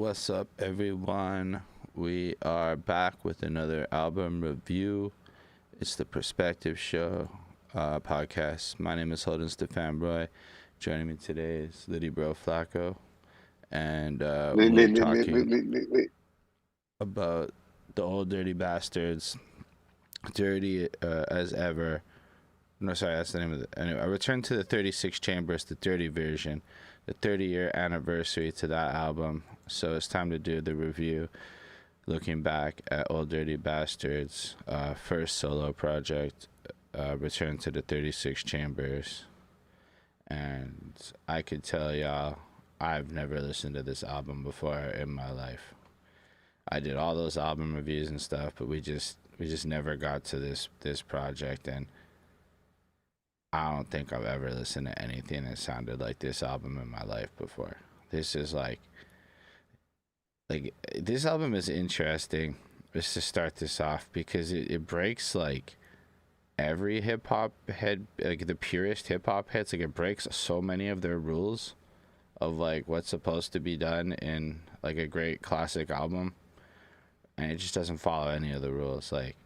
What's up, everyone? We are back with another album review. It's the Perspective Show podcast. My name is Holden Stefan Roy. Joining me today is Liddy Bro Flacco, and Lit, we're lit, lit, lit, lit, talking lit, lit, lit. about the old dirty bastards, dirty as ever. No, sorry, that's the name of it. Anyway, I returned to the 36 Chambers, the dirty version, the 30-year anniversary to that album. So it's time to do the review, looking back at Old Dirty Bastards' first solo project, Return to the 36 Chambers. And I could tell y'all, I've never listened to this album before in my life. I did all those album reviews and stuff, but we just never got to this project, and I don't think I've ever listened to anything that sounded like this album in my life before. This is like this album is interesting just to start this off because it breaks like every hip hop head, like the purest hip hop heads. Like it breaks so many of their rules of like what's supposed to be done in like a great classic album, and it just doesn't follow any of the rules. Like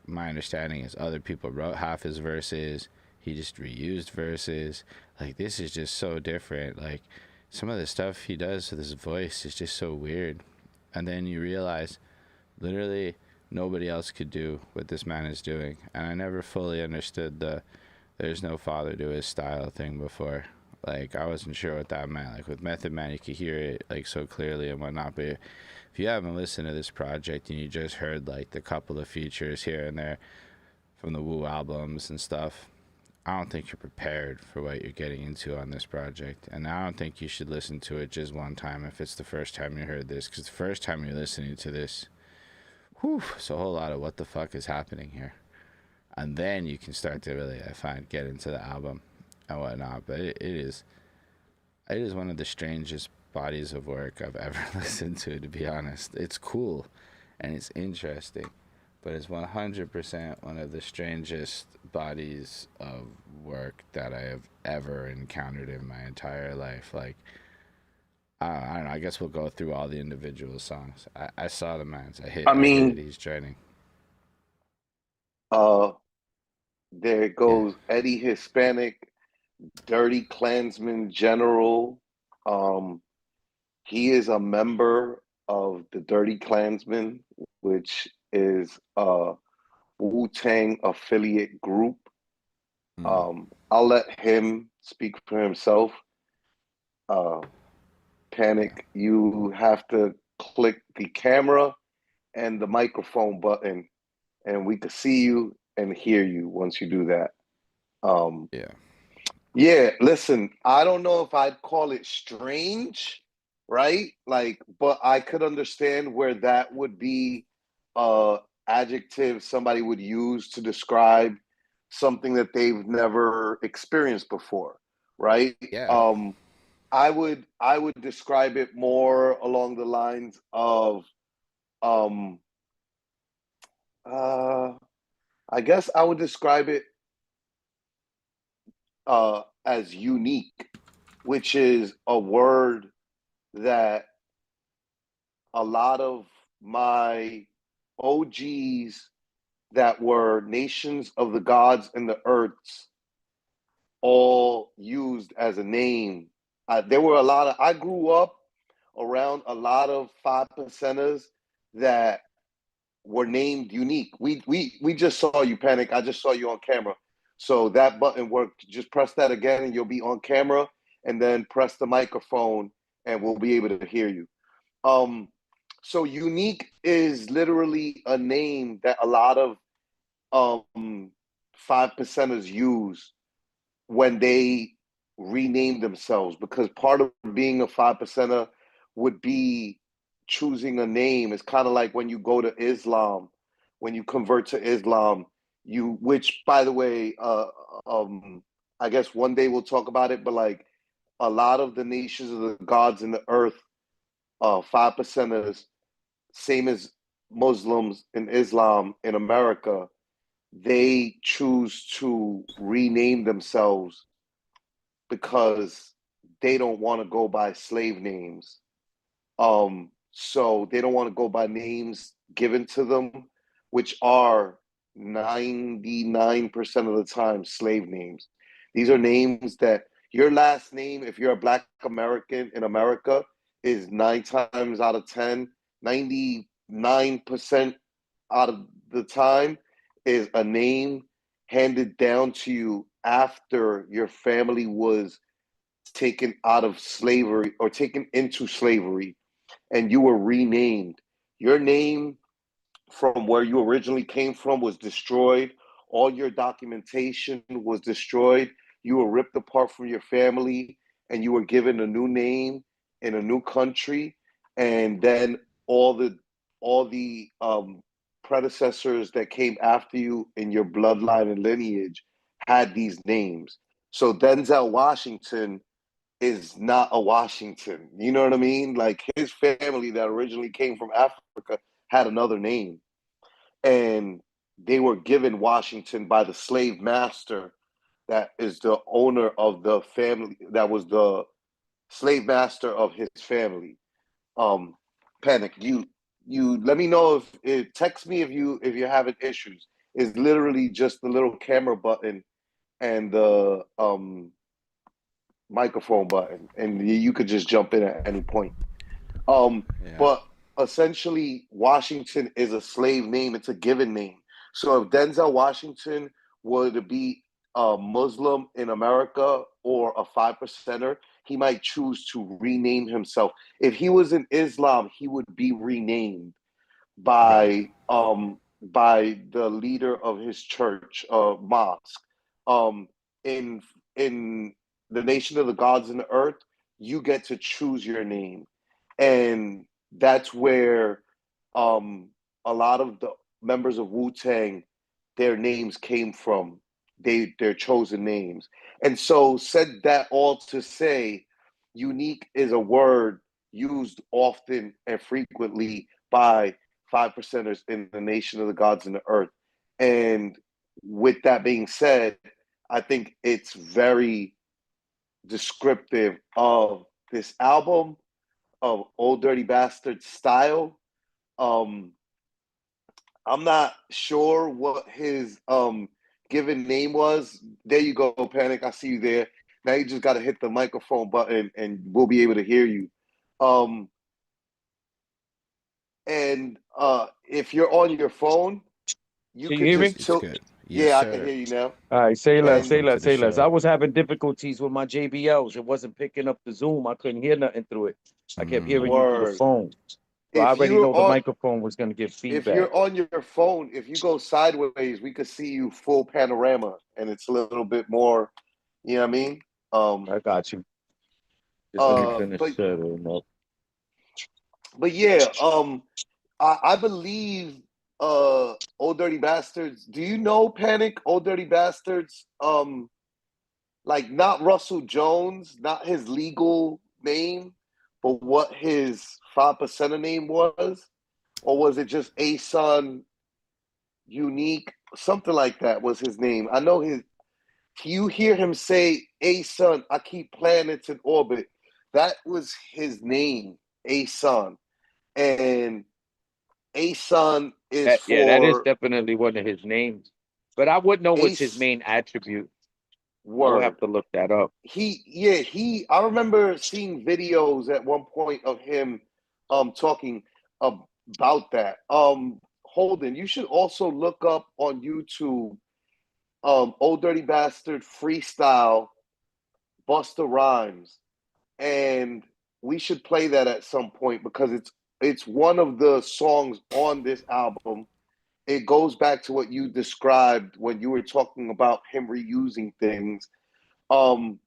my understanding is other people wrote half his verses. He just reused verses. Like this is just so different. Like some of the stuff he does with his voice is just so weird. And then you realize literally nobody else could do what this man is doing. And I never fully understood the there's no father to his style thing before. Like I wasn't sure what that meant. Like with Method Man you could hear it like so clearly and whatnot, but if you haven't listened to this project and you just heard like the couple of features here and there from the Wu albums and stuff, I don't think you're prepared for what you're getting into on this project. And I don't think you should listen to it just one time if it's the first time you heard this, because the first time you're listening to this, whew, it's a whole lot of what the fuck is happening here. And then you can start to really, I find, get into the album and whatnot. But it is one of the strangest bodies of work I've ever listened to be honest. It's cool and it's interesting, but it's 100% one of the strangest bodies of work that I have ever encountered in my entire life. Like, I don't know, I guess we'll go through all the individual songs. I saw the man's. I I hit it. mean, He's joining. uh, there Yeah. goes Eddie Hispanic, Dirty Klansman General. Um, he is a member of the Dirty Klansman, which is a Wu-Tang affiliate group. Mm. I'll let him speak for himself. Uh, Yeah. Panic, you have to click the camera and the microphone button, and we can see you and hear you once you do that. Um, Yeah. yeah, listen, I don't know if I'd call it strange, right? Like, but I could understand where that would be a adjective somebody would use to describe something that they've never experienced before, right? Yeah. I would describe it more along the lines of um uh I guess I would describe it as unique, which is a word that a lot of my OGs that were nations of the gods and the earths all used as a name. There were a lot of, I grew up around a lot of five percenters that were named unique. We just saw you, Panic. I just saw you on camera. So that button worked. Just press that again and you'll be on camera, and then press the microphone and we'll be able to hear you. Um, so unique is literally a name that a lot of five percenters use when they rename themselves, because part of being a five percenter would be choosing a name. It's kind of like when you go to Islam, when you convert to Islam, you, which by the way, um, I guess one day we'll talk about it, but like a lot of the nations of the gods in the earth, five percenters, same as Muslims in Islam in America, they choose to rename themselves because they don't want to go by slave names. So they don't want to go by names given to them, which are 99% of the time slave names. These are names that your last name, if you're a Black American in America, is 9 times out of 10, 99% out of the time is a name handed down to you after your family was taken out of slavery or taken into slavery and you were renamed. Your name from where you originally came from was destroyed. All your documentation was destroyed. You were ripped apart from your family and you were given a new name in a new country. And then all the predecessors that came after you in your bloodline and lineage had these names. So Denzel Washington is not a Washington. You know what I mean? Like his family that originally came from Africa had another name. And they were given Washington by the slave master that is the owner of the family, that was the slave master of his family. Um, Panic, you let me know if it text me if you're having issues. It's literally just the little camera button and the microphone button, and you could just jump in at any point. Yeah. But essentially, Washington is a slave name. It's a given name. So if Denzel Washington were to be a Muslim in America or a 5%er, he might choose to rename himself. If he was in Islam, he would be renamed Right. by the leader of his church, mosque. Um, in in the nation of the gods and the earth, you get to choose your name, and that's where um, a lot of the members of Wu Tang, their names came from. Their chosen names, and so said that all to say, unique is a word used often and frequently by 5%ers in the nation of the gods and the earth. And with that being said, I think it's very descriptive of this album, of Old Dirty Bastard style. Um, I'm not sure what his given name was. There you go, Panic. I see you there. Now you just got to hit the microphone button and we'll be able to hear you. Um, and if you're on your phone, you Can you could hear me? just It's tilt. good. Yes, Yeah, I can sir. hear you now. All right, say less, And say Welcome to less, the say less. show. I was having difficulties with my JBLs. It wasn't picking up the Zoom. I couldn't hear nothing through it. I kept hearing you through the word. phone. So I If already you're know the on microphone was going to give if feedback. you're on your phone, if you go sideways, we could see you full panorama and it's a little bit more, you know what I mean? Um I got you. Just let me uh finish but setting up. but yeah, I believe Old Dirty Bastards. Do you know Panic, Old Dirty Bastards? Like not Russell Jones, not his legal name, but what his 5%er name was? Or was it just A Son Unique? Something like that was his name. I know his you hear him say, A Son, I keep planets in orbit. That was his name, A Son. And A Son is Yeah, that is for definitely one of his names. But I wouldn't know what's his Ace main attribute. I would have Word. to look that up. I remember seeing videos at one point of him talking about that. Holden, you should also look up on YouTube Old Dirty Bastard freestyle Busta Rhymes, and we should play that at some point because it's one of the songs on this album. It goes back to what you described when you were talking about him reusing things. Um,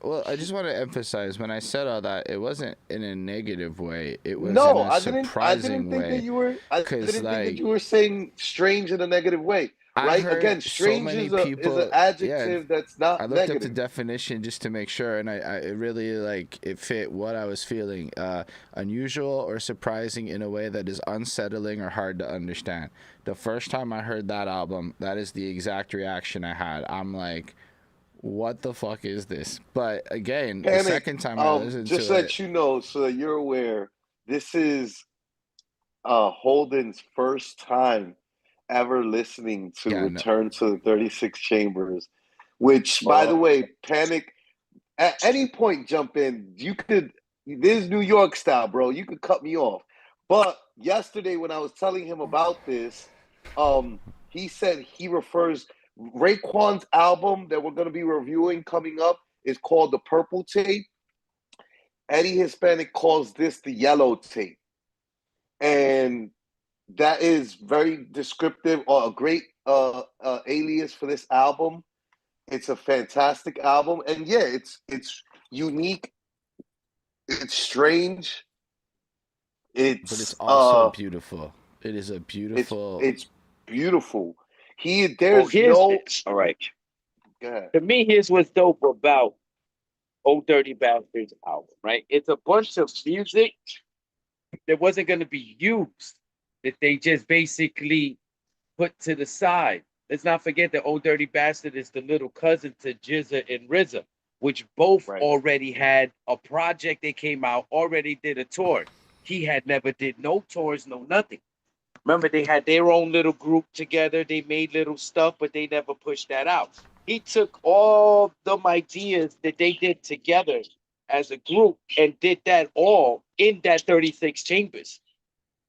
Well, I just want to emphasize when I said all that, it wasn't in a negative way. It was in no, a I didn't surprising think that way, you were. I cause didn't think that like you were saying strange in a negative way, I right? heard Again, so strange many is an people. Yeah, adjective that's I not looked up the negative. definition just to make sure, and I it really like it fit what I was feeling. Unusual or surprising in a way that is unsettling or hard to understand. The first time I heard that album, that is the exact reaction I had. I'm like, what the fuck is this? But again, the Panic. second time I listened Just to it, let you know so that you're aware. This is Holden's first time ever listening to yeah, no, Return to the 36 Chambers, which, by the Oh, way, Panic, at any point jump in. You could, this is New York style, bro. You could cut me off. But yesterday when I was telling him about this, he said he refers Raekwon's album that we're going to be reviewing coming up is called The Purple Tape. Eddie Hispanic calls this the Yellow Tape. And that is very descriptive or a great alias for this album. It's a fantastic album, and yeah, it's unique. It's strange. but it's It's also beautiful. It is a it's beautiful. it's beautiful. well, There's here's no. all right. Go ahead. To me, here's what's dope about Old Dirty Bastards album, right? It's a bunch of music that wasn't going to be used, that they just basically put to the side. Let's not forget that Old Dirty Bastard is the little cousin to Jizza and RZA, which both Right. already had a project. They came out, already did a tour. He had never did no tours, no nothing. Remember, they had their own little group together. They made little stuff, but they never pushed that out. He took all them ideas that they did together as a group and did that all in that 36 chambers.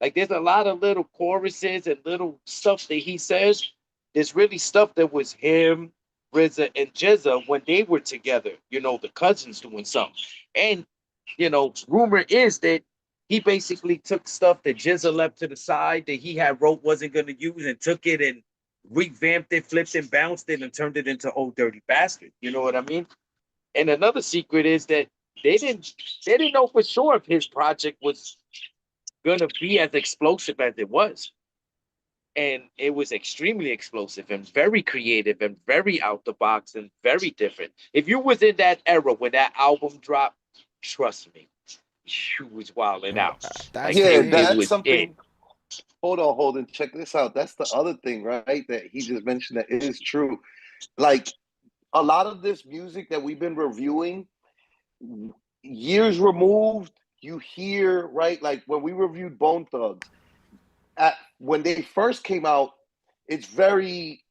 Like there's a lot of little choruses and little stuff that he says. There's really stuff that was him, RZA, and Jizza when they were together. You know, the cousins doing something. And rumor is that he basically took stuff that Jizza left to the side that he had wrote wasn't going to use and took it and revamped it, flipped and bounced it, and turned it into Old Dirty Bastard. You know what I mean? And another secret is that they didn't know for sure if his project was gonna be as explosive as it was. And it was extremely explosive and very creative and very out the box and very different. If you was in that era when that album dropped, trust me, you was wilding out. That's Like the Yeah, it thing. that's was it. something. Hold on, Holden. Check this out. That's the other thing, right? That he just mentioned that is true. Like a lot of this music that we've been reviewing, years removed, you hear, right? Like when we reviewed Bone Thugs, when they first came out, it's very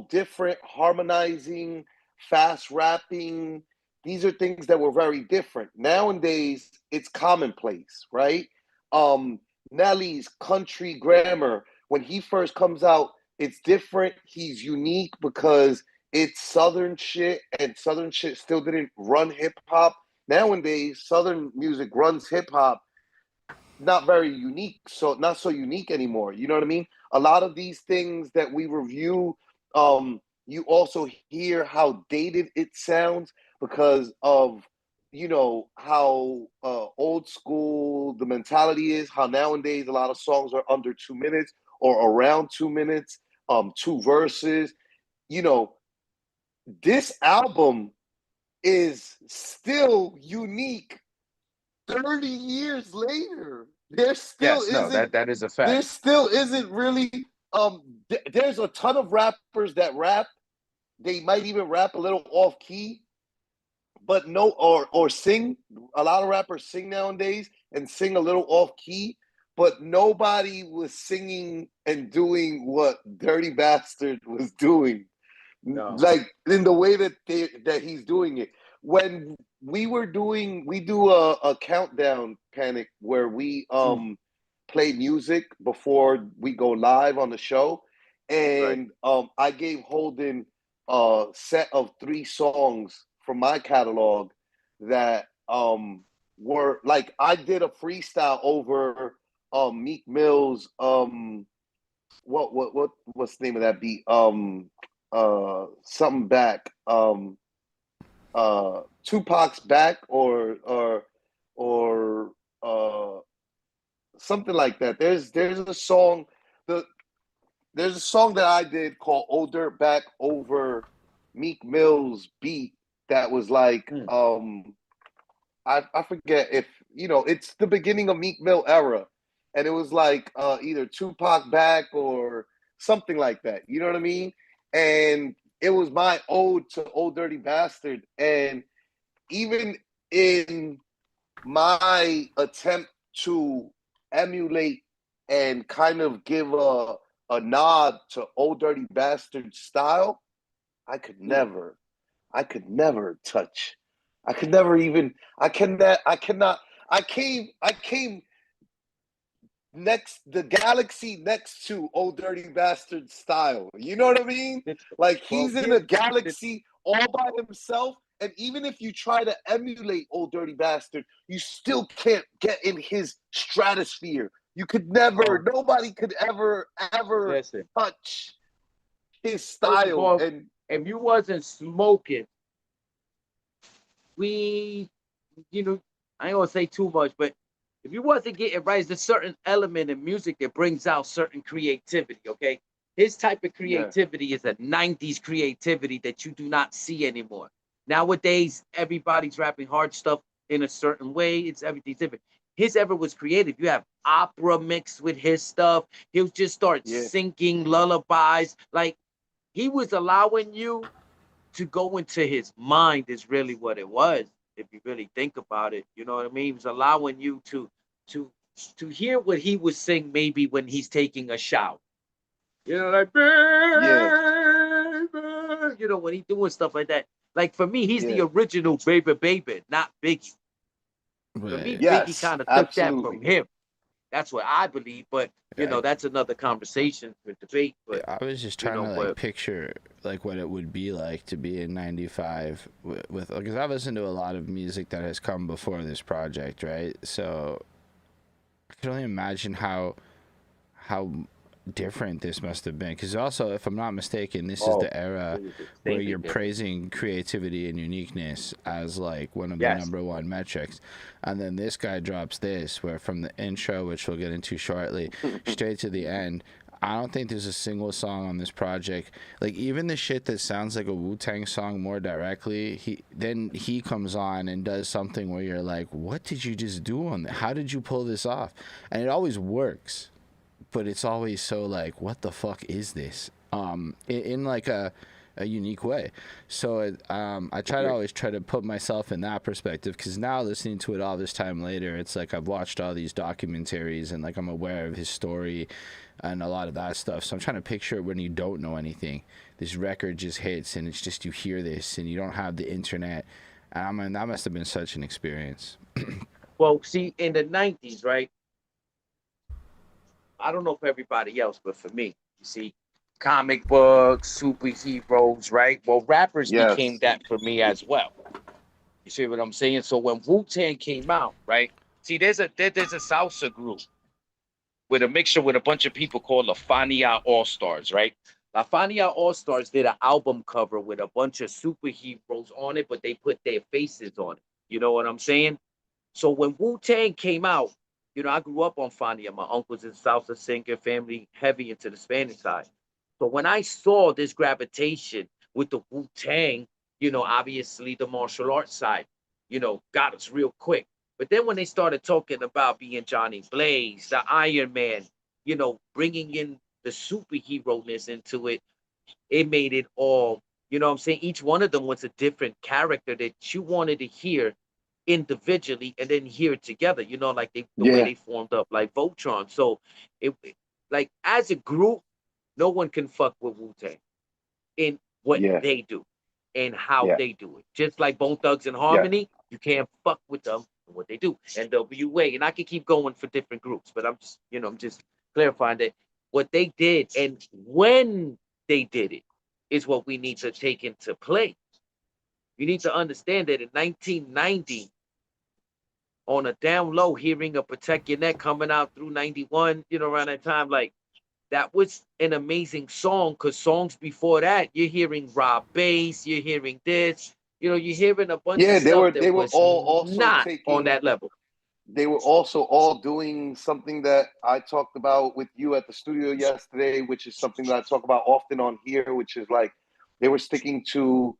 different, harmonizing, fast rapping. These are things that were very different. Nowadays, it's commonplace, right? Um, Nelly's country grammar, when he first comes out, it's different. He's unique because it's Southern shit, and Southern shit still didn't run hip hop. Nowadays, Southern music runs hip hop, not very unique, so not so unique anymore. You know what I mean? A lot of these things that we review, you also hear how dated it sounds because of how old school the mentality is. How nowadays a lot of songs are under 2 minutes or around 2 minutes, two verses. You know, this album is still unique 30 years later. Yes, no, that is a There fact. still isn't really there's a ton of rappers that rap. They might even rap a little off key, but no, or sing. A lot of rappers sing nowadays and sing a little off key, but nobody was singing and doing what Dirty Bastard was doing, No. like in the way that he's doing it. When we do a countdown, Panic, where we play music before we go live on the show, Right. and I gave Holden a set of 3 songs from my catalog that were like, I did a freestyle over Meek Mill's what's the name of that beat? Something back. Tupac's back, or something like that. There's a song, the there's a song that I did called "Old Dirt Back" over Meek Mill's beat that was like I forget if it's the beginning of Meek Mill era, and it was like either Tupac back or something like that. You know what I mean? And it was my ode to Old Dirty Bastard. And even in my attempt to emulate and kind of give a nod to Old Dirty Bastard style, I could never touch. I could never even. I cannot. I came next, the galaxy next to Old Dirty Bastard style. You know what I mean? Like he's in a galaxy all by himself. And even if you try to emulate Old Dirty Bastard, you still can't get in his stratosphere. You could never, nobody could ever touch his style. All, and if you wasn't smoking, I ain't gonna say too much, but if you wasn't getting right, there's a certain element in music that brings out certain creativity, okay? His type of creativity is a 90s creativity that you do not see anymore. Nowadays, everybody's rapping hard stuff in a certain way. Everything's different. His ever was creative. You have opera mixed with his stuff. He'll just start singing lullabies. Like, he was allowing you to go into his mind is really what it was. If you really think about it, you know what I mean? He was allowing you to hear what he was saying maybe when he's taking a shower. You know, like, you know, when he's doing stuff like that. Like, for me, he's the original Baby, not Biggie. For me, Biggie kind of took that from him. That's what I believe, but you know, that's another conversation for debate. But I was just trying to picture like what it would be like to be in '95 with because I listened to a lot of music that has come before this project, right? So I can only imagine how different this must have been, because also, if I'm not mistaken, this is the era where you're praising creativity and uniqueness as like one of the number one metrics, and then this guy drops this where from the intro, which we'll get into shortly, straight to the end, I don't think there's a single song on this project, like even the shit that sounds like a Wu-Tang song more directly, he comes on and does something where you're like, what did you just do on that? How did you pull this off? And it always works, but it's always so like, what the fuck is this? In like a unique way. So I always try to put myself in that perspective, because now listening to it all this time later, it's like I've watched all these documentaries and like I'm aware of his story and a lot of that stuff. So I'm trying to picture it when you don't know anything. This record just hits and it's just, you hear this and you don't have the internet. And I mean, that must have been such an experience. Well, see, in the 90s, right? I don't know for everybody else, but for me, you see, comic books, superheroes, right? Well, rappers became that for me as well. You see what I'm saying? So when Wu-Tang came out, right? See, there's a salsa group with a mixture with a bunch of people called La Fania All-Stars, right? La Fania All-Stars did an album cover with a bunch of superheroes on it, but they put their faces on it. You know what I'm saying? So when Wu-Tang came out, you know, I grew up on Fania. My uncle's in salsa singer, family heavy into the Spanish side. So when I saw this gravitation with the Wu-Tang, you know, obviously the martial arts side, you know, got us real quick. But then when they started talking about being Johnny Blaze, the Iron Man, you know, bringing in the superhero-ness into it, it made it all, you know what I'm saying? Each one of them was a different character that you wanted to hear individually and then hear it together, you know, like the way they formed up like Voltron. So it like as a group, no one can fuck with Wu-Tang in what they do and how they do it. Just like Bone Thugs and Harmony, you can't fuck with them and what they do. NWA, and I can keep going for different groups, but I'm just, you know, I'm just clarifying that what they did and when they did it is what we need to take into play. You need to understand that in 1990, on a down low, hearing a Protect Your Neck coming out through 91, you know, around that time, like, that was an amazing song, because songs before that, you're hearing Rob Bass, you're hearing this, you know, you're hearing a bunch of stuff that was all also not on that level. They were also all doing something that I talked about with you at the studio yesterday, which is something that I talk about often on here, which is like they were sticking to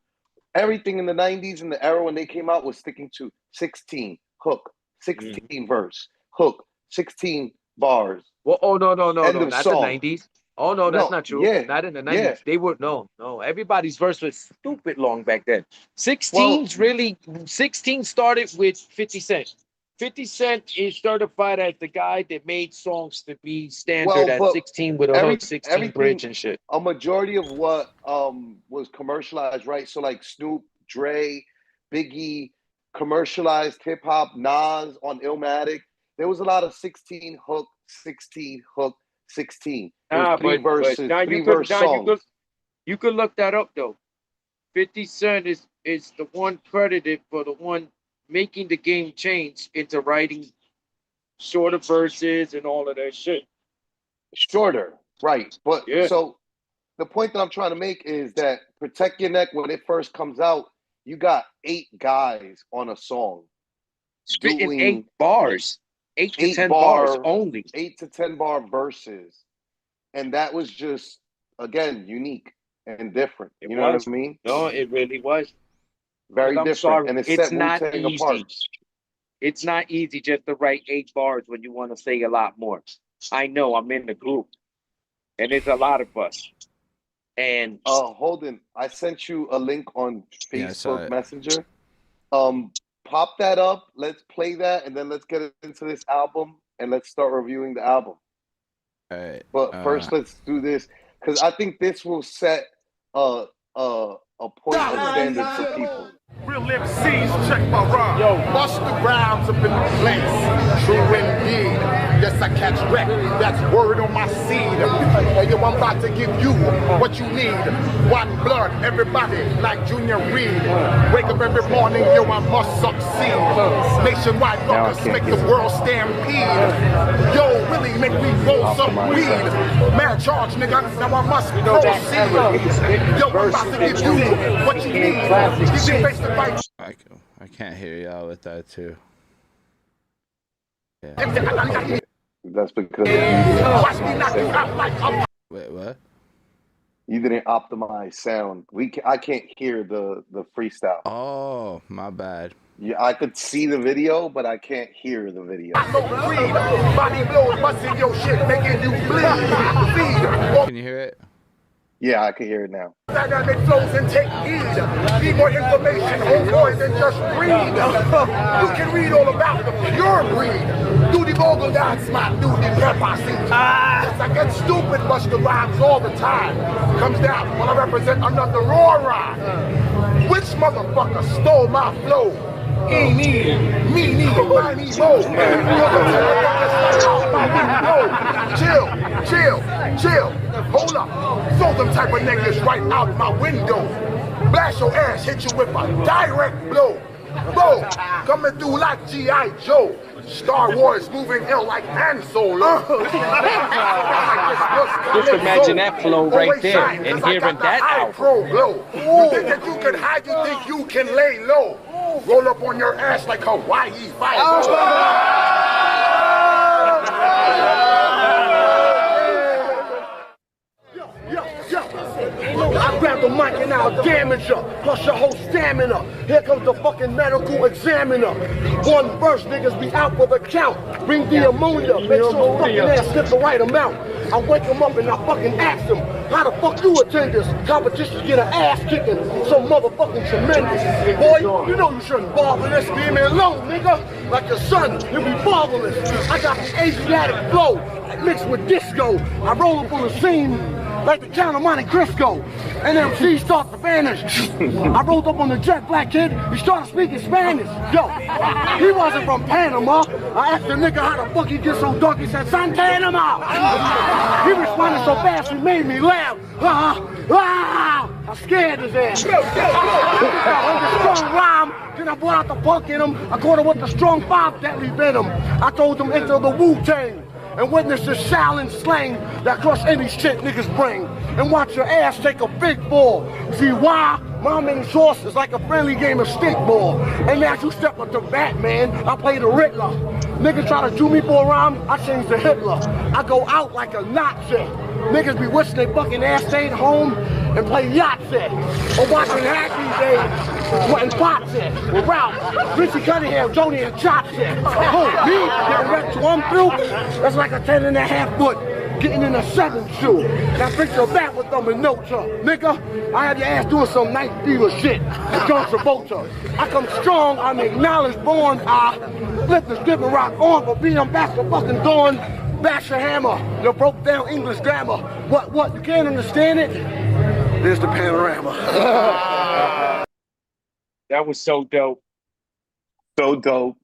everything in the 90s, and the era when they came out was sticking to 16 hook, 16 verse, hook, 16 bars. Well, oh no, End not of song. the 90s. Oh no, that's No, not true. yeah, Not in the 90s. yeah. They were no. Everybody's verse was stupid long back then. Well, 16 started with 50 Cent. 50 Cent is certified as the guy that made songs to be standard at but 16 with a hook, 16 everything, bridge and shit. a majority of what was commercialized, right? So like Snoop, Dre, Biggie, commercialized hip hop, Nas on Illmatic. There was a lot of 16 hook, 16 hook, 16. It was three But verses, now three verse songs. you could look that up though. 50 Cent is the one credited for the one making the game change into writing shorter verses and all of that shit. Shorter, right. But Yeah. so the point that I'm trying to make is that Protect Your Neck, when it first comes out, you got 8 guys on a song. Spitting doing 8 bars. 8 to 10 bar, bars only. 8 to 10 bar verses. And that was just, again, unique and different. You know what I mean? No, it really was. Very different. Sorry, and it it's set not Wu-Tang easy. apart. It's not easy just to write 8 bars when you want to say a lot more. I know, I'm in the group. And it's a lot of us. And Holden, I sent you a link on Facebook Messenger. Pop that up. Let's play that, and then let's get into this album, and let's start reviewing the album. All right. But first, let's do this because I think this will set a point of standard for people. Real MCs, check my rhyme. Yo, bust the rhymes up in the place. True indeed. Yes, I catch wreck. That's word on my seed. Hey, yo, I'm about to give you what you need. One blood, everybody, like Junior Reed. Wake up every morning, yo, I must succeed. Nationwide ruckus make the world stampede. Yo, really make me roll some weed. Mad charge, nigga, now I must proceed. Yo, I'm about to give you what you need. Give you face to face. I can't hear y'all with that too. Yeah. That's because Wait, what? You didn't optimize sound. I can't hear the freestyle. Oh, my bad. Yeah, I could see the video, but I can't hear the video. Body blows, busting your shit, making you bleed. Can you hear it? Yeah, I can hear it now. Dynamic flows and take heed. Need more information, homeboy, than just read. You can read all about the pure breed. Do the Goin Down, smart, do the Hippa. Yes, I get stupid, bust the rhymes all the time. Comes down when I represent another raw rhyme. Which motherfucker stole my flow? Me, my me, Chill. Hold up. Throw them type of niggas right out my window. Blast your ass, hit you with a direct blow. Bro, coming through like G.I. Joe. Star Wars moving ill like Han Solo. Just imagine that flow right there and hearing that album. You think that you can hide, you think you can lay low. Roll up on your ass like Hawaii 5. I grab the mic and I'll damage her, plus your whole stamina. Here comes the fucking medical examiner. One verse, niggas be out for the count. Bring the ammonia, make sure the fucking ass get the right amount. I wake him up and I fucking ask him, how the fuck you attend this competition, get an ass kicking so motherfucking tremendous. Boy, you know you shouldn't bother this. Leave me alone, nigga. Like your son, you'll be marvelous. I got the Asiatic flow mixed with disco. I roll up on the scene like the Count of Monte Cristo. And MC starts to vanish. I rolled up on the jet black kid, he started speaking Spanish. Yo, he wasn't from Panama. I asked the nigga how the fuck he get so dark, he said, Santanama. He responded so fast, he made me laugh. I scared his ass. I heard the strong rhyme, then I brought out the punk in him. I caught him with the strong 5 deadly venom. I told him enter the Wu-Tang and witness the Shaolin slang that crush any shit niggas bring. And watch your ass take a big fall. See why? My main source is like a friendly game of stickball. And as you step up to Batman, I play the Riddler. Niggas try to do me for a rhyme, I change to Hitler. I go out like a Nazi. Niggas be wishing they fucking ass stayed home and play Yahtzee. Or watching Happy Days, sweating pots with Ralph, Richie Cuttin Heads, Joni and Chop shit. Oh, me getting wrecked to I'm through, that's like a 10.5 foot getting in a 7 shoe. Now fix your back with them and no truck. Nigga, I have your ass doing some night fever shit. John Travolta. I come strong, I'm acknowledged, born. I flip the strip and rock on for being back for fucking dawn. Bash your hammer, you broke down English grammar. What, you can't understand it? There's the panorama. That was so dope. So dope.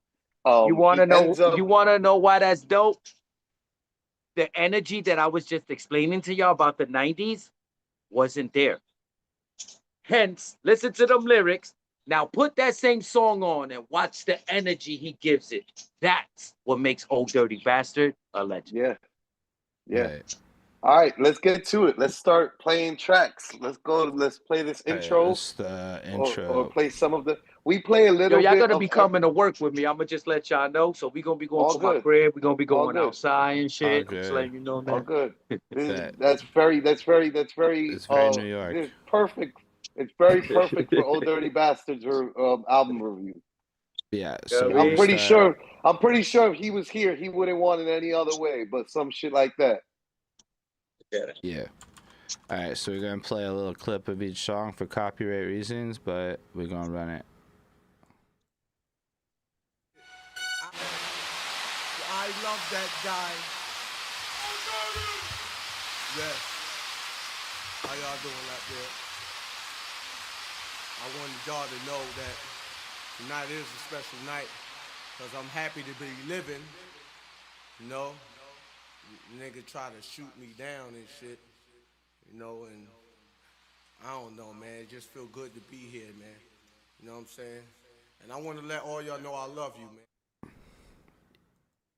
You wanna he know? ends up- You wanna know why that's dope? The energy that I was just explaining to y'all about the '90s wasn't there. Hence, listen to them lyrics. Now put that same song on and watch the energy he gives it. That's what makes Old Dirty Bastard a legend. Yeah. Right. All right, let's get to it. Let's start playing tracks. Let's go. Let's play this intro. That's the intro. Or play some of the. We play a Yo, little y'all bit. gonna be coming to work with me. I'm gonna just let y'all know. So we gonna be going All to my good. crib. We're gonna be going good. outside and shit. All Just good. letting you know, All man. good. That- That's very. It's very New York. It's perfect. It's very perfect for Old Dirty Bastards album review. Yeah. So Yeah, I'm we pretty start- sure. I'm pretty sure if he was here, he wouldn't want it any other way. But some shit like that. Yeah. All right. So we're gonna play a little clip of each song for copyright reasons, but we're gonna run it. I love that guy. Yes. How y'all doing out there? I wanted y'all to know that tonight is a special night because I'm happy to be living. You know, nigga try to shoot me down and shit. You know, and I don't know, man. It just feel good to be here, man. You know what I'm saying? And I want to let all y'all know I love you, man.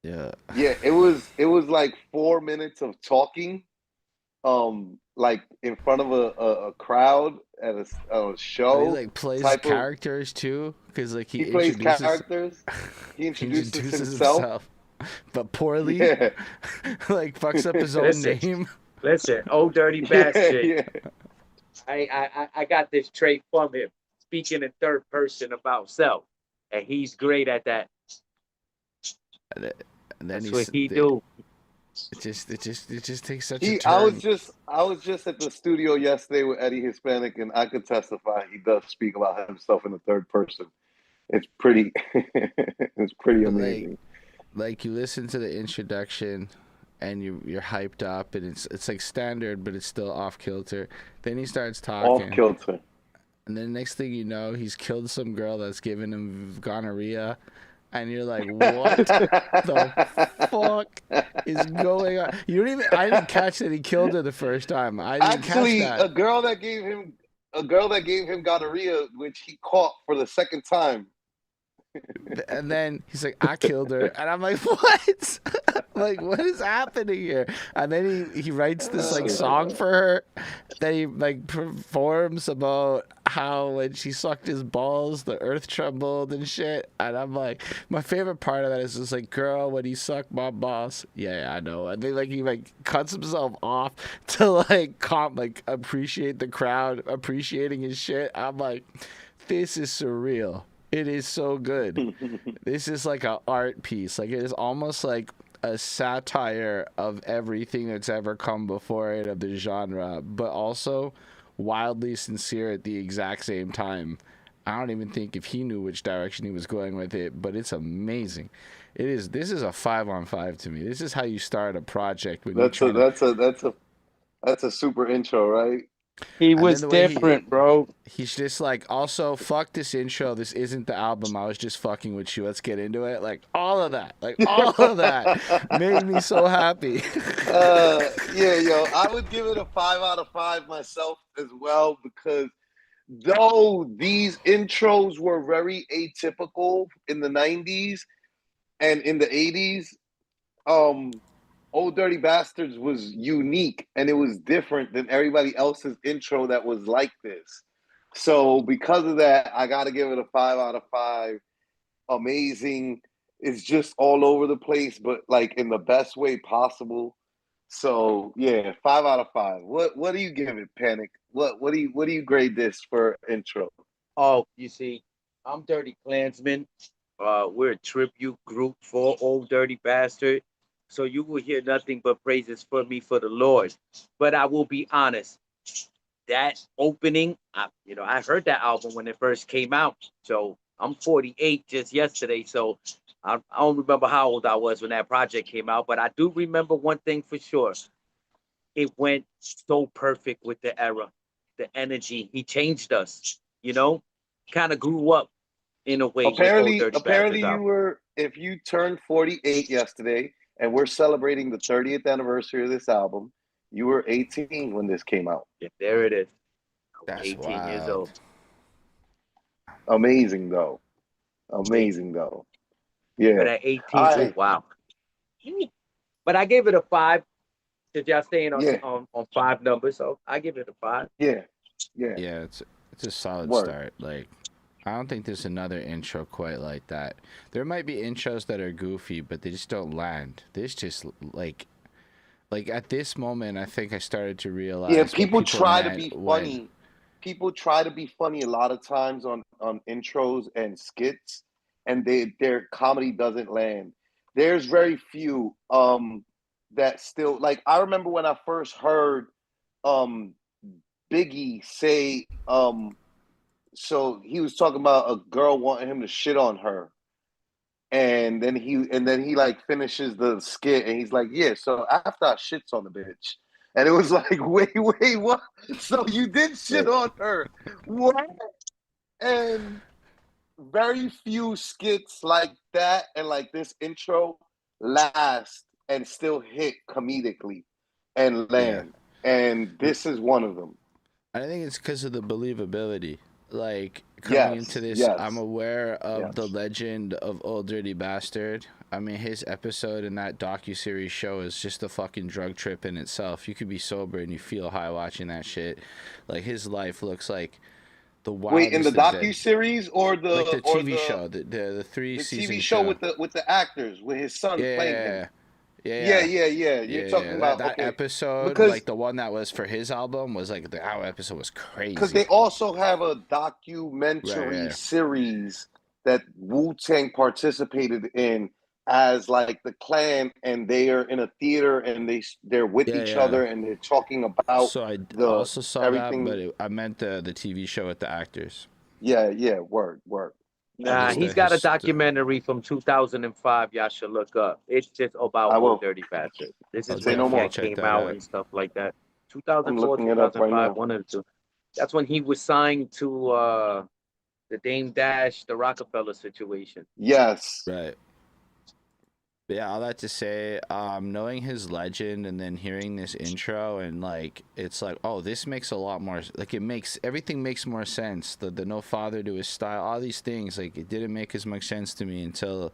Yeah. Yeah, it was like 4 minutes of talking, like in front of a crowd at a show. He like plays type of- characters too, because like He plays introduces characters. He he introduces himself. but poorly. Yeah. Like fucks up his own Listen. name. Listen, Old Dirty Bastard. Yeah. I got this trait from him, speaking in third person about self, and he's great at that. And then That's what he do. It just takes such a I turn. was just at the studio yesterday with Eddie Hispanic, and I could testify he does speak about himself in the third person. It's pretty, it's pretty amazing. Like you listen to the introduction, and you're hyped up, and it's like standard, but it's still off kilter. Then he starts talking. Off kilter. And then next thing you know, he's killed some girl that's giving him gonorrhea. And you're like, what the fuck is going on? You don't even. I didn't catch that he killed her the first time. I didn't Actually, catch that. a girl that gave him gonorrhea, which he caught for the second time. And then he's like, I killed her. And I'm like, what? Like, what is happening here? And then he writes this like song for her that he like performs about how when she sucked his balls, the earth trembled and shit. And I'm like, my favorite part of that is just like, girl, when he sucked my balls. Yeah, I know. And then like he like cuts himself off to like appreciate the crowd appreciating his shit. I'm like, this is surreal. It is so good. This is like an art piece. Like it is almost like a satire of everything that's ever come before it of the genre, but also wildly sincere at the exact same time. I don't even think if he knew which direction he was going with it, but it's amazing. It is. This is a 5-on-5 to me. This is how you start a project. When That's a super intro, right? He And was then the way different, bro. He's just like, also, fuck this intro. This isn't the album. I was just fucking with you. Let's get into it. Like, all of that. Like, all of that made me so happy. Yeah, yo, I would give it a 5 out of 5 myself as well, because though these intros were very atypical in the 90s and in the 80s, Old Dirty Bastards was unique, and it was different than everybody else's intro that was like this. So because of that, I got to give it a 5 out of 5. Amazing. It's just all over the place, but like in the best way possible. So yeah, 5 out of 5. What do you give it, Panic? What do you grade this for intro? Oh, you see, I'm Dirty Klansman. We're a tribute group for Old Dirty Bastard. So you will hear nothing but praises for me for the Lord. But I will be honest, that opening, I heard that album when it first came out. So I'm 48 just yesterday. So I don't remember how old I was when that project came out, but I do remember one thing for sure. It went so perfect with the era, the energy. He changed us, kind of grew up in a way with Old Dirty Apparently Bastards you album. were, if you turned 48 yesterday and we're celebrating the 30th anniversary of this album, you were 18 when this came out. Yeah, there it is. That's 18 years wild. old. Amazing though. Yeah. But at 18, All oh right. wow. But I gave it a 5 because y'all staying Yeah. on 5 numbers, so I give it a 5. Yeah. Yeah, it's a solid Word. start. Like, I don't think there's another intro quite like that. There might be intros that are goofy, but they just don't land. This just like at this moment, I think I started to realize. Yeah, what people try to meant be when- funny. People try to be funny a lot of times on intros and skits, and their comedy doesn't land. There's very few that still, like, I remember when I first heard Biggie say so he was talking about a girl wanting him to shit on her. And then he like finishes the skit and he's like, yeah, so after I shits on the bitch. And it was like, wait, what? So you did shit on her. What? And very few skits like that and like this intro last and still hit comedically and land. Yeah. And this is one of them. I think it's because of the believability. Like, coming into this, I'm aware of the legend of Old Dirty Bastard. I mean, his episode in that docuseries show is just a fucking drug trip in itself. You could be sober and you feel high watching that shit. Like, his life looks like the wildest. Wait, in the docuseries or the like the TV show, the 3-season TV show with the actors with his son playing him. Yeah. You're talking about that episode, because, like the one that was for his album, was like our episode was crazy. Because they also have a documentary series that Wu-Tang participated in as like the clan, and they are in a theater and they're with each other and they're talking about. So I also saw everything. That, but I meant the TV show with the actors. Yeah, word. Nah, he's got a documentary from 2005 y'all should look up. It's just about Old Dirty Bastard. This is when he came out and stuff like that. 2004, 2005, one of the two. That's when he was signed to the Dame Dash, the Rockefeller situation. Yes. Right. But yeah, all that to say, knowing his legend and then hearing this intro and like, it's like, oh, this makes a lot more, like everything makes more sense. The no father to his style, all these things, like it didn't make as much sense to me until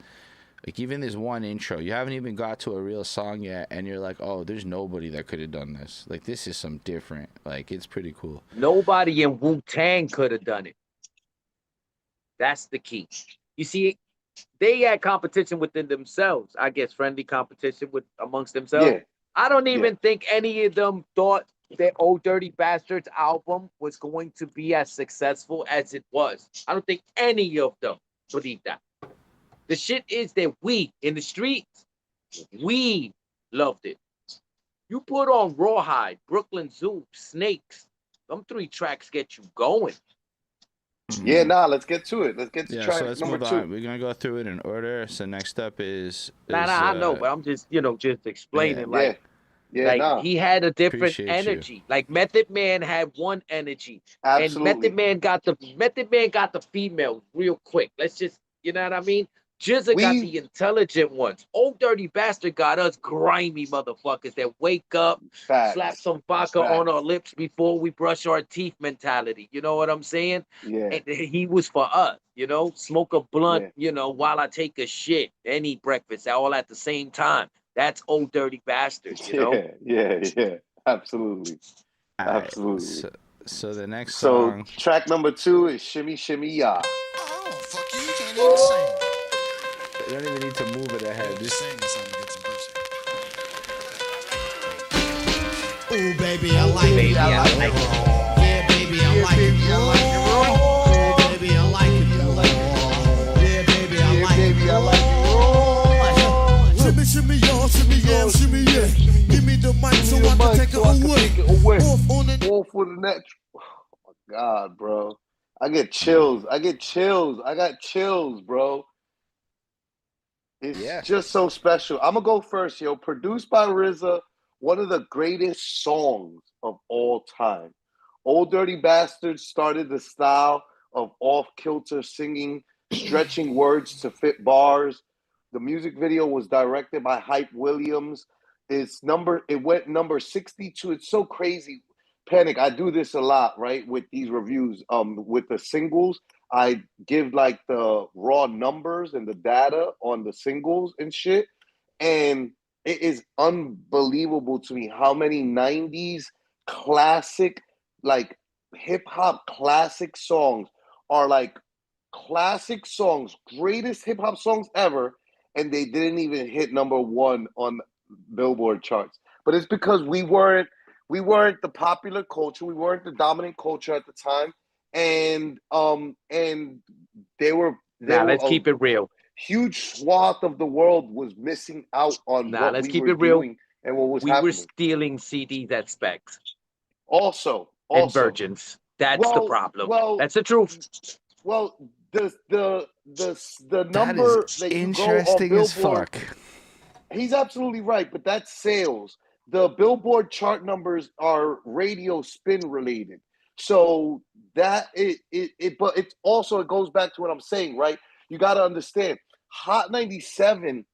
like even this one intro. You haven't even got to a real song yet and you're like, oh, there's nobody that could have done this. Like this is some different, like it's pretty cool. Nobody in Wu-Tang could have done it. That's the key. You see, they had competition within themselves, I guess, friendly competition amongst themselves. Yeah. I don't even think any of them thought that Old Dirty Bastards album was going to be as successful as it was. I don't think any of them believed that. The shit is that we, in the streets, we loved it. You put on Rawhide, Brooklyn Zoo, Snakes, them 3 tracks get you going. Yeah, let's get to it. Let's get to track so let's number move 2. On. We're gonna go through it in order. So next up is I know, but I'm just explaining. He had a different Appreciate energy. You. Like Method Man had one energy, absolutely. And Method Man got the females real quick. Let's just, you know what I mean. Jizza got the intelligent ones. Old Dirty Bastard got us grimy motherfuckers that wake up, slap some vodka on our lips before we brush our teeth mentality. You know what I'm saying? Yeah. And he was for us, smoke a blunt, while I take a shit and eat breakfast all at the same time. That's Old Dirty Bastards, Yeah. Absolutely. Right. Absolutely. So the next song. So track number 2 is Shimmy Shimmy Ya. Oh, fuck you can't even sing. You don't even need to move it ahead. Just sing something to get some pussy. Ooh, baby, I like it. Yeah, baby, I like it. Yeah, baby, I like it. Yeah, baby, I like it. Shimmy, shimmy, ya, shimmy ya, shimmy ya. Give me the mic so I can take it away. Off on the Off with the net. Oh my God, bro. I get chills. I got chills, bro. It's Yeah. just so special. I'm gonna go first, yo. Produced by RZA, one of the greatest songs of all time. Old Dirty Bastard started the style of off-kilter singing, stretching words to fit bars. The music video was directed by Hype Williams. It went number 62. It's so crazy. Panic, I do this a lot, right? With these reviews, with the singles. I give like the raw numbers and the data on the singles and shit. And it is unbelievable to me how many 90s classic, like hip hop classic songs are like classic songs, greatest hip hop songs ever, and they didn't even hit number one on Billboard charts. But it's because we weren't the popular culture, we weren't the dominant culture at the time, and they were Now let's a keep it real. huge swath of the world was missing out on Nah, what let's we keep were it real. doing and what was We were happening. stealing CDs at Specs Also, and Virgins. That's the problem. That's the truth. Well, the That number is that you go on interesting as Billboard, fuck. he's absolutely right, but that's sales. The Billboard chart numbers are radio spin related. So that but it's also, it goes back to what I'm saying, right? You got to understand, Hot 97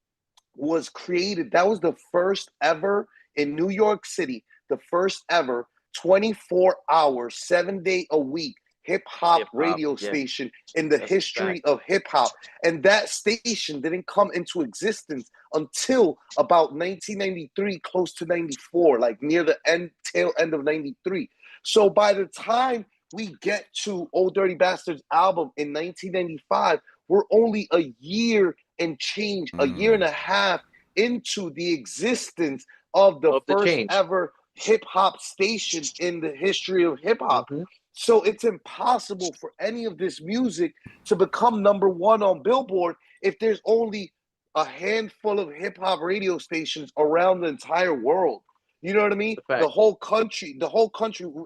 was created. That was the first ever in New York City, the first ever 24-hour, 7-day a week hip hop radio station in the history of hip hop. And that station didn't come into existence until about 1993, close to 94, like near the tail end of 93. So by the time we get to Old Dirty Bastards album in 1995, we're only a year and change, a year and a half into the existence of the first ever hip hop station in the history of hip hop. So it's impossible for any of this music to become number one on Billboard if there's only a handful of hip hop radio stations around the entire world. You know what I mean? The whole country,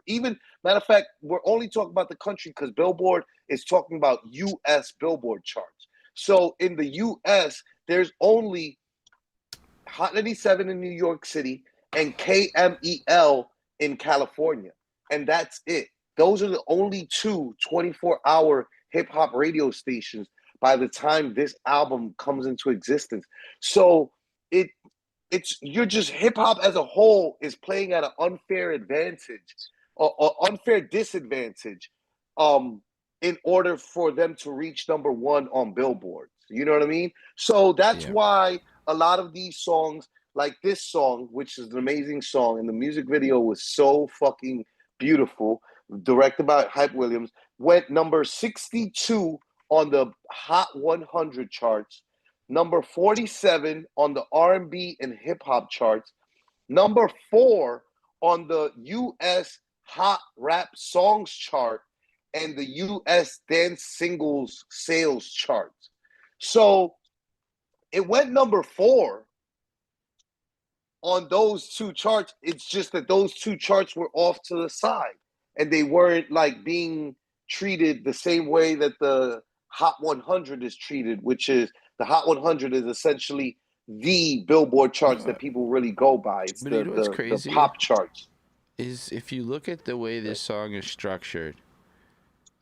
even, matter of fact, we're only talking about the country because Billboard is talking about US Billboard charts. So in the US, there's only Hot 97 in New York City and KMEL in California. And that's it. Those are the only two 24-hour hip-hop radio stations by the time this album comes into existence. So you're just, hip-hop as a whole is playing at an unfair advantage or unfair disadvantage in order for them to reach number one on Billboard. You know what I mean? So that's why a lot of these songs, like this song, which is an amazing song, and the music video was so fucking beautiful, directed by Hype Williams, went number 62 on the Hot 100 charts, number 47 on the R&B and hip hop charts, number 4 on the US Hot Rap Songs chart, and the US Dance Singles Sales charts. So it went number 4 on those two charts. It's just that those two charts were off to the side and they weren't like being treated the same way that the Hot 100 is treated, which is the Hot 100 is essentially the Billboard charts that people really go by. It's the pop charts. Is if you look at the way this song is structured,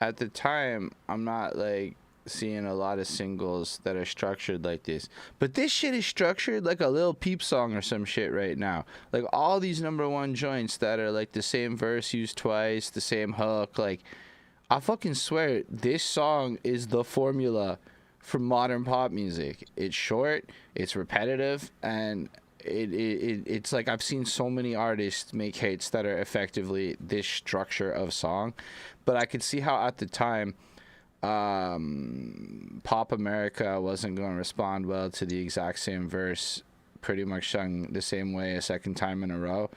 at the time, I'm not like seeing a lot of singles that are structured like this, but this shit is structured like a Lil Peep song or some shit right now. Like all these number one joints that are like the same verse used twice, the same hook. Like I fucking swear this song is the formula for modern pop music. It's short, it's repetitive, and it's like I've seen so many artists make hits that are effectively this structure of song, but I could see how at the time Pop America wasn't going to respond well to the exact same verse, pretty much sung the same way a second time in a row.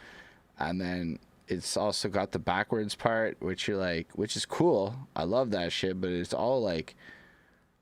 And then it's also got the backwards part, which is cool. I love that shit, but it's all like,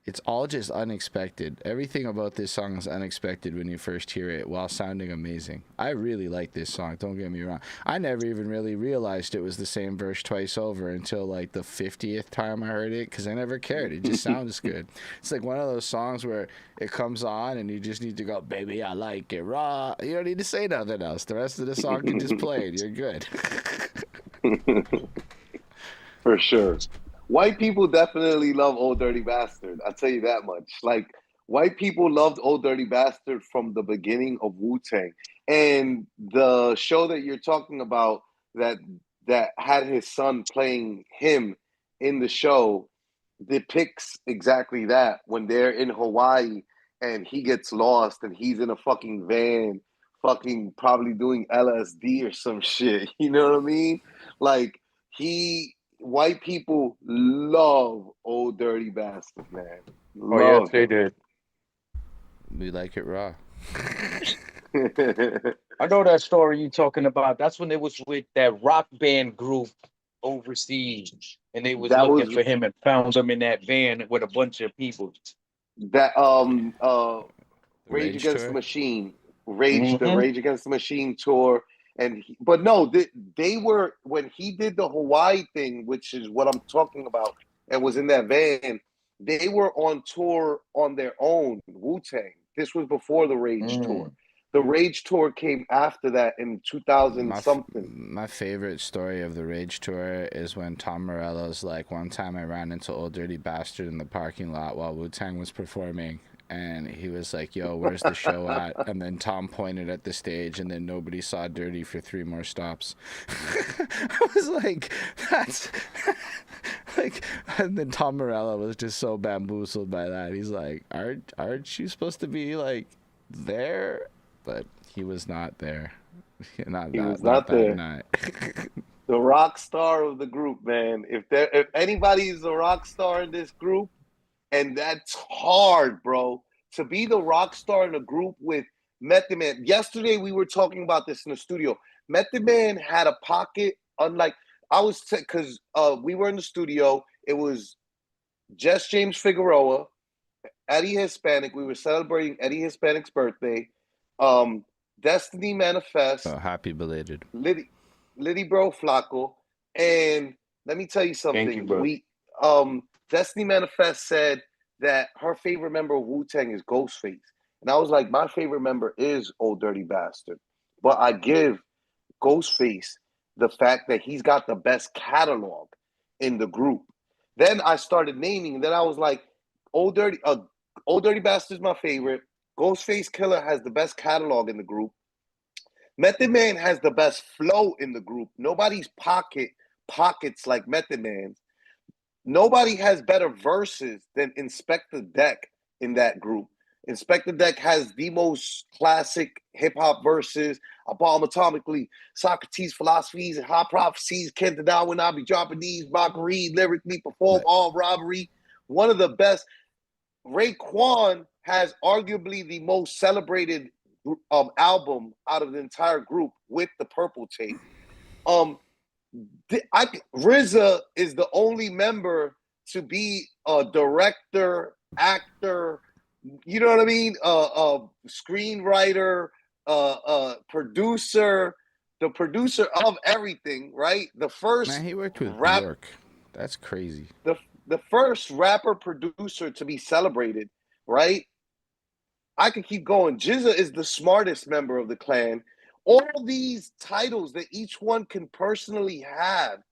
it's all just unexpected. Everything about this song is unexpected when you first hear it while sounding amazing. I really like this song, don't get me wrong. I never even really realized it was the same verse twice over until like the 50th time I heard it, because I never cared. It just sounds good. It's like one of those songs where it comes on and you just need to go, baby, I like it raw. You don't need to say nothing else. The rest of the song can just play and you're good. For sure. White people definitely love Old Dirty Bastard. I'll tell you that much. Like, white people loved Old Dirty Bastard from the beginning of Wu-Tang. And the show that you're talking about that had his son playing him in the show depicts exactly that. When they're in Hawaii and he gets lost and he's in a fucking van, fucking probably doing LSD or some shit. You know what I mean? Like, white people love Old Dirty Bastard, man. Oh yes, they did. We like it raw. I know that story you talking about. That's when they was with that rock band group overseas, and they was looking for him and found him in that van with a bunch of people. That Rage Against tour? the Machine, the Rage Against the Machine tour. But no, they were, when he did the Hawaii thing, which is what I'm talking about, and was in that van, they were on tour on their own, Wu-Tang. This was before the Rage tour. The Rage tour came after that in 2000 something. My favorite story of the Rage tour is when Tom Morello's like, one time I ran into Old Dirty Bastard in the parking lot while Wu-Tang was performing. And he was like, yo, where's the show at? And then Tom pointed at the stage, and then nobody saw Dirty for 3 more stops. I was like, that's... like, and then Tom Morello was just so bamboozled by that. He's like, aren't you supposed to be, like, there? But he was not there. He was not there. Night. The rock star of the group, man. If anybody's a rock star in this group, and that's hard, bro, to be the rock star in a group with Method Man. Yesterday, we were talking about this in the studio. Method Man had a pocket, unlike, because we were in the studio. It was Jess James Figueroa, Eddie Hispanic. We were celebrating Eddie Hispanic's birthday. Destiny Manifest. Oh, happy belated. Liddy Bro Flacco. And let me tell you something. Thank you, bro. Destiny Manifest said that her favorite member of Wu-Tang is Ghostface. And I was like, my favorite member is Old Dirty Bastard. But I give Ghostface the fact that he's got the best catalog in the group. Then I started naming, and then I was like, Old Dirty Bastard's my favorite. Ghostface Killer has the best catalog in the group. Method Man has the best flow in the group. Nobody's pockets like Method Man's. Nobody has better verses than Inspector Deck in that group. Inspector Deck has the most classic hip-hop verses. I bomb atomically. Socrates' philosophies and high prophecies. Can't deny when I be dropping these. Mockery, lyrically perform all robbery. One of the best. Raekwon has arguably the most celebrated album out of the entire group with the Purple Tape. RZA is the only member to be a director, actor, you know what I mean? Screenwriter, producer, the producer of everything, right? The first Man, he worked with Bjork. That's crazy. The first rapper producer to be celebrated, right? I could keep going. Jizza is the smartest member of the clan. All these titles that each one can personally have,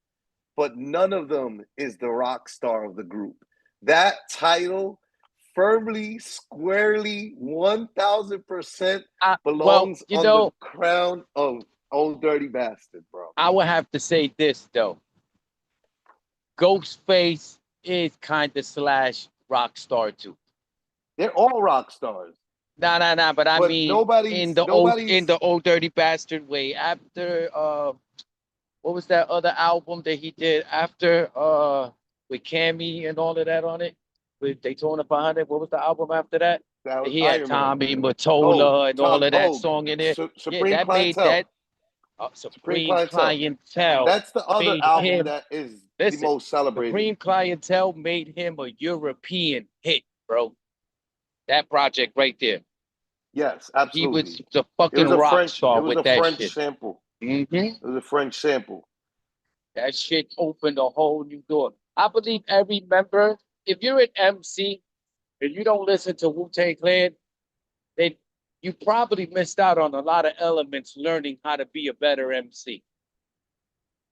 but none of them is the rock star of the group. That title firmly, squarely, 1,000% belongs on the crown of Old Dirty Bastard, bro. I would have to say this, though. Ghostface is kind of / rock star, too. They're all rock stars. Nah, but I mean, in the old Dirty Bastard way. After what was that other album that he did after with Cammy and all of that on it, with Daytona behind it? What was the album after that? He had Tommy Mottola and all of that song in there. Supreme Clientele. Supreme Clientele. That's the other album that is the most celebrated. Supreme Clientele made him a European hit. bro. That project right there. Yes, He was absolutely. the It fucking was a rock French. It star was with a that French shit. sample. Mm-hmm. It was a French sample. That shit opened a whole new door. I believe every member, if you're an MC and you don't listen to Wu-Tang Clan, then you probably missed out on a lot of elements learning how to be a better MC.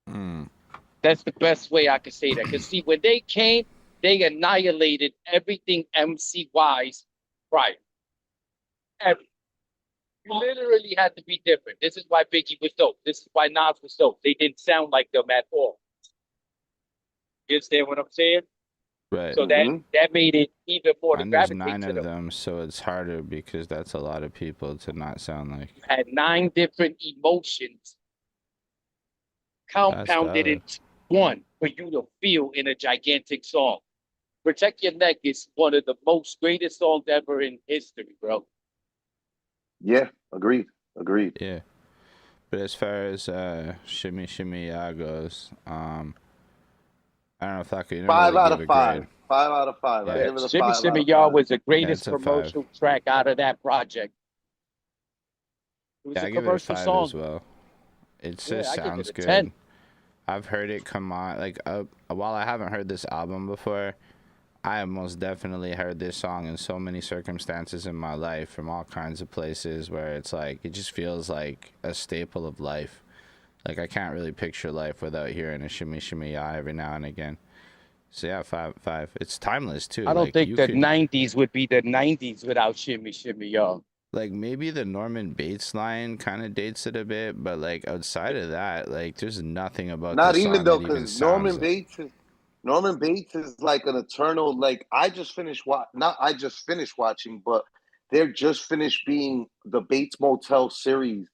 Mm. That's the best way I could say that. Because see, when they came, they annihilated everything MC-wise prior. Everything. You literally had to be different. This is why Biggie was dope. This is why Nas was dope. They didn't sound like them at all. You understand what I'm saying? Right. So Mm-hmm. that made it even more to And there's gravitate 9 to of them. them, so it's harder because that's a lot of people to not sound like. You had 9 different emotions compounded valid. into one for you to feel in a gigantic song. Protect Your Neck is one of the most greatest songs ever in history, bro. Yeah, agreed. Agreed. Yeah. But as far as Shimmy Shimmy Ya goes, I don't know if I could 5 really out give of a 5. grade. 5 out of 5. I Yeah. give it a Shimmy 5 out Shimmy of Ya 5. was the Yeah, greatest it's a 5. commercial track out of that project. It was Yeah, a I give it a commercial 5 song. as well. It Yeah, just I give sounds it a good. 10. I've heard it come on, like, while I haven't heard this album before, I have most definitely heard this song in so many circumstances in my life from all kinds of places where it's like, it just feels like a staple of life. Like, I can't really picture life without hearing a Shimmy Shimmy Ya every now and again. So yeah, 5. It's timeless too. I don't Like, think you the could, 90s would be the 90s without Shimmy Shimmy Ya. like, maybe the Norman Bates line kind of dates it a bit, but like outside of that, like, there's nothing about Not this even song though, that even because sounds. Norman Bates is like an eternal. Like I just finished not I just finished watching, but they're just finished being the Bates Motel series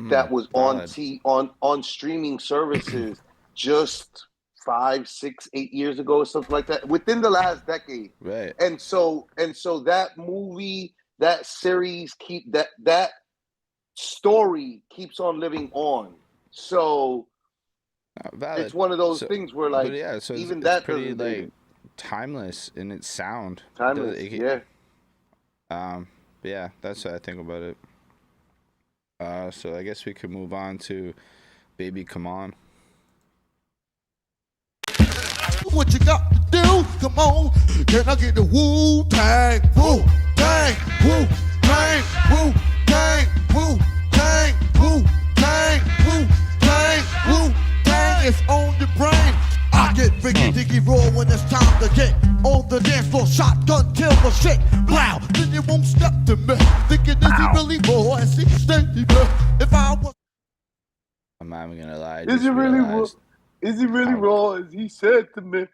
that was on Valid. on streaming services just 5, 6, 8 years ago or something like that within the last decade. Right. And so that movie, that series keep that story keeps on living on. So Valid. it's one of those So, things where but like yeah, so even it's that pretty doesn't date like it. timeless in its sound. Timeless, yeah. But yeah, that's what I think about it. So I guess we could move on to Baby Come On. What you got to do? Come on. Can I get the Wu-Tang? Wu-Tang, Wu-Tang, Wu-Tang, Wu-Tang, Wu-Tang, Wu-Tang, Wu-Tang is on the brain. I get freaky diggy raw when it's time to get on the dance floor. Shotgun kill the shit. Blow. Then you won't step to me. Thinking is he really raw? As he stay there. If I was I'm not even gonna lie. I Is just he really realized, is he really how- raw as he said to me?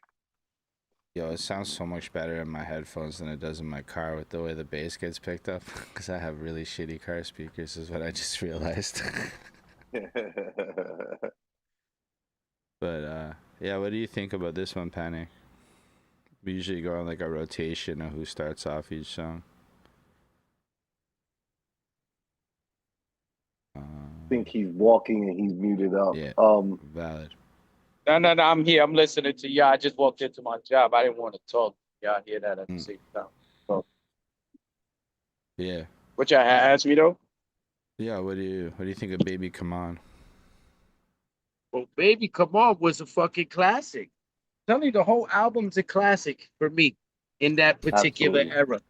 yo, it sounds so much better in my headphones than it does in my car with the way the bass gets picked up. Because I have really shitty car speakers, is what I just realized. But yeah, what do you think about this one, Penny? We usually go on like a rotation of who starts off each song. I think he's walking and he's muted up. Yeah, valid. No, I'm here. I'm listening to y'all. I just walked into my job. I didn't want to talk. Y'all hear that at the same time. So, Yeah, what y'all asked me though? yeah. What do you think of Baby Come On? Well, Baby Come On was a fucking classic. Tell me, the whole album's a classic for me in that particular Absolutely. era.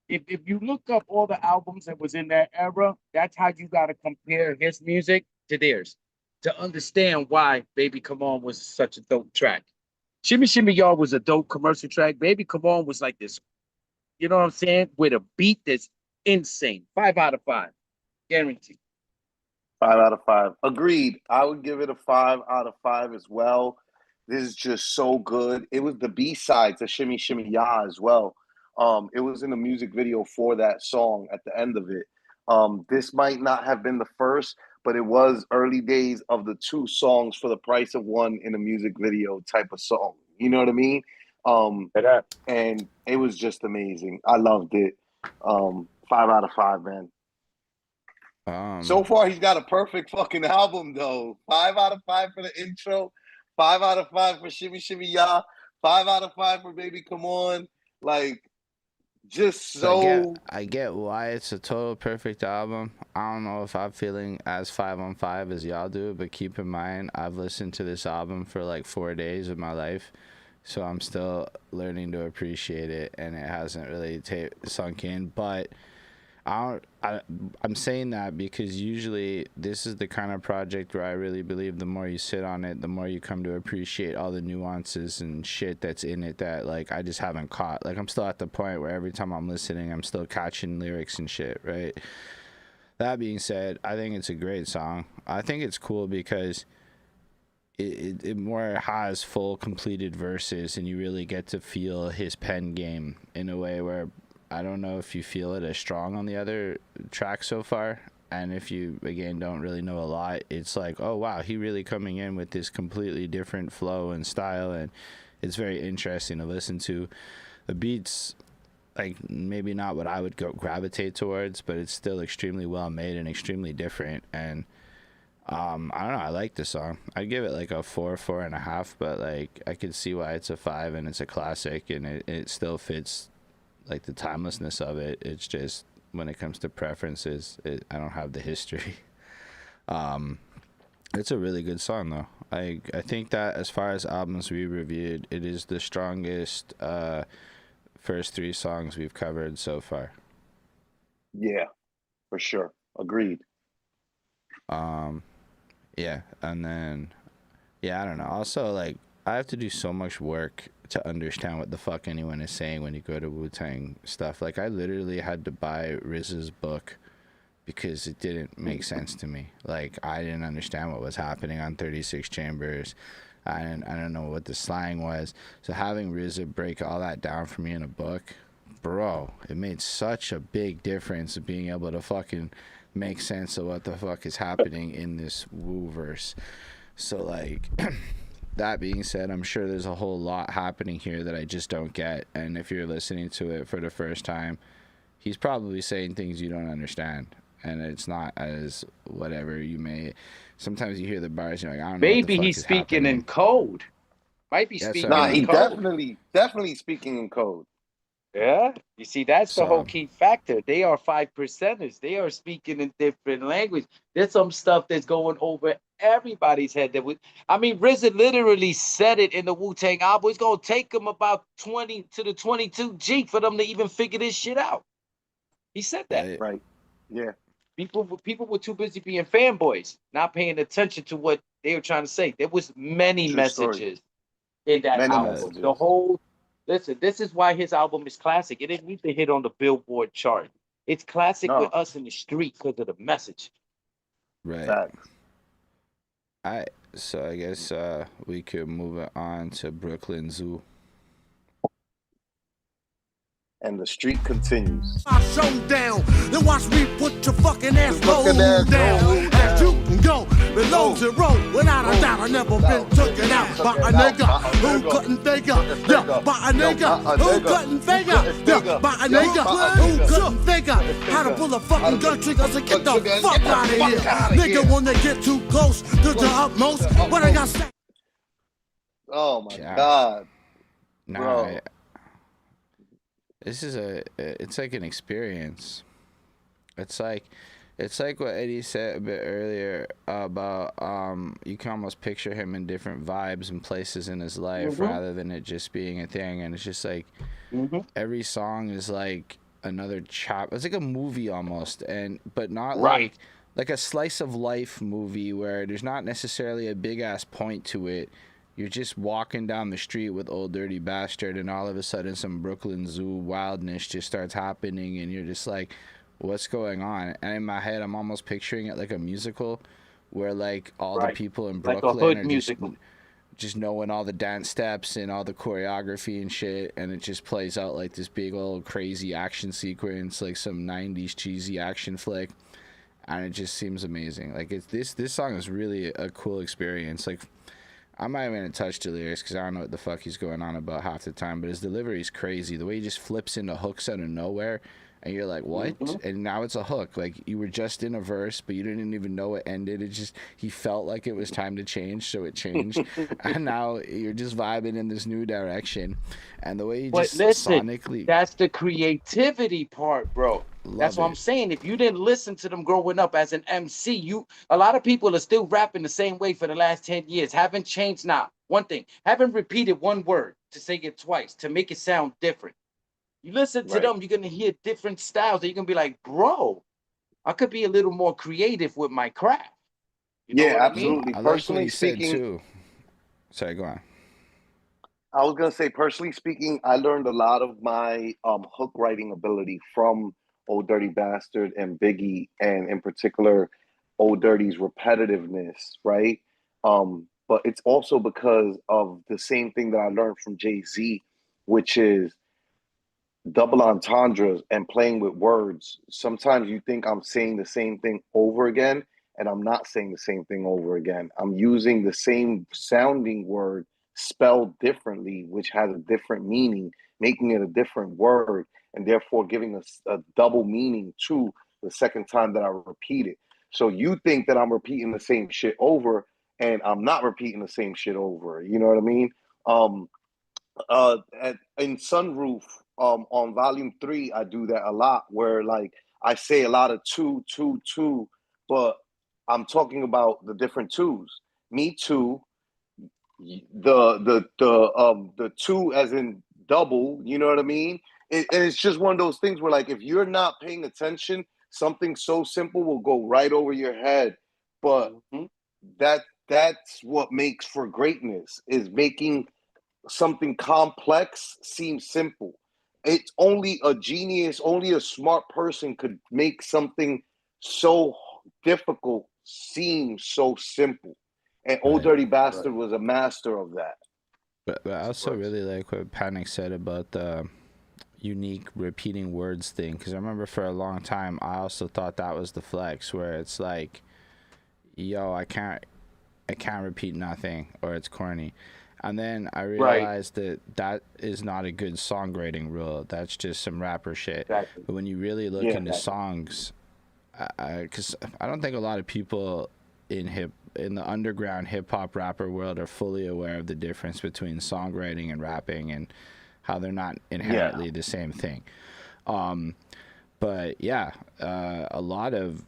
If you look up all the albums that was in that era, that's how you got to compare his music to theirs to understand why Baby Come On was such a dope track. Shimmy Shimmy Ya was a dope commercial track. Baby Come On was like this, you know what I'm saying? With a beat that's insane. 5 out of 5. Guaranteed. 5 out of 5. Agreed. I would give it a 5 out of 5 as well. This is just so good. It was the B-side to Shimmy Shimmy Ya as well. It was in the music video for that song at the end of it. This might not have been the first, but it was early days of the 2 songs for the price of 1 in a music video type of song. You know what I mean? And it was just amazing. I loved it. 5 out of 5, man. So far, he's got a perfect fucking album, though. 5 out of 5 for the intro. 5 out of 5 for Shimmy Shimmy Ya. 5 out of 5 for Baby Come On. Like, just So so I get why it's a total perfect album. I don't know if I'm feeling as 5 on 5 as y'all do, but keep in mind I've listened to this album for like 4 days of my life, so I'm still learning to appreciate it, and it hasn't really sunk in. But I'm saying that because usually this is the kind of project where I really believe the more you sit on it, the more you come to appreciate all the nuances and shit that's in it that like I just haven't caught. Like I'm still at the point where every time I'm listening, I'm still catching lyrics and shit, right? That being said, I think it's a great song. I think it's cool because it more has full completed verses, and you really get to feel his pen game in a way where I don't know if you feel it as strong on the other track so far. And if you, again, don't really know a lot, it's like, oh, wow, he really coming in with this completely different flow and style. And it's very interesting to listen to. The beats, like, maybe not what I would gravitate towards, but it's still extremely well made and extremely different. And I don't know, I like the song. I'd give it like a 4.5, but like I could see why it's a 5, and it's a classic, and it still fits like the timelessness of it. It's just when it comes to preferences, I don't have the history. It's a really good song though. I think that as far as albums we reviewed, it is the strongest first 3 songs we've covered so far. yeah, for sure. Agreed. Yeah, and then I don't know. Also, like, I have to do so much work to understand what the fuck anyone is saying when you go to Wu-Tang stuff. Like, I literally had to buy RZA's book because it didn't make sense to me. Like, I didn't understand what was happening on 36 Chambers. I don't know what the slang was. So having RZA break all that down for me in a book, bro, it made such a big difference of being able to fucking make sense of what the fuck is happening in this Wu verse. So, like, that being said, I'm sure there's a whole lot happening here that I just don't get. And if you're listening to it for the first time, he's probably saying things you don't understand. And it's not as whatever you may. Sometimes you hear the bars, and you're like, I don't know. Maybe what the fuck he's is speaking happening. in code. Might be That's what speaking I Nah, mean. he in code. definitely speaking in code. Yeah, you see, that's the whole So, key factor. They are 5%ers. They are speaking in different language. There's some stuff that's going over everybody's head. I mean, RZA literally said it in the Wu-Tang album. It's gonna take them about 20 to the 22G for them to even figure this shit out. He said that. Right. Yeah. People were too busy being fanboys, not paying attention to what they were trying to say. There was many True story. messages in that Many album. messages. The whole Listen, this is why his album is classic. It didn't need to hit on the Billboard chart. It's classic with No. us in the street because of the message. right. Facts. So I guess we could move it on to Brooklyn Zoo. And the street continues. I showdown, then watch me put your fucking ass low Fucking ass down. low As you can go below zero, without a doubt, I never been taken out by a nigga who couldn't figure, yeah, by a nigga who couldn't figure, yeah, by a nigga who couldn't figure how to pull a fucking gun trigger to get the fuck out of here. Nigga, when they get too close to the utmost, what I got to say? Oh my Yeah. God. Nah, Bro. this is it's like an experience. It's like what Eddie said a bit earlier about you can almost picture him in different vibes and places in his life rather than it just being a thing. And it's just like every song is like another chapter. It's like a movie almost, but not like a slice of life movie where there's not necessarily a big ass point to it. You're just walking down the street with Old Dirty Bastard, and all of a sudden some Brooklyn Zoo wildness just starts happening, and you're just like, what's going on? And in my head, I'm almost picturing it like a musical where like all the people in Like a Brooklyn hood are musical. just knowing all the dance steps and all the choreography and shit, and it just plays out like this big old crazy action sequence, like some 90s cheesy action flick, and it just seems amazing. Like this song is really a cool experience. Like, I'm not even gonna touch the lyrics because I don't know what the fuck he's going on about half the time, but his delivery is crazy. The way he just flips into hooks out of nowhere and you're like, what? And now it's a hook. Like, you were just in a verse, but you didn't even know it ended. It just, he felt like it was time to change, so it changed. And now you're just vibing in this new direction. And the way you But just listen, sonically that's the creativity part, bro. That's love what I'm it. saying. If you didn't listen to them growing up as an MC, a lot of people are still rapping the same way for the last 10 years. Haven't changed now. One thing, haven't repeated one word to say it twice to make it sound different. You listen to Right. them, you're gonna hear different styles, and you're gonna be like, bro, I could be a little more creative with my craft. You know Yeah, what I mean? absolutely. I like what Personally he said speaking, too. Sorry, go on. I was gonna say, personally speaking, I learned a lot of my hook writing ability from Old Dirty Bastard and Biggie, and in particular, Old Dirty's repetitiveness, right? But it's also because of the same thing that I learned from Jay-Z, which is double entendres and playing with words. Sometimes you think I'm saying the same thing over again, and I'm not saying the same thing over again. I'm using the same sounding word spelled differently, which has a different meaning, making it a different word, and therefore giving us a double meaning to the second time that I repeat it. So you think that I'm repeating the same shit over, and I'm not repeating the same shit over. You know what I mean? Um, in Sunroof, on volume 3, I do that a lot, where like I say a lot of two, two, two, but I'm talking about the different twos. Me too, the two as in double, you know what I mean? And it's just one of those things where, like, if you're not paying attention, something so simple will go right over your head. But that's what makes for greatness, is making something complex seems simple. It's only a genius, only a smart person could make something so difficult seem so simple. And Old Right. Dirty Bastard was a master of that. But I also really like what Panic said about the unique repeating words thing, because I remember for a long time I also thought that was the flex, where it's like, yo, I can't repeat nothing, or it's corny. And then I realized that is not a good songwriting rule. That's just some rapper shit. Exactly. But when you really look into songs, because I don't think a lot of people in the underground hip hop rapper world are fully aware of the difference between songwriting and rapping, and how they're not inherently the same thing. But yeah, a lot of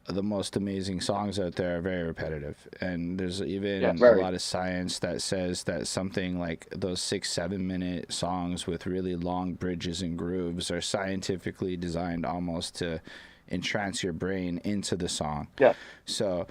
the most amazing songs out there are very repetitive, and there's even a lot of science that says that something like those 6-7 minute songs with really long bridges and grooves are scientifically designed almost to entrance your brain into the song. So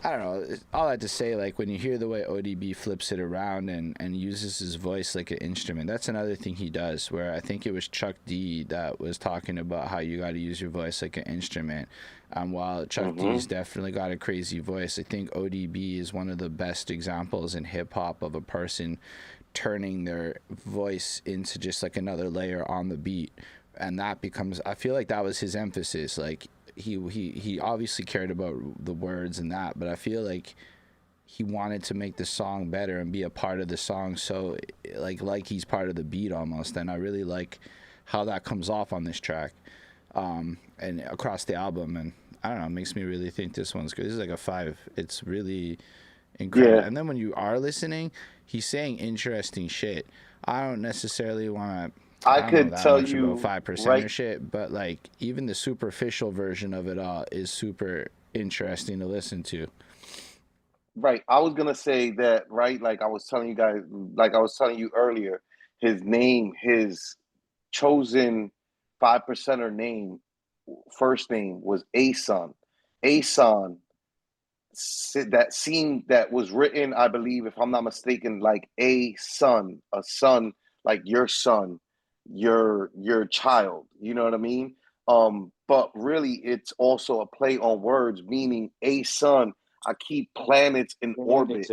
I don't know, all that to say, like, when you hear the way ODB flips it around and uses his voice like an instrument, that's another thing he does, where I think it was Chuck D that was talking about how you got to use your voice like an instrument. While Chuck D's definitely got a crazy voice, I think ODB is one of the best examples in hip-hop of a person turning their voice into just like another layer on the beat. And that becomes, I feel like that was his emphasis. Like, he obviously cared about the words and that, but I feel like he wanted to make the song better and be a part of the song, so like he's part of the beat almost. And I really like how that comes off on this track, and across the album. And I don't know, it makes me really think this one's good. This is like a 5. It's really incredible. And then when you are listening, he's saying interesting shit. I don't necessarily want to, I could tell you 5% or shit, but like even the superficial version of it all is super interesting to listen to. Right. I was gonna say that, right? Like I was telling you guys, like I was telling you earlier, his name, his chosen 5%er name, first name was Ason. Ason, that scene that was written, I believe, if I'm not mistaken, like a son, like your son, your child. You know what I mean? But really, it's also a play on words, meaning a son. I keep planets in orbit.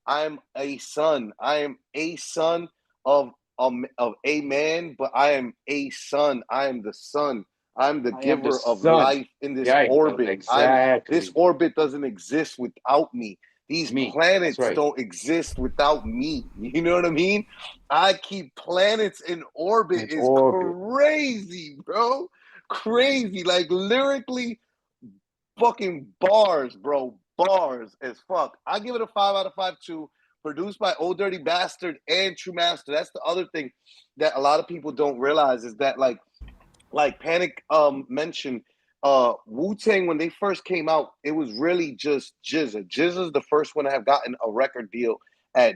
I'm a son. I am a son of a man, but I am a son. I am the son. I'm the giver of life in this orbit. Exactly. This orbit doesn't exist without me. These Me. planets That's right. don't exist without me. You know what I mean? I keep planets in orbit. It's Is orbit. crazy, bro. Crazy. Like lyrically, fucking bars, bro. Bars as fuck. I give it a 5 out of 5 too. Produced by Old Dirty Bastard and True Master. That's the other thing that a lot of people don't realize is that like Panic mentioned, Wu-Tang, when they first came out, it was really just GZA. GZA's the first one to have gotten a record deal at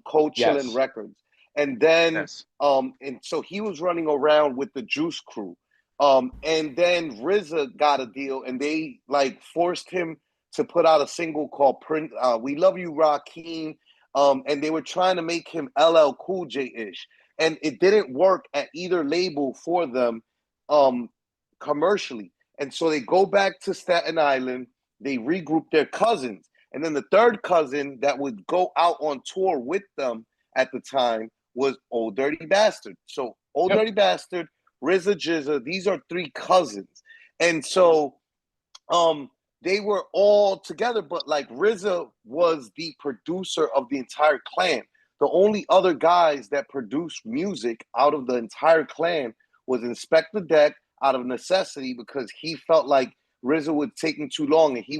Cold Chillin' Yes. Records. And then Yes. and so he was running around with the Juice Crew. And then RZA got a deal and they like forced him to put out a single called We Love You, Rakim. And they were trying to make him LL Cool J-ish. And it didn't work at either label for them commercially. And so they go back to Staten Island, they regroup their cousins. And then the third cousin that would go out on tour with them at the time was Old Dirty Bastard. So Old Dirty Bastard, RZA, GZA, these are three cousins. And so they were all together, but like RZA was the producer of the entire clan. The only other guys that produced music out of the entire clan was Inspector Deck out of necessity because he felt like RZA was taking too long and he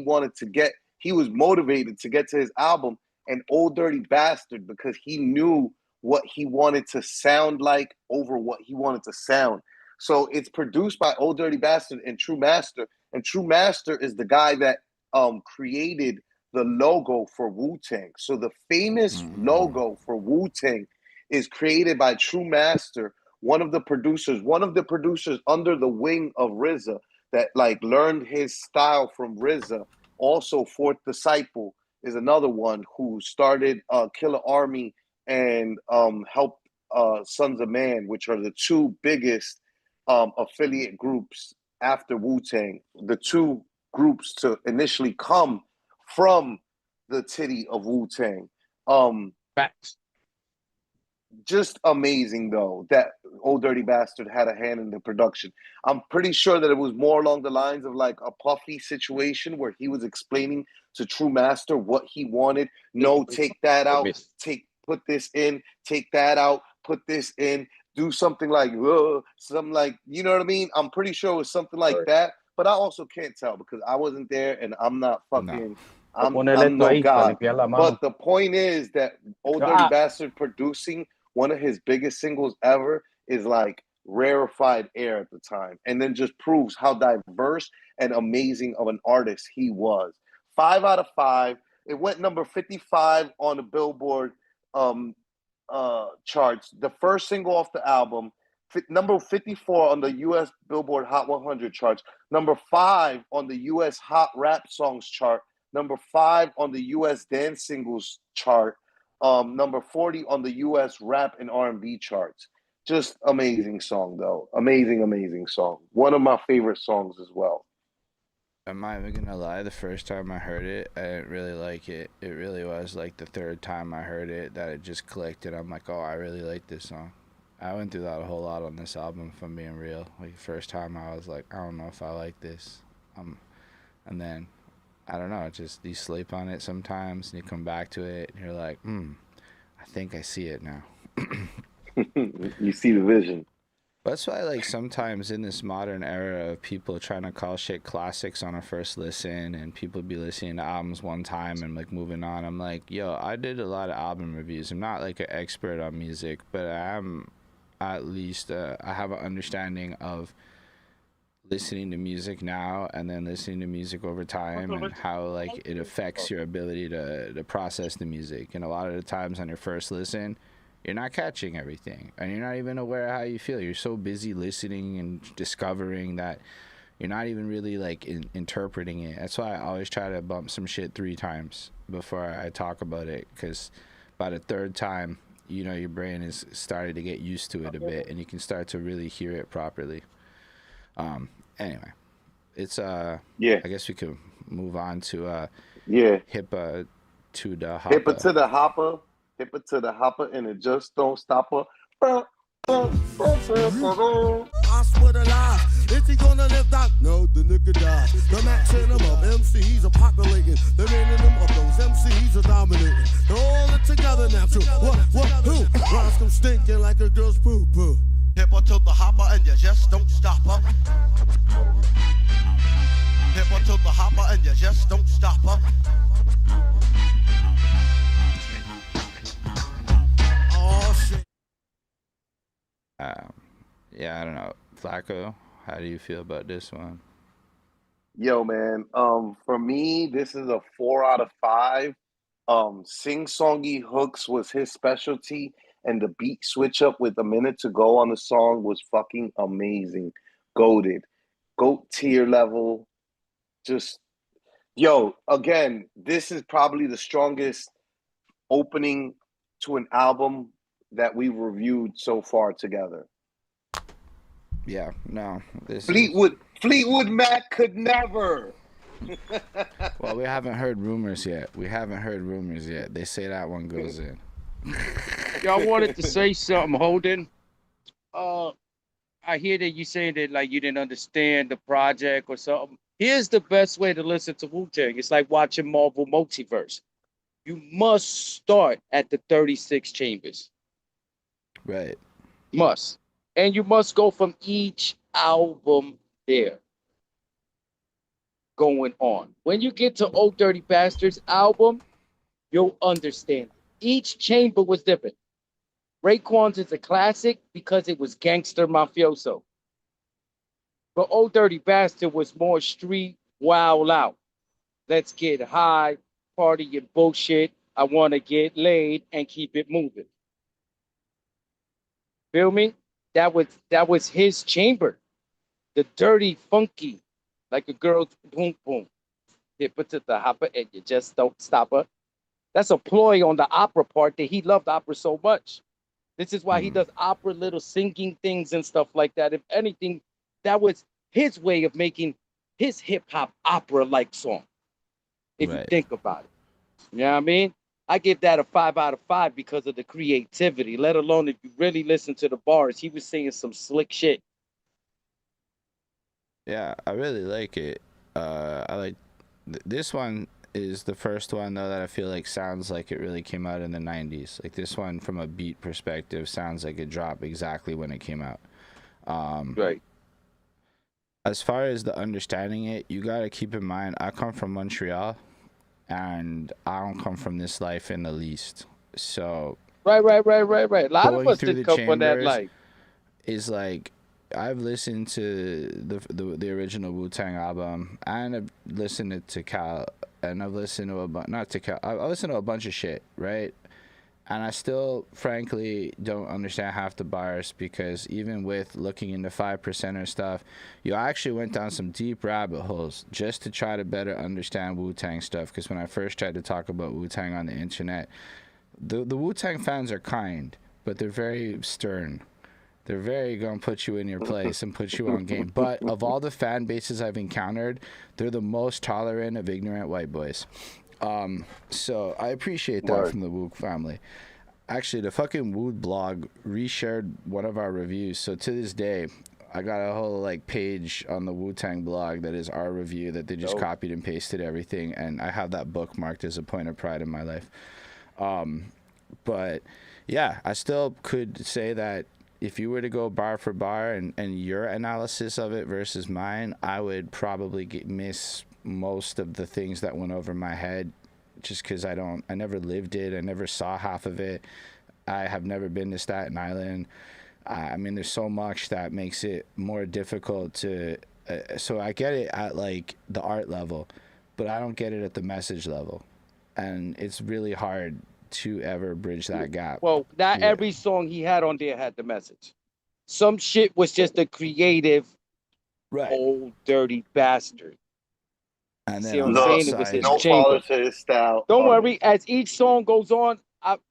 was motivated to get to his album, and Old Dirty Bastard because he knew what he wanted to sound like over what he wanted to sound. So it's produced by Old Dirty Bastard and True Master. And True Master is the guy that created the logo for Wu-Tang. So the famous logo for Wu-Tang is created by True Master, one of the producers under the wing of RZA that like learned his style from RZA. Also, Fourth Disciple is another one who started Killer Army and helped Sons of Man, which are the two biggest affiliate groups after Wu-Tang. The two groups to initially come from the titty of Wu-Tang. Facts. Just amazing, though, that Old Dirty Bastard had a hand in the production. I'm pretty sure that it was more along the lines of like a Puffy situation where he was explaining to True Master what he wanted. No, take that out. Put this in. Take that out. Put this in. Do something like, you know what I mean? I'm pretty sure it was something like that. But I also can't tell because I wasn't there and I'm not fucking... I'm no God. But the point is that Old Dirty Bastard producing one of his biggest singles ever is like rarefied air at the time, and then just proves how diverse and amazing of an artist he was. 5 out of 5. It went number 55 on the Billboard charts. The first single off the album, number 54 on the U.S. Billboard Hot 100 charts. Number 5 on the U.S. Hot Rap Songs chart. Number 5 on the U.S. Dance Singles chart. Number 40 on the U.S. Rap and R&B charts. Just amazing song, though. Amazing song. One of my favorite songs as well. I'm not even gonna lie, the first time I heard it, I didn't really like it. It really was like the third time I heard it that it just clicked, and I'm like, oh, I really like this song. I went through that a whole lot on this album, if I'm being real. Like, first time I was like, I don't know if I like this. And then... I don't know, just you sleep on it sometimes and you come back to it and you're like, I think I see it now. You see the vision. That's why, like, sometimes in this modern era of people trying to call shit classics on a first listen and people be listening to albums one time and, like, moving on, I'm like, yo, I did a lot of album reviews. I'm not, like, an expert on music, but I am at least, I have an understanding of listening to music now and then listening to music over time and how like it affects your ability to process the music. And a lot of the times on your first listen, you're not catching everything and you're not even aware of how you feel. You're so busy listening and discovering that you're not even really like interpreting it. That's why I always try to bump some shit 3 times before I talk about it, because by the third time, you know, your brain is starting to get used to it a bit and you can start to really hear it properly. Anyway, it's I guess we could move on to Hippa to the Hoppa. Hippa to the Hoppa. Hippa to the Hoppa, and it just don't stop her. I swear to lie, is he gonna live that? No, the nigga died. The maximum of MCs are populating the minimum of those Hoppa to the hopper and you just don't stop her. Oh shit. Yeah, I don't know. Flacco, how do you feel about this one? Yo, man. For me, this is a 4 out of 5. Sing-songy hooks was his specialty, and the beat switch up with a minute to go on the song was fucking amazing. Goated. Goat tier level. Just, yo, again, this is probably the strongest opening to an album that we've reviewed so far together. Yeah, no. Fleetwood Mac could never. Well, we haven't heard rumors yet. They say that one goes in. Y'all wanted to say something, Holden. I hear that you saying that like you didn't understand the project or something. Here's the best way to listen to Wu-Tang. It's like watching Marvel Multiverse. You must start at the 36 chambers. Right. Must. And you must go from each album there. Going on. When you get to Old Dirty Bastards album, you'll understand. Each chamber was different. Raekwon's is a classic because it was gangster mafioso. But Old Dirty Bastard was more street, wild out. Let's get high, party and bullshit. I want to get laid and keep it moving. Feel me? That was his chamber. The dirty, funky, like a girl's boom boom. Hippa to the hopper and you just don't stop her. That's a ploy on the opera part that he loved opera so much. This is why he does opera, little singing things and stuff like that. If anything, that was his way of making his hip hop opera like song. If you think about it. You know what I mean? I give that a 5 out of 5 because of the creativity, let alone if you really listen to the bars. He was saying some slick shit. Yeah, I really like it. I like this one is the first one though that I feel like sounds like it really came out in the 90s. Like this one from a beat perspective sounds like it dropped exactly when it came out. Right. As far as the understanding it, you got to keep in mind I come from Montreal and I don't come from this life in the least. So Right. A lot of us didn't come from that life. Is like I've listened to the original Wu-Tang album, and I've listened to Cal, and I've listened to I listened to a bunch of shit, right? And I still, frankly, don't understand half the bars because even with looking into 5%er stuff, you actually went down some deep rabbit holes just to try to better understand Wu-Tang stuff. Because when I first tried to talk about Wu-Tang on the internet, the Wu-Tang fans are kind, but they're very stern. They're very going to put you in your place and put you on game. But of all the fan bases I've encountered, they're the most tolerant of ignorant white boys. So I appreciate that from the Woog family. Actually, the fucking Woog blog reshared one of our reviews. So to this day, I got a whole like page on the Wu-Tang blog that is our review that they just copied and pasted everything. And I have that bookmarked as a point of pride in my life. But yeah, I still could say that if you were to go bar for bar and your analysis of it versus mine, I would probably miss most of the things that went over my head just because I never lived it. I never saw half of it. I have never been to Staten Island. I mean, there's so much that makes it more difficult to, so I get it at like the art level, but I don't get it at the message level. And it's really hard to ever bridge that gap. Well, not every song he had on there had the message. Some shit was just a creative, old dirty bastard. And then see what I'm saying? It was his chamber. To his style. Don't worry, as each song goes on,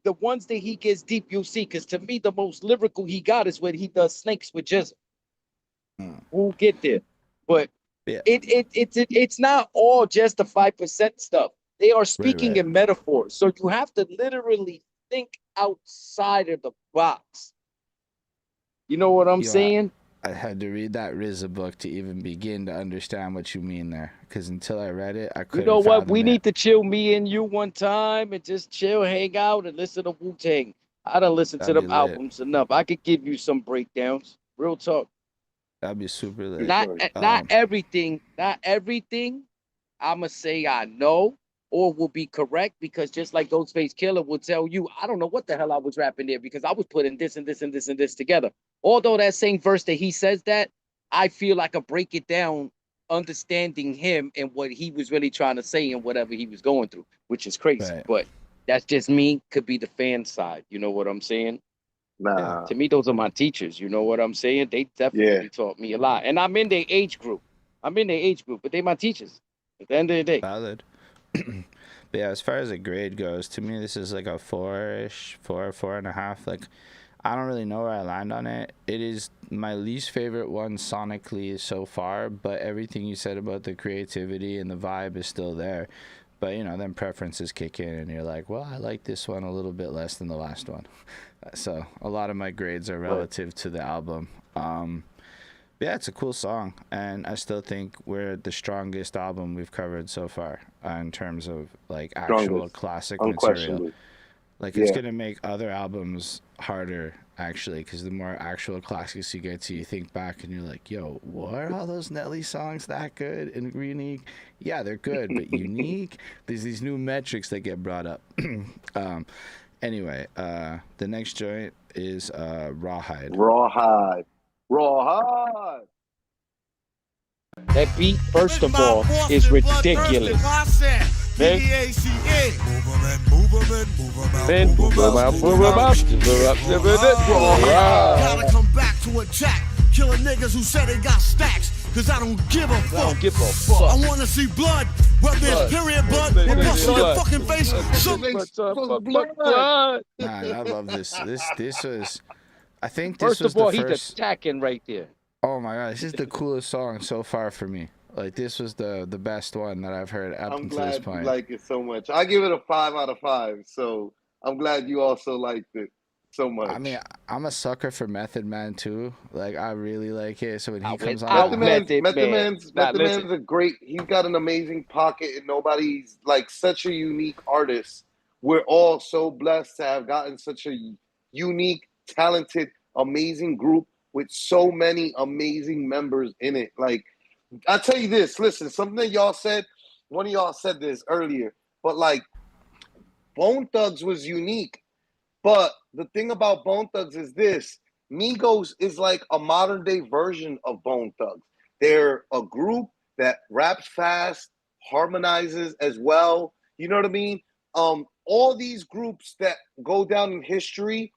the ones that he gets deep, you'll see. Because to me, the most lyrical he got is when he does Snakes with Jizzle. We'll get there, but it's not all just the 5% stuff. They are speaking in metaphors. So you have to literally think outside of the box. You know what I'm saying? I had to read that RZA book to even begin to understand what you mean there. Because until I read it, I couldn't. You know what? We need to chill, me and you, one time and just chill, hang out, and listen to Wu-Tang. I done listened to them albums enough. I could give you some breakdowns. Real talk. That'd be super lit. Not everything I'ma say I know or will be correct, because just like Ghostface Killer will tell you, I don't know what the hell I was rapping there because I was putting this and this and this and this together. Although that same verse that he says that, I feel I could break it down, understanding him and what he was really trying to say and whatever he was going through, which is crazy. Right. But that's just me, could be the fan side. You know what I'm saying? Nah. To me, those are my teachers. You know what I'm saying? They definitely taught me a lot. And I'm in their age group. But they my teachers. At the end of the day. Valid. But yeah, as far as a grade goes, to me this is like a 4-ish, 4.5. Like, I don't really know where I land on it. It is my least favorite one sonically so far, but everything you said about the creativity and the vibe is still there. But, you know, then preferences kick in and you're like, well, I like this one a little bit less than the last one. So a lot of my grades are relative to the album. Yeah, it's a cool song, and I still think we're the strongest album we've covered so far in terms of like actual classic material. Like, it's gonna make other albums harder actually, because the more actual classics you get to, you think back and you're like, yo, what are all those Nelly songs that good and unique? Yeah, they're good, but unique. There's these new metrics that get brought up. Anyway, the next joint is Rawhide. Rawhide. That beat, first of all, is ridiculous. Man, gotta come back to attack. Killing niggas who said they got stacks. Cause I don't give a fuck. I wanna see blood. Whether it's period blood or bust in your fucking face. Nah, I love this. This was, I think this first was of all, the he's first. attacking right there. Oh my god, this is the coolest song so far for me. Like, this was the best one that I've heard up I'm until this glad point. you like it so much. I give it a 5 out of 5. So I'm glad you also liked it so much. I mean, I'm a sucker for Method Man too. Like, I really like it. So when he comes without on, Method Man. Man's a great. He's got an amazing pocket, and nobody's like such a unique artist. We're all so blessed to have gotten such a unique, talented, amazing group with so many amazing members in it. Like, I tell you this, listen, something that y'all said. One of y'all said this earlier, but like, Bone Thugs was unique. But the thing about Bone Thugs is this: Migos is like a modern day version of Bone Thugs. They're a group that raps fast, harmonizes as well. You know what I mean? All these groups that go down in history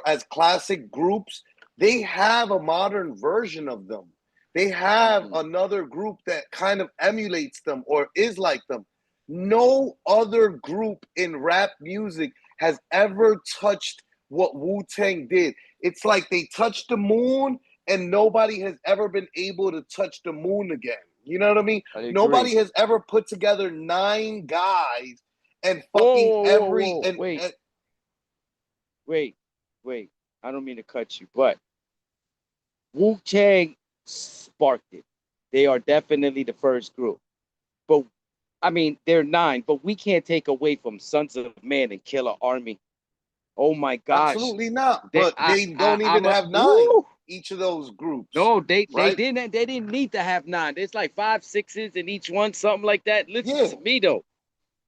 as classic groups, they have a modern version of them. They have another group that kind of emulates them or is like them. No other group in rap music has ever touched what Wu-Tang did. It's like they touched the moon and nobody has ever been able to touch the moon again. You know what I mean? Nobody has ever put together 9 guys and fucking Wait. I don't mean to cut you, but Wu-Tang sparked it. They are definitely the first group. But I mean, they're 9, but we can't take away from Sons of Man and Killer Army. Oh my gosh. Absolutely not. But they don't even have 9. Each of those groups. No, they didn't need to have 9. There's like 5, 6s in each one, something like that. Listen to me though.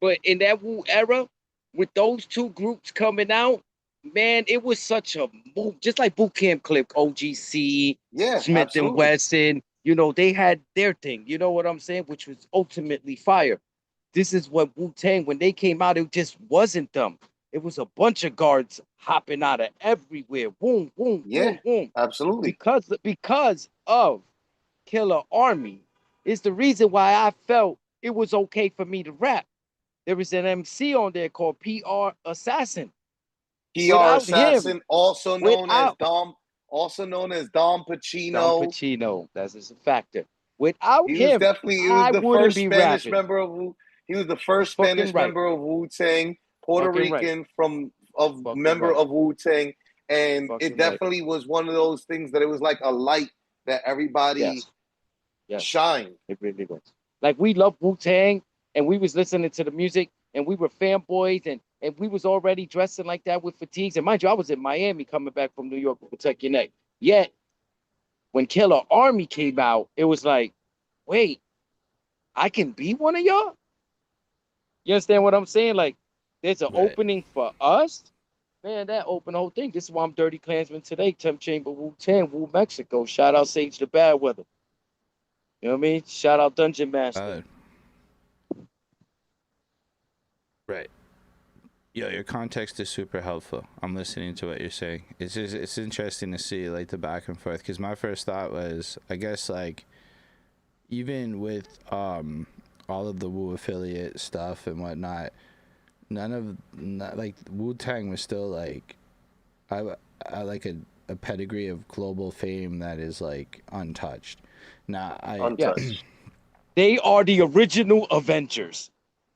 But in that Wu era, with those 2 groups coming out, man, it was such a move. Just like Boot Camp Click, OGC, Smith and Wesson. You know, they had their thing. You know what I'm saying? Which was ultimately fire. This is what Wu-Tang, when they came out, it just wasn't them. It was a bunch of guards hopping out of everywhere. Boom, boom, boom, boom. Absolutely. Because of Killer Army is the reason why I felt it was okay for me to rap. There was an MC on there called PR Assassin. PR Assassin, also known as Dom Pacino. Dom Pacino, that's a factor. Without him, he was the first Spanish rapping. member of he was the first Spanish member of Wu-Tang, Puerto Rican member of Wu-Tang, and it definitely was one of those things that it was like a light that everybody shined. It really was. Like, we love Wu-Tang, and we was listening to the music, and we were fanboys, and we was already dressing like that with fatigues. And mind you, I was in Miami coming back from New York to Protect Your Neck. Yet, when Killer Army came out, it was like, wait, I can be one of y'all. You understand what I'm saying? Like, there's an Right. opening for us. Man, that opened the whole thing. This is why I'm Dirty Klansman today. Temp Chamber, Wu-Tang, Wu Mexico. Shout out Sage the Bad Weather. You know what I mean? Shout out Dungeon Master. Right. Yo, your context is super helpful. I'm listening to what you're saying. It's interesting to see like the back and forth, because my first thought was, I guess, like, even with all of the Wu affiliate stuff and whatnot, like Wu-Tang was still like I like a pedigree of global fame that is like untouched. Now Untouched. They are the original Avengers.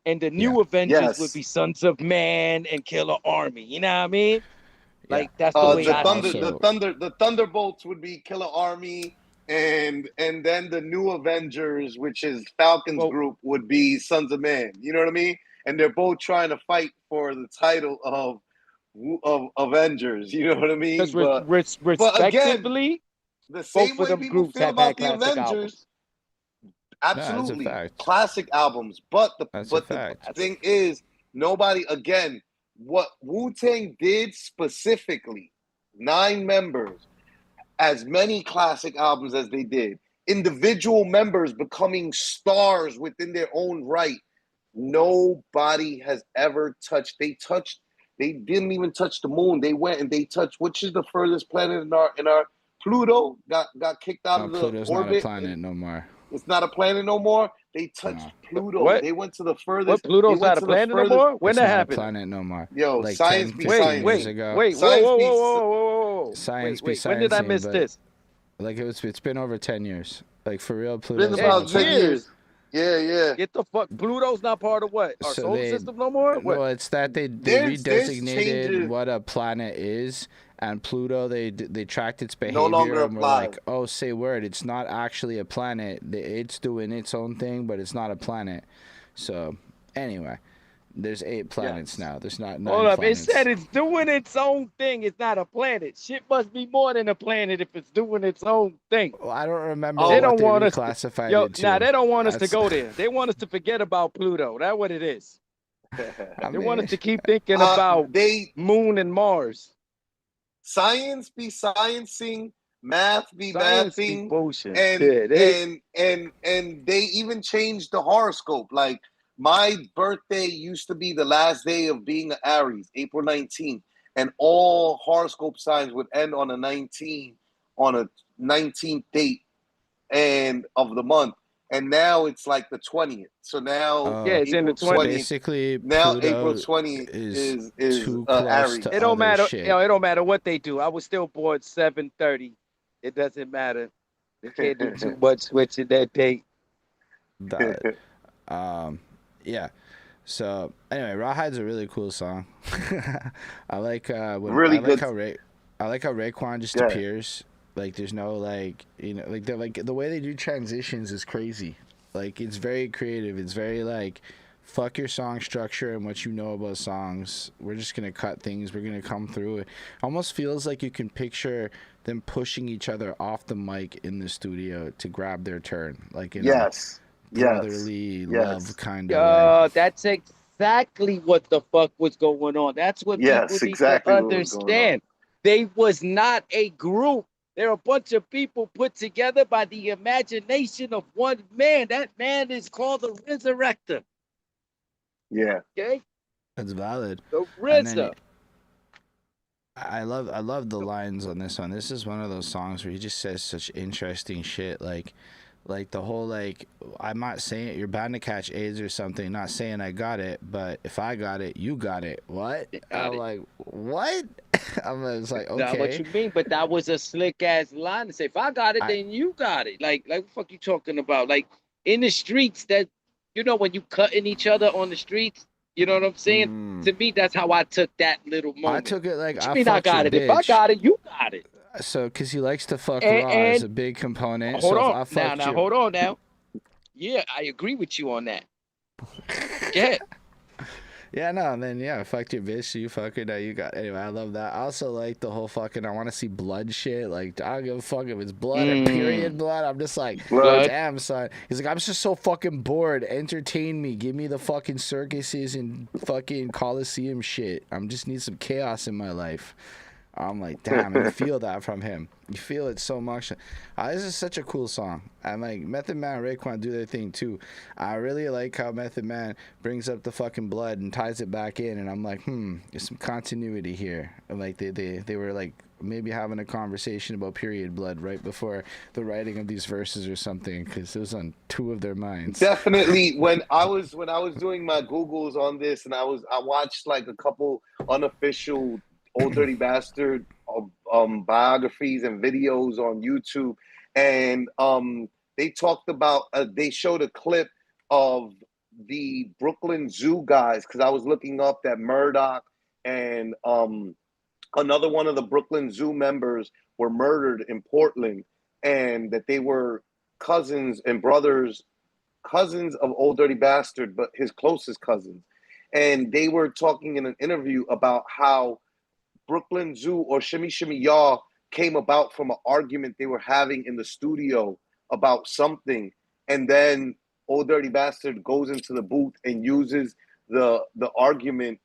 And the new Avengers Yes. would be Sons of Man and Killer Army. You know what I mean? Like, that's the way the I thunder, see it. the Thunderbolts would be Killer Army, and then the new Avengers, which is Falcon's group, would be Sons of Man. You know what I mean? And they're both trying to fight for the title of Avengers. You know what I mean? But respectively, again, the same both way of them people groups feel have about had the classic Avengers. albums. Absolutely, that's a fact. classic albums. But the fact. thing is, nobody, again, what Wu-Tang did specifically, 9 members, as many classic albums as they did, individual members becoming stars within their own right. Nobody has ever touched. They didn't even touch the moon. They went and they touched, which is the furthest planet in our Pluto got kicked out of the Pluto's orbit. not a planet no more. It's not a planet no more. They touched Pluto. What? They went to the furthest. What, Pluto's not a planet no more? When It's that not happened? a planet no more. Yo, like science 10, be 15 science. years ago. Wait, whoa. Science be Wait, sciencing, when did I miss but, this? Like, it's been over 10 years. Like, for real, Pluto's Been not about a 10 planet. years. Yeah. Get the fuck. Pluto's not part of what? Our So solar they- system no more? What? No, it's that they There's redesignated changes. what a planet is, and Pluto, they tracked its behavior No longer and were applies. like, oh, say word, it's not actually a planet. It's doing its own thing, but it's not a planet. So, anyway, there's 8 planets now. There's not 9 Hold up. planets. It said it's doing its own thing. It's not a planet. Shit must be more than a planet if it's doing its own thing. Well, I don't remember They what don't they want us to- reclassified Yo, it to. nah, they don't want us to That's- go there. They want us to forget about Pluto. That's what it is. I They want us mean, to keep thinking about They Moon and Mars. science be sciencing, math be Science be mathing, bullshit. and Yeah, they- and they even changed the horoscope. Like, my birthday used to be the last day of being an Aries, April 19th, and all horoscope signs would end on a 19th date and of the month. And now it's like the 20th. So now Yeah, it's in the April 20th. Basically, Now Pluto April 20th is is too close Aries. to It don't other matter. shit. Yo, it don't matter what they do. I was still born 7:30. It doesn't matter. They can't do too much switching that date. That, yeah. So anyway, Rawhide's a really cool song. I like Really I like good. how Raekwon just Yeah. appears. Like, there's no like, like they're like, the way they do transitions is crazy. Like, it's very creative. It's very like, fuck your song structure and what you know about songs. We're just gonna cut things. We're gonna come through it. Almost feels like you can picture them pushing each other off the mic in the studio to grab their turn. Like, in Yes. a brotherly love kind of way. That's exactly what the fuck was going on. That's what Yes, people need exactly to what was going on. understand. They was not a group. They're a bunch of people put together by the imagination of one man. That man is called the Resurrector. Yeah. Okay? That's valid. The And then RZA. I love the lines on this one. This is one of those songs where he just says such interesting shit. Like the whole, like, I'm not saying you're bound to catch AIDS or something. Not saying I got it, but if I got it, you got it. What? I'm like, what? I was like, okay. That's what you mean, but that was a slick ass line to say, if I got it, then you got it. Like what the fuck you talking about? Like, in the streets, that, when you cutting each other on the streets, you know what I'm saying? To me, that's how I took that little moment. I took it like, I mean, I got it. If I bitch. got it, you got it. So, because he likes to fuck And- raw is a big component. Hold so on. if I fucked Now, you, hold on now. Yeah, I agree with you on that. Yeah. Yeah, no, and then yeah, fuck your bitch, you fucking you got anyway, I love that. I also like the whole fucking I wanna see blood shit. Like I don't give a fuck if it's blood or period blood. I'm just like Blood. damn son. He's like, I'm just so fucking bored. Entertain me. Give me the fucking circuses and fucking Coliseum shit. I just need some chaos in my life. I'm like, damn, and you feel that from him. You feel it so much. This is such a cool song. And like Method Man and Raekwon do their thing too. I really like how Method Man brings up the fucking blood and ties it back in, and I'm like, there's some continuity here. And like they were like maybe having a conversation about period blood right before the writing of these verses or something, because it was on two of their minds. Definitely. When I was doing my Googles on this, and I watched like a couple unofficial Old Dirty Bastard biographies and videos on YouTube, and they talked about they showed a clip of the Brooklyn Zoo guys, because I was looking up that Murdoch and another one of the Brooklyn Zoo members were murdered in Portland, and that they were cousins and brothers, cousins of Old Dirty Bastard, but his closest cousins. And they were talking in an interview about how Brooklyn Zoo or Shimmy Shimmy Ya came about from an argument they were having in the studio about something, and then Old Dirty Bastard goes into the booth and uses the argument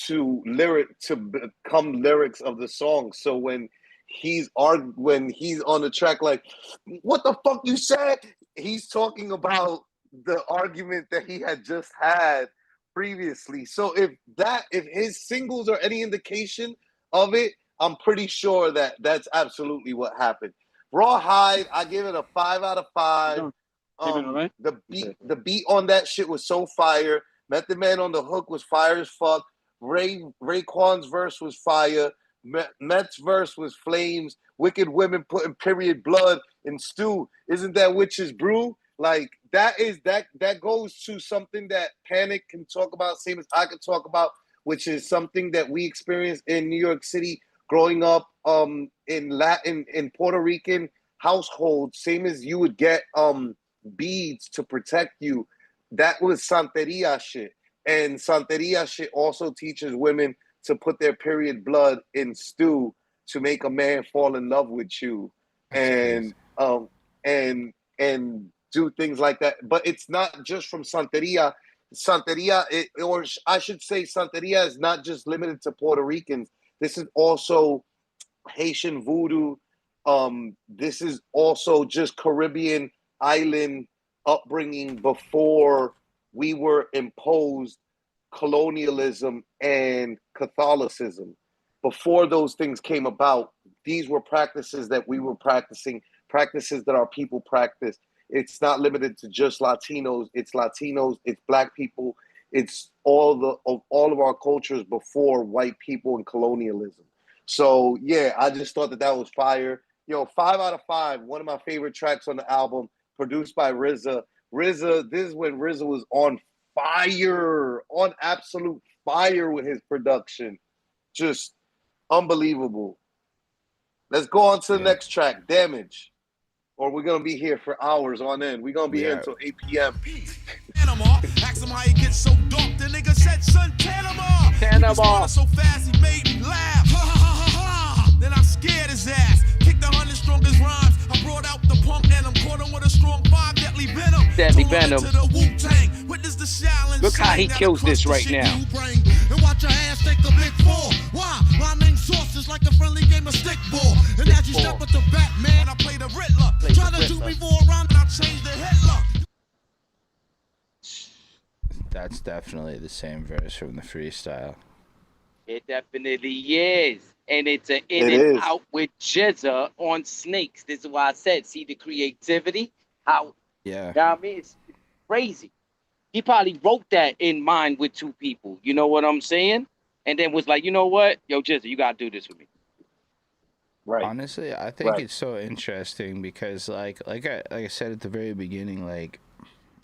to become lyrics of the song. So when he's on the track like, what the fuck you said, he's talking about the argument that he had just had previously. So if his singles are any indication of it, I'm pretty sure that that's absolutely what happened. Rawhide, I give it a 5 out of 5. The beat on that shit was so fire. Method Man on the hook was fire as fuck. Raekwon's verse was fire. Met's verse was flames. Wicked women putting period blood in stew. Isn't that witch's brew? Like that goes to something that Panic can talk about, same as I can talk about, which is something that we experienced in New York City growing up in Puerto Rican households, same as you would get beads to protect you. That was Santeria shit. And Santeria shit also teaches women to put their period blood in stew to make a man fall in love with you. And do things like that. But it's not just from Santeria. Santeria, or I should say Santeria is not just limited to Puerto Ricans. This is also Haitian voodoo. This is also just Caribbean island upbringing before we were imposed colonialism and Catholicism. Before those things came about, these were practices that we were practicing, practices that our people practice. It's not limited to just Latinos. It's Black people. It's all of our cultures before white people and colonialism. So yeah, I just thought that was fire. 5 out of 5. One of my favorite tracks on the album, produced by RZA. RZA, this is when RZA was on fire, on absolute fire with his production. Just unbelievable. Let's go on to the next track, Damage. Or we're going to be here for hours on end. We're going to be here until 8 p.m. Panama. Ask him how he gets so dark. The nigga said, son, Panama. Panama. So fast, he made me laugh. Ha ha ha ha ha. Then I scared his ass. Kicked 100 strongest rhymes. I brought out the pump and I'm caught him with a strong 5 deadly venom. Deadly venom. To the Wu-Tang. Witness the challenge. Look how he kills this right now. And watch your ass take a big fall. Why? My name Sauce is like a friendly game of stickball. And as you step with the Batman, I play the Riddler. Try to do me for a round and I change the Hitler. That's definitely the same verse from the freestyle. It definitely is. And it's an in and out with Jizza on Snakes. This is why I said, see the creativity? How, yeah. You know what I mean? It's crazy. He probably wrote that in mind with two people. You know what I'm saying? And then was like, you know what? Yo, Jizza, you got to do this with me. Right. Honestly, I think it's so interesting because, like I said at the very beginning, like,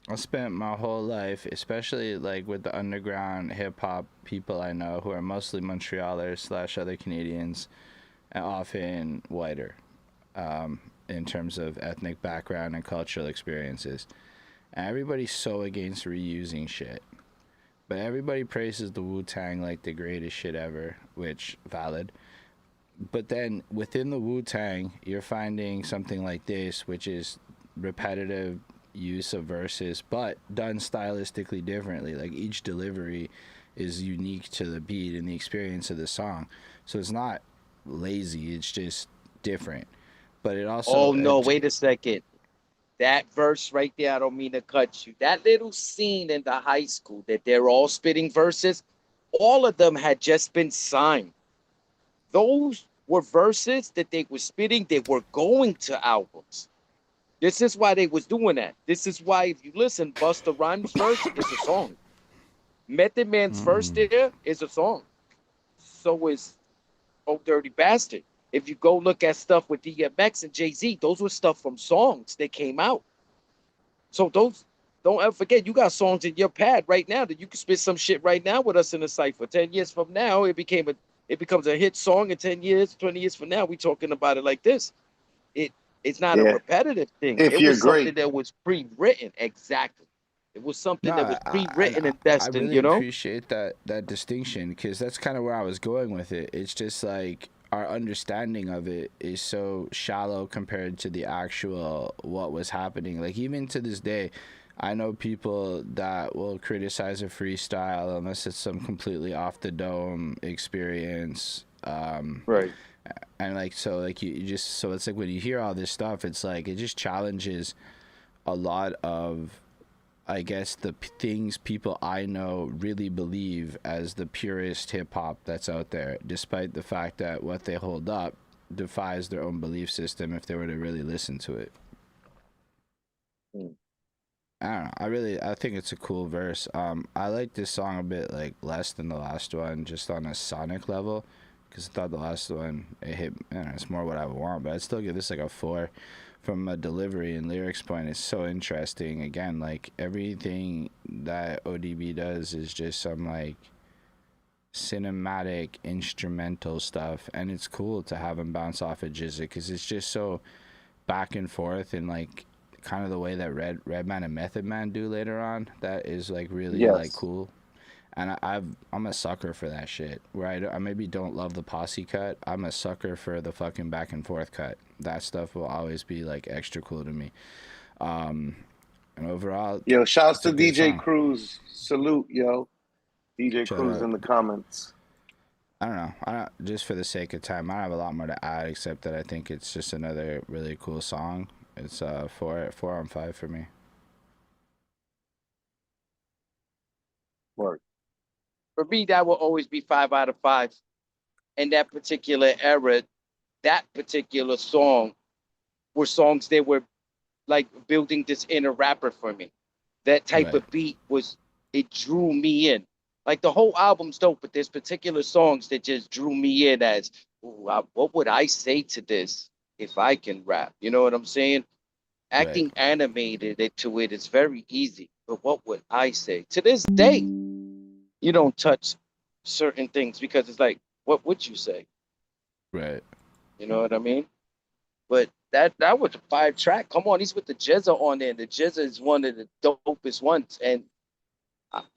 I spent my whole life, especially like with the underground hip hop people I know who are mostly Montrealers / other Canadians, and often whiter, in terms of ethnic background and cultural experiences. And everybody's so against reusing shit. But everybody praises the Wu-Tang like the greatest shit ever, which valid. But then within the Wu-Tang, you're finding something like this, which is repetitive use of verses, but done stylistically differently. Like each delivery is unique to the beat and the experience of the song. So it's not lazy, it's just different. But it also Oh no, wait a second. That verse right there, I don't mean to cut you. That little scene in the high school that they're all spitting verses, all of them had just been signed. Those were verses that they were spitting, they were going to albums. This is why they was doing that. This is why, if you listen, Busta Rhymes' verse is a song. Method Man's verse there is a song. So is Oh Dirty Bastard. If you go look at stuff with DMX and Jay-Z, those were stuff from songs that came out. So those, don't ever forget, you got songs in your pad right now that you can spit some shit right now with us in the cypher. 10 years from now, it becomes a hit song. In 10 years, 20 years from now, we talking about it like this. It's not a repetitive thing. If It you're was something great. that was pre-written. Exactly. It was something that was pre-written and destined, I really you know? appreciate that distinction, because that's kind of where I was going with it. It's just like our understanding of it is so shallow compared to the actual what was happening. Like even to this day, I know people that will criticize a freestyle unless it's some completely off the dome experience. Right. And like so like you just, so it's like when you hear all this stuff, it's like it just challenges a lot of, I guess, the things people I know really believe as the purest hip hop that's out there, despite the fact that what they hold up defies their own belief system if they were to really listen to it. I don't know. I think it's a cool verse. I like this song a bit like less than the last one, just on a sonic level, because I thought the last one, it hit, I don't know, it's more what I would want, but I'd still give this like a 4. From a delivery and lyrics point, it's so interesting. Again, like everything that ODB does is just some like cinematic instrumental stuff, and it's cool to have him bounce off of Jizza because it's just so back and forth, and like kind of the way that Redman and Method Man do later on, that is like really like cool. And I'm a sucker for that shit. Where I maybe don't love the posse cut, I'm a sucker for the fucking back and forth cut. That stuff will always be like extra cool to me. And overall, Yo, shouts to DJ song. Cruz. Salute, yo. DJ Shout Cruz out. in the comments. I don't know. Just for the sake of time, I don't have a lot more to add except that I think it's just another really cool song. It's 4 on 5 for me. Word. For me, that will always be 5 out of 5. In that particular era, that particular song were songs that were like building this inner rapper for me. That type of beat it drew me in. Like the whole album's dope, but there's particular songs that just drew me in as, what would I say to this if I can rap? You know what I'm saying? Acting animated to it is very easy, but what would I say? To this day, you don't touch certain things because it's like, what would you say? Right. You know what I mean? But that was a 5-track. Come on, he's with the Jizza on there. The Jizza is one of the dopest ones. And,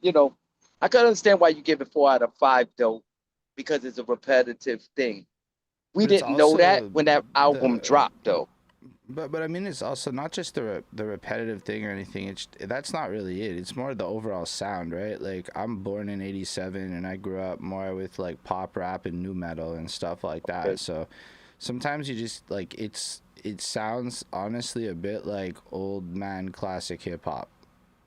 you know, I can understand why you give it 4 out of 5, though, because it's a repetitive thing. We didn't know that when that album dropped, though. But I mean, it's also not just the repetitive thing or anything. That's not really it. It's more the overall sound, right? Like I'm born in '87, and I grew up more with like pop rap and nu metal and stuff like that. Okay. So sometimes you just like it sounds honestly a bit like old man classic hip hop,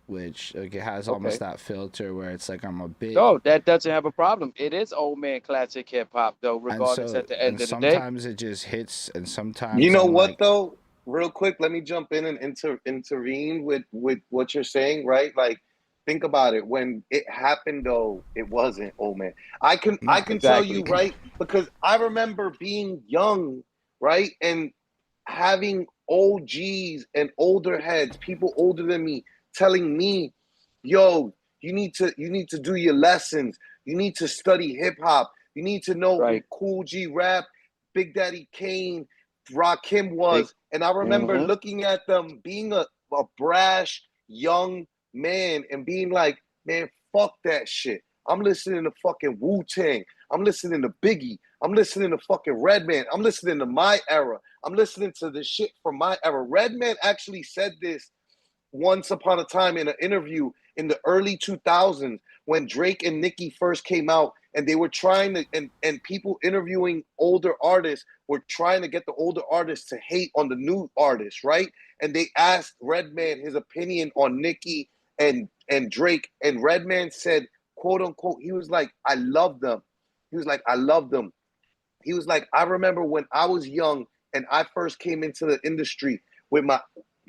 which like it has almost that filter where it's like I'm a bit. No, that doesn't have a problem. It is old man classic hip hop though, regardless at the end of the day. Sometimes it just hits, and sometimes you know what though. Real quick, let me jump in and intervene with what you're saying, right? Like, think about it. When it happened, though, it wasn't, oh man. I can tell you, right? Because I remember being young, right, and having OGs and older heads, people older than me, telling me, "Yo, you need to do your lessons. You need to study hip hop. You need to know who Cool G Rap, Big Daddy Kane, Rakim was." And I remember looking at them, being a brash young man and being like, man, fuck that shit. I'm listening to fucking Wu-Tang. I'm listening to Biggie. I'm listening to fucking Redman. I'm listening to my era. I'm listening to the shit from my era. Redman actually said this once upon a time in an interview in the early 2000s when Drake and Nicki first came out, and they were trying to, and people interviewing older artists were trying to get the older artists to hate on the new artists, right? And they asked Redman his opinion on Nicki and Drake, and Redman said, quote unquote, he was like, I love them. He was like, I love them. He was like, I remember when I was young and I first came into the industry with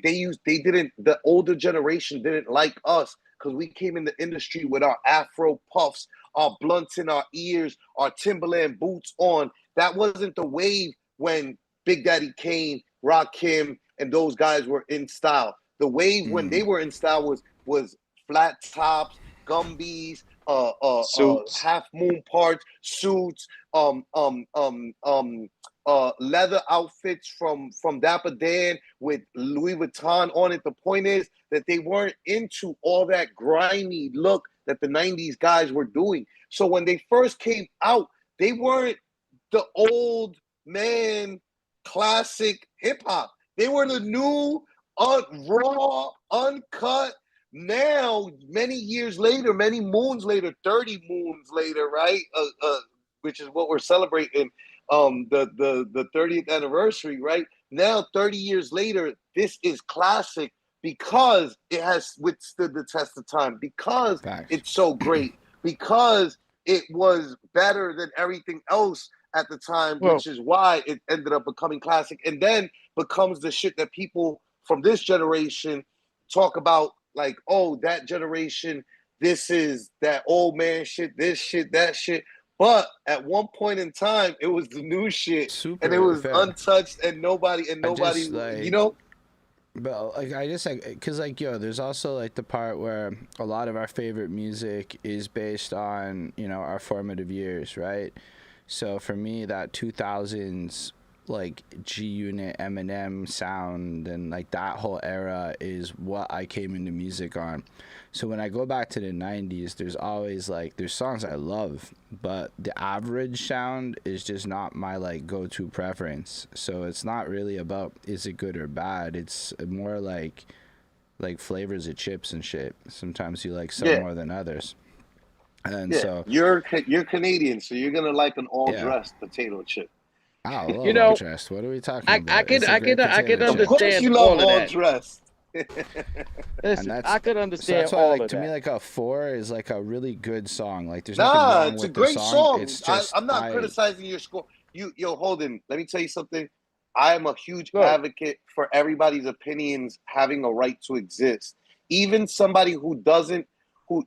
the older generation didn't like us because we came in the industry with our Afro puffs, our blunts in our ears, our Timberland boots on. That wasn't the wave when Big Daddy Kane, Rakim, and those guys were in style. The wave when they were in style was flat tops, Gumbies, Suits. half moon parts, suits, leather outfits from Dapper Dan with Louis Vuitton on it. The point is that they weren't into all that grimy look that the 90s guys were doing. So when they first came out, they weren't the old man classic hip hop. They were the new, raw, uncut. Now, many years later, many moons later, 30 moons later, right? Which is what we're celebrating, the 30th anniversary, right? Now, 30 years later, this is classic because it has withstood the test of time, because it's so great, because it was better than everything else at the time, which is why it ended up becoming classic, and then becomes the shit that people from this generation talk about, like, oh, that generation, this is that old man shit, this shit, that shit. But at one point in time, it was the new shit, and it was untouched, and nobody, you know. But like, I just like, because like, yo, there's also like the part where a lot of our favorite music is based on, you know, our formative years, right? So for me, that 2000s like G Unit, Eminem sound, and like that whole era is what I came into music on. So when I go back to the 90s, there's always like, there's songs I love, but the average sound is just not my like go-to preference. So it's not really about is it good or bad. It's more like flavors of chips and shit. Sometimes you like some more than others. And so you're Canadian, so you're gonna like an all-dressed potato chip. I love all dressed. What are we talking about? I can understand. Of course you love all dressed. Listen, I could understand that's why, all like, of to that. me, like a 4 is like a really good song. Like there's nothing wrong it's with a great the song. It's just, I'm not criticizing your score. Yo, Holden, let me tell you something. I am a huge advocate for everybody's opinions having a right to exist. Even somebody who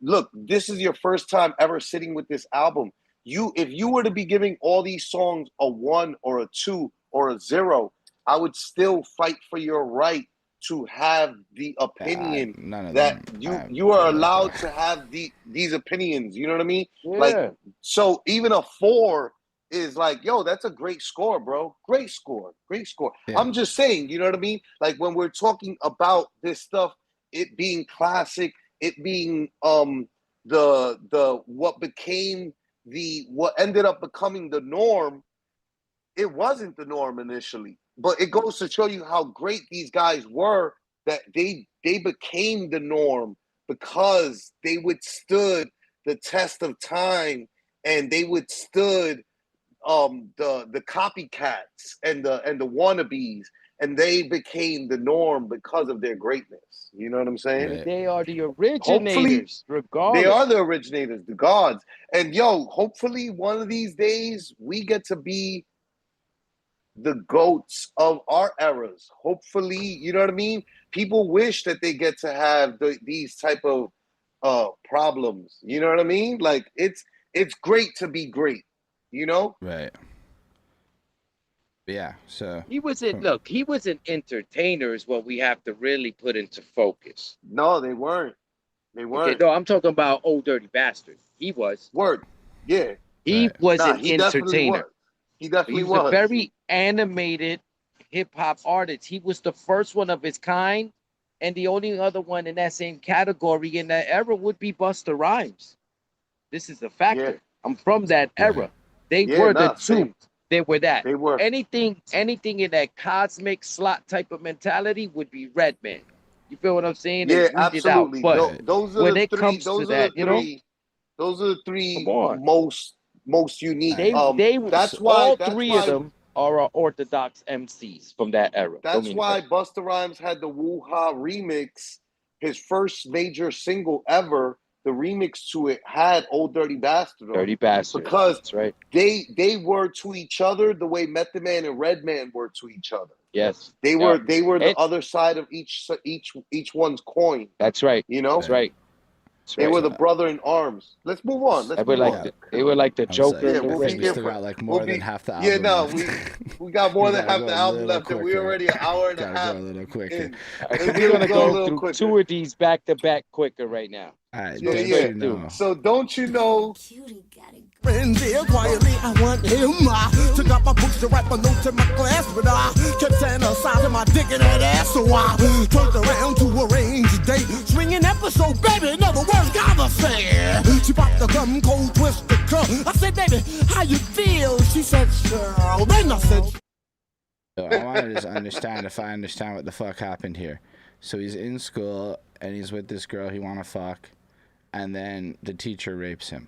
look, this is your first time ever sitting with this album. If you were to be giving all these songs a 1 or a 2 or a 0, I would still fight for your right to have the opinion that you are allowed to have these opinions. You know what I mean? Yeah. Like, so even a 4 is like, yo, that's a great score, bro. Great score. Yeah. I'm just saying, you know what I mean? Like when we're talking about this stuff, it being classic, it being what ended up becoming the norm, it wasn't the norm initially. But it goes to show you how great these guys were, that they became the norm because they withstood the test of time, and they withstood the copycats and the wannabes, and they became the norm because of their greatness. You know what I'm saying? They are the originators, regardless. They are the originators, the gods. And yo, hopefully one of these days we get to be the goats of our eras. Hopefully, you know what I mean? People wish that they get to have these type of problems. You know what I mean? Like it's great to be great, you know? Right. Yeah, so he wasn't entertainer is what we have to really put into focus. No, they weren't. Okay, no, I'm talking about Old Dirty Bastard. He was. Word. Yeah. He was an entertainer. He definitely was a very animated hip hop artist. He was the first one of his kind And the only other one in that same category in that era would be Busta Rhymes. This is a factor. Yeah. I'm from that Yeah. era. They Yeah, were the nah, two. same. They were that. They were. Anything in that cosmic slot type of mentality would be Redman. You feel what I'm saying? They Yeah, weed it out. absolutely. But Right. Those are when the it three. comes to that, you know, Those are the come three on. most unique. They That's all why. three of them are orthodox MCs from that era. Don't That's mean why to Busta Rhymes had the Woo Ha remix, his first major single ever. The remix to it had Old Dirty Bastard on Dirty it Bastard. because That's right. they were to each other the way Method Man and Redman were to each other. Yes. They Yeah. were the And other side of each one's coin. that's right. You know, That's right. That's they right. were the brother in arms. Let's move on. Let's They were move like on. they were like the I was Joker like, and the we'll I think be we Riddler. still got like We'll more than be- half the album. Yeah, no, left. we got more We than gotta half go the a album little left, and we're quicker. already an hour and a Gotta half go a little quicker. in. We're gonna Go a go little through quicker. two of these back to back quicker right now. All right, Yeah, don't yeah. you know? So don't you know? Friends here quietly, I want him. Took out my books to write my notes in my class, but I kept sanitizing my dick in that ass, so I turned around to arrange a date. Swinging episode, baby, in other words, gotta say. She popped the gum, cold twist the cup. I said, baby, how you feel? She said, sure. Then I said, So I want to just understand if I understand what the fuck happened here. So he's in school and he's with this girl he want to fuck, and then the teacher rapes him.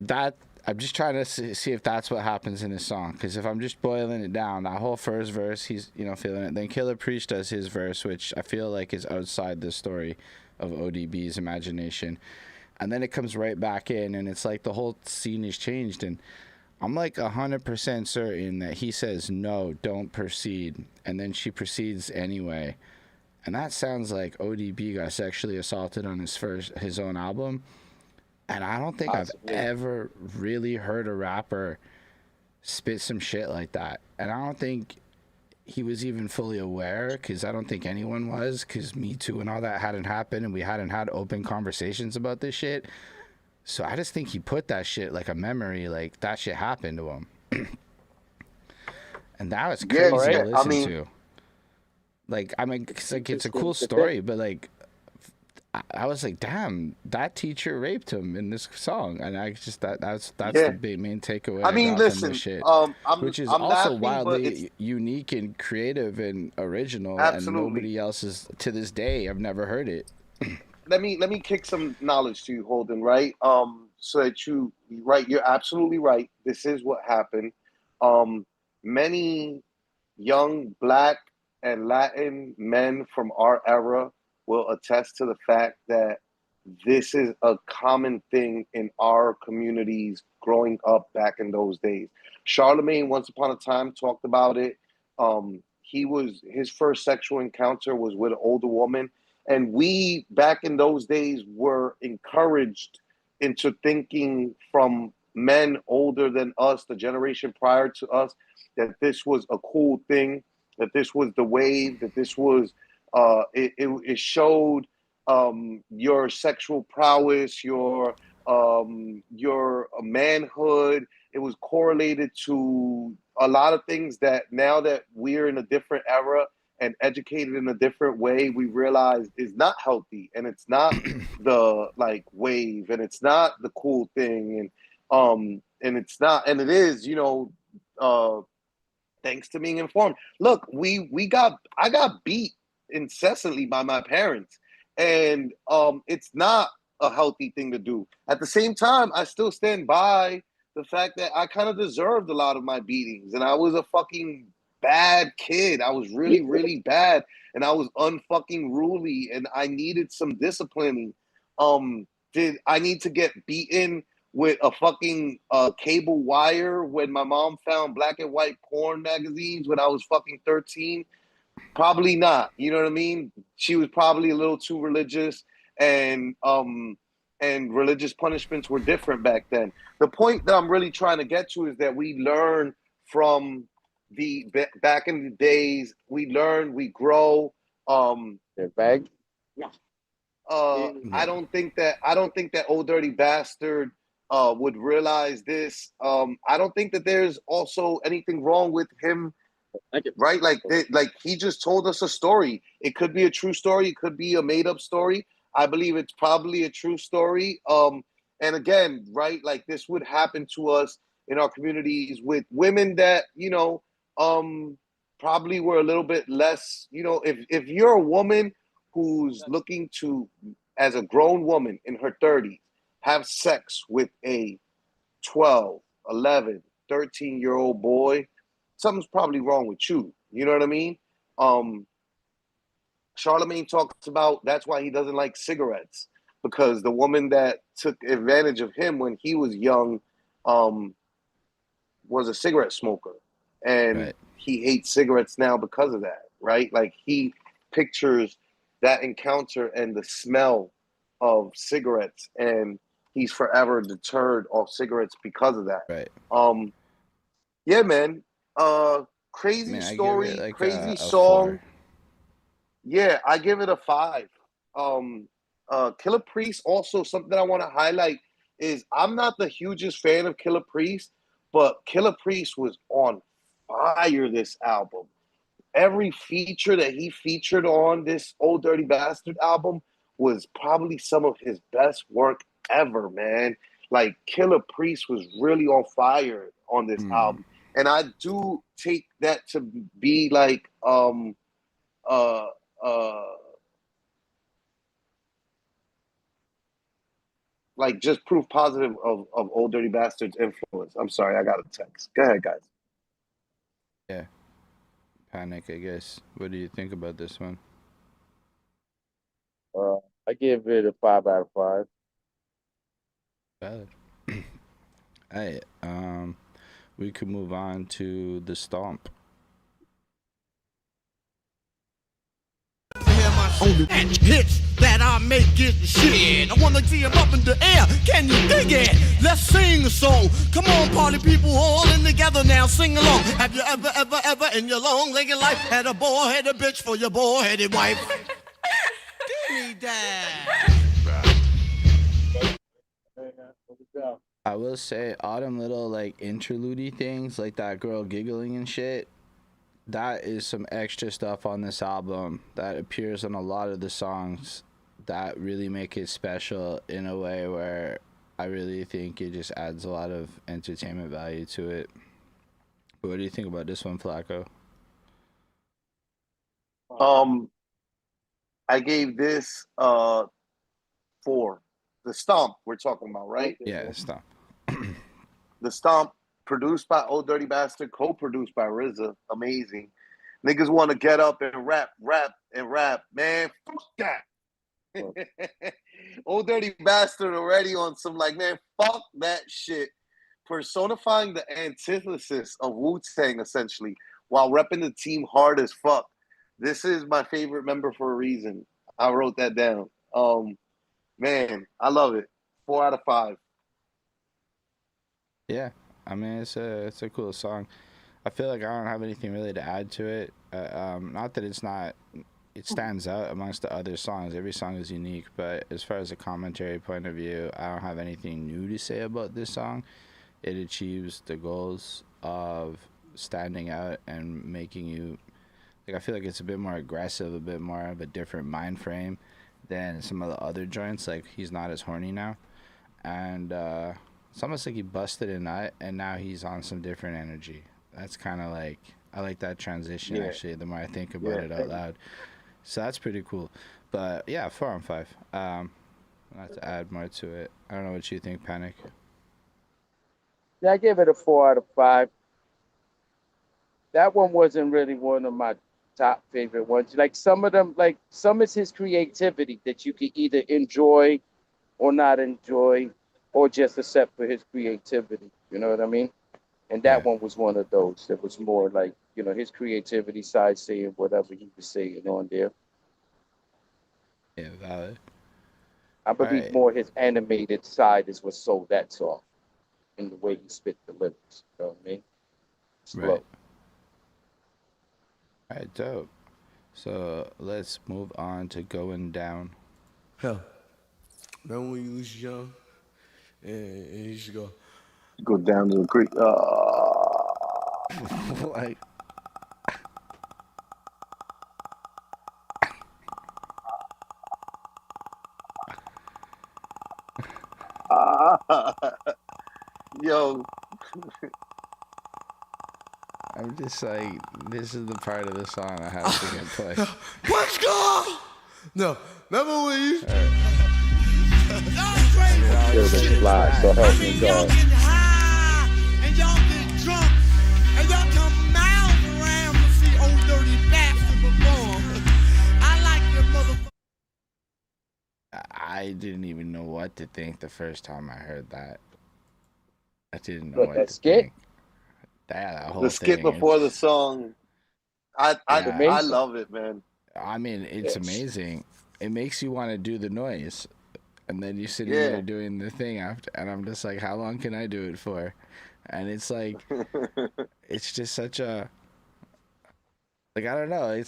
That I'm just trying to see if that's what happens in his song. Because if I'm just boiling it down, that whole first verse, he's feeling it. Then Killer Preach does his verse, which I feel like is outside the story of ODB's imagination, and then it comes right back in, and it's like the whole scene is changed. And I'm like 100% certain that he says no, don't proceed, and then she proceeds anyway. And that sounds like ODB got sexually assaulted on his own album. And I don't think Possibly. I've ever really heard a rapper spit some shit like that. And I don't think he was even fully aware, because I don't think anyone was, because Me Too and all that hadn't happened, and we hadn't had open conversations about this shit. So I just think he put that shit like a memory, like that shit happened to him. And that was crazy to listen to. Like, I mean, it's a cool story, but like, I was like, damn, that teacher raped him in this song, and I just that's the big main takeaway. I mean, got from listen, this shit, which is I'm also laughing, wildly unique and creative and original, Absolutely. and nobody else is to this day. I've never heard it. Let me kick some knowledge to you, Holden. Right, so that you're absolutely right. This is what happened. Many young Black and Latin men from our era will attest to the fact that this is a common thing in our communities growing up back in those days. Charlemagne, once upon a time, talked about it. His first sexual encounter was with an older woman, and we back in those days were encouraged into thinking from men older than us, the generation prior to us, that this was a cool thing, that this was the wave, that this was it showed your sexual prowess, your manhood. It was correlated to a lot of things that now that we're in a different era and educated in a different way, we realize is not healthy, and it's not the like wave, and it's not the cool thing, and it's not, and it is, thanks to being informed. Look, I got beat incessantly by my parents, and it's not a healthy thing to do. At the same time, I still stand by the fact that I kind of deserved a lot of my beatings, and I was a fucking bad kid. I was really, really bad, and I was unfucking ruly, and I needed some disciplining. Did I need to get beaten with a fucking cable wire when my mom found black and white porn magazines when I was fucking 13? Probably not. You know what I mean? She was probably a little too religious, and religious punishments were different back then. The point that I'm really trying to get to is that we learn from back in the days. We learn, we grow. Bag. I don't think that Old Dirty Bastard would realize this. I don't think that there's also anything wrong with him right? Like he just told us a story. It could be a true story. It could be a made up story. I believe it's probably a true story. And again, right, like this would happen to us in our communities with women that probably were a little bit less. If you're a woman who's looking to, as a grown woman in her 30s, have sex with a 12, 11, 13-year-old boy, something's probably wrong with you. You know what I mean? Charlemagne talks about that's why he doesn't like cigarettes, because the woman that took advantage of him when he was young was a cigarette smoker. And he hates cigarettes now because of that, right? Like he pictures that encounter and the smell of cigarettes, and he's forever deterred off cigarettes because of that. Right. Yeah, man. Crazy story, like crazy a song. 4. Yeah, I give it a 5. Killer Priest, also something I want to highlight is I'm not the hugest fan of Killer Priest, but Killer Priest was on fire this album. Every feature that he featured on this Old Dirty Bastard album was probably some of his best work ever, man. Like Killer Priest was really on fire on this album. And I do take that to be like like just proof positive of Old Dirty Bastard's influence. I'm sorry, I got a text. Go ahead, guys. Yeah. Panic, I guess. What do you think about this one? I give it a 5 out of 5. Valid. Hey, we could move on to the Stomp. And hits that I make get shit. I wanna see 'em up in the air. Can you dig it? Let's sing a song. Come on, party people, all in together now. Sing along. Have you ever in your long-legged life had a boy-headed bitch for your boy-headed wife? Give me that. I will say, all them little like interlude things, like that girl giggling and shit, that is some extra stuff on this album that appears on a lot of the songs that really make it special in a way where I really think it just adds a lot of entertainment value to it. What do you think about this one, Flacco? I gave this 4. The Stomp we're talking about, right? Yeah, Stomp. The Stomp, produced by Old Dirty Bastard, co-produced by RZA. Amazing. Niggas want to get up and rap. Man, fuck that. Old Dirty Bastard already on some like, man, fuck that shit. Personifying the antithesis of Wu-Tang, essentially, while repping the team hard as fuck. This is my favorite member for a reason. I wrote that down. Man, I love it. 4 out of 5. Yeah, I mean it's a cool song. I feel like I don't have anything really to add to it. Not that it's not, it stands out amongst the other songs. Every song is unique, but as far as a commentary point of view, I don't have anything new to say about this song. It achieves the goals of standing out and making you, like, I feel like it's a bit more aggressive, a bit more of a different mind frame than some of the other joints. Like, he's not as horny now, and it's almost like he busted a nut and now he's on some different energy. That's kind of like, I like that transition, actually, the more I think about it out loud. So that's pretty cool. But yeah, 4 on 5. Not to add more to it. I don't know what you think, Panic. Yeah, I give it a 4 out of 5. That one wasn't really one of my top favorite ones. Like some of them, like some is his creativity that you can either enjoy or not enjoy, or just accept for his creativity. You know what I mean? And that one was one of those that was more like, you know, his creativity side, saying whatever he was saying on there. Yeah, valid. I believe more his animated side is what sold that song, in the way he spit the lyrics. You know what I mean? Slow. Right. All right, dope. So let's move on to Goin Down. Hell, remember when you was young and you used to go down to the creek. Like, Yo, I'm just like, this is the part of the song I have to get played. Let's go. No, remember when you? Still been fly, so help me Y'all God. get high and y'all get drunk and y'all come miles around to see old dirty bastard perform. I like the motherfucker. I didn't even know what to think the first time I heard that. I didn't know What, what that to skit? think. That whole the skit thing. before the song. I amazing. love it, man. I mean, it's Yes. amazing. It makes you want to do the noise. And then you're sitting Yeah. there doing the thing after, and I'm just like, how long can I do it for? And it's like, it's just such a, like, I don't know.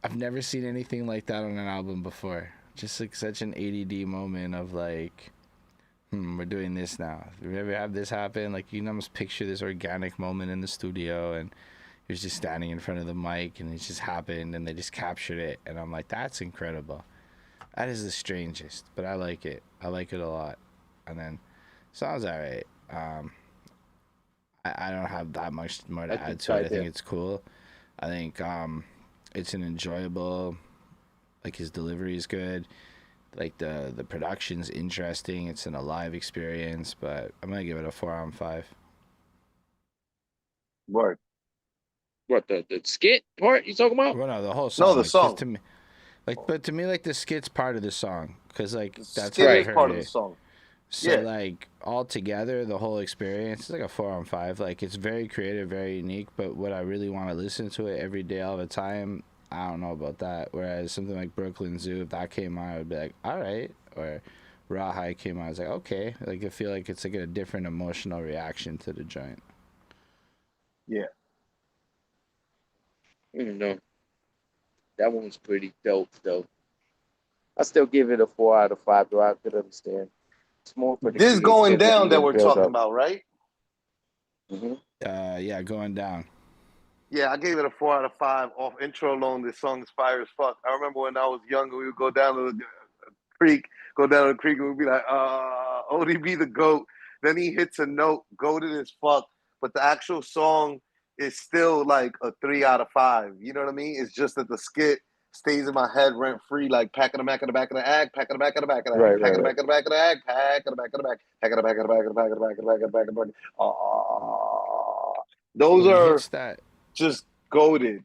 I've never seen anything like that on an album before. Just like such an ADD moment of like, we're doing this now. We ever have this happen? Like, you can almost picture this organic moment in the studio, and he was just standing in front of the mic, and it just happened, and they just captured it, and I'm like, that's incredible. That is the strangest, but I like it. I like it a lot. And then, song's alright. I don't have that much more to add to it. I think it's cool. I think it's an enjoyable. Like, his delivery is good. Like, the production's interesting. It's an alive experience, but I'm gonna give it a 4 out of 5. Word. What, the skit part you talking about? Well, no, the whole song. No, the like, 'cause song. To me, but to me, like, the skit's part of the song, because like that's Skit how is I've part heard of it. the song. So Yeah. like all together, the whole experience is like a 4 on 5. Like, it's very creative, very unique. But would I really want to listen to it every day, all the time? I don't know about that. Whereas something like Brooklyn Zoo, if that came on, I would be like, all right. Or Raw High came on, I was like, okay. Like, I feel like it's like a different emotional reaction to the joint. Yeah. I don't know. That one's pretty dope, though. I still give it a 4 out of 5, though. I could understand. It's more for the This Going Down creativity that and we're build talking up. about, right? Yeah, Going Down. Yeah, I gave it a 4 out of 5 off intro alone. This song is fire as fuck. I remember when I was younger, we would go down to the creek, and we'd be like, ODB the GOAT. Then he hits a note, goated as fuck. But the actual song is still like a 3 out of 5. You know what I mean? It's just that the skit stays in my head rent free, like pack in the back of the back of the act, pack in the back of the back of the act, pack in the back of the back of the act, pack in the back of the back, pack in the back of the back of the back of the back of the back of the back of the back. Those When he are hits that, just goated,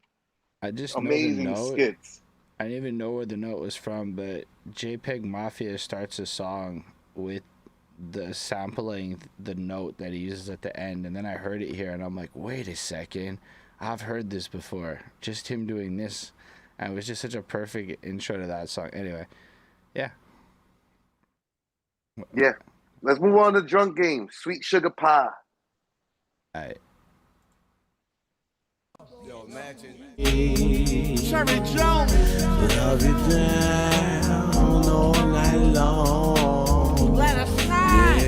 I just know the amazing note. skits. I didn't even know where the note was from, but JPEG Mafia starts a song with the sampling the note that he uses at the end, and then I heard it here, and I'm like, wait a second, I've heard this before. Just him doing this, and it was just such a perfect intro to that song. Anyway, yeah. Yeah. Let's move on to Drunk Game. Sweet Sugar Pie. All right. Yo, imagine. Cherry Jones. Love you down all night long. Let us slide.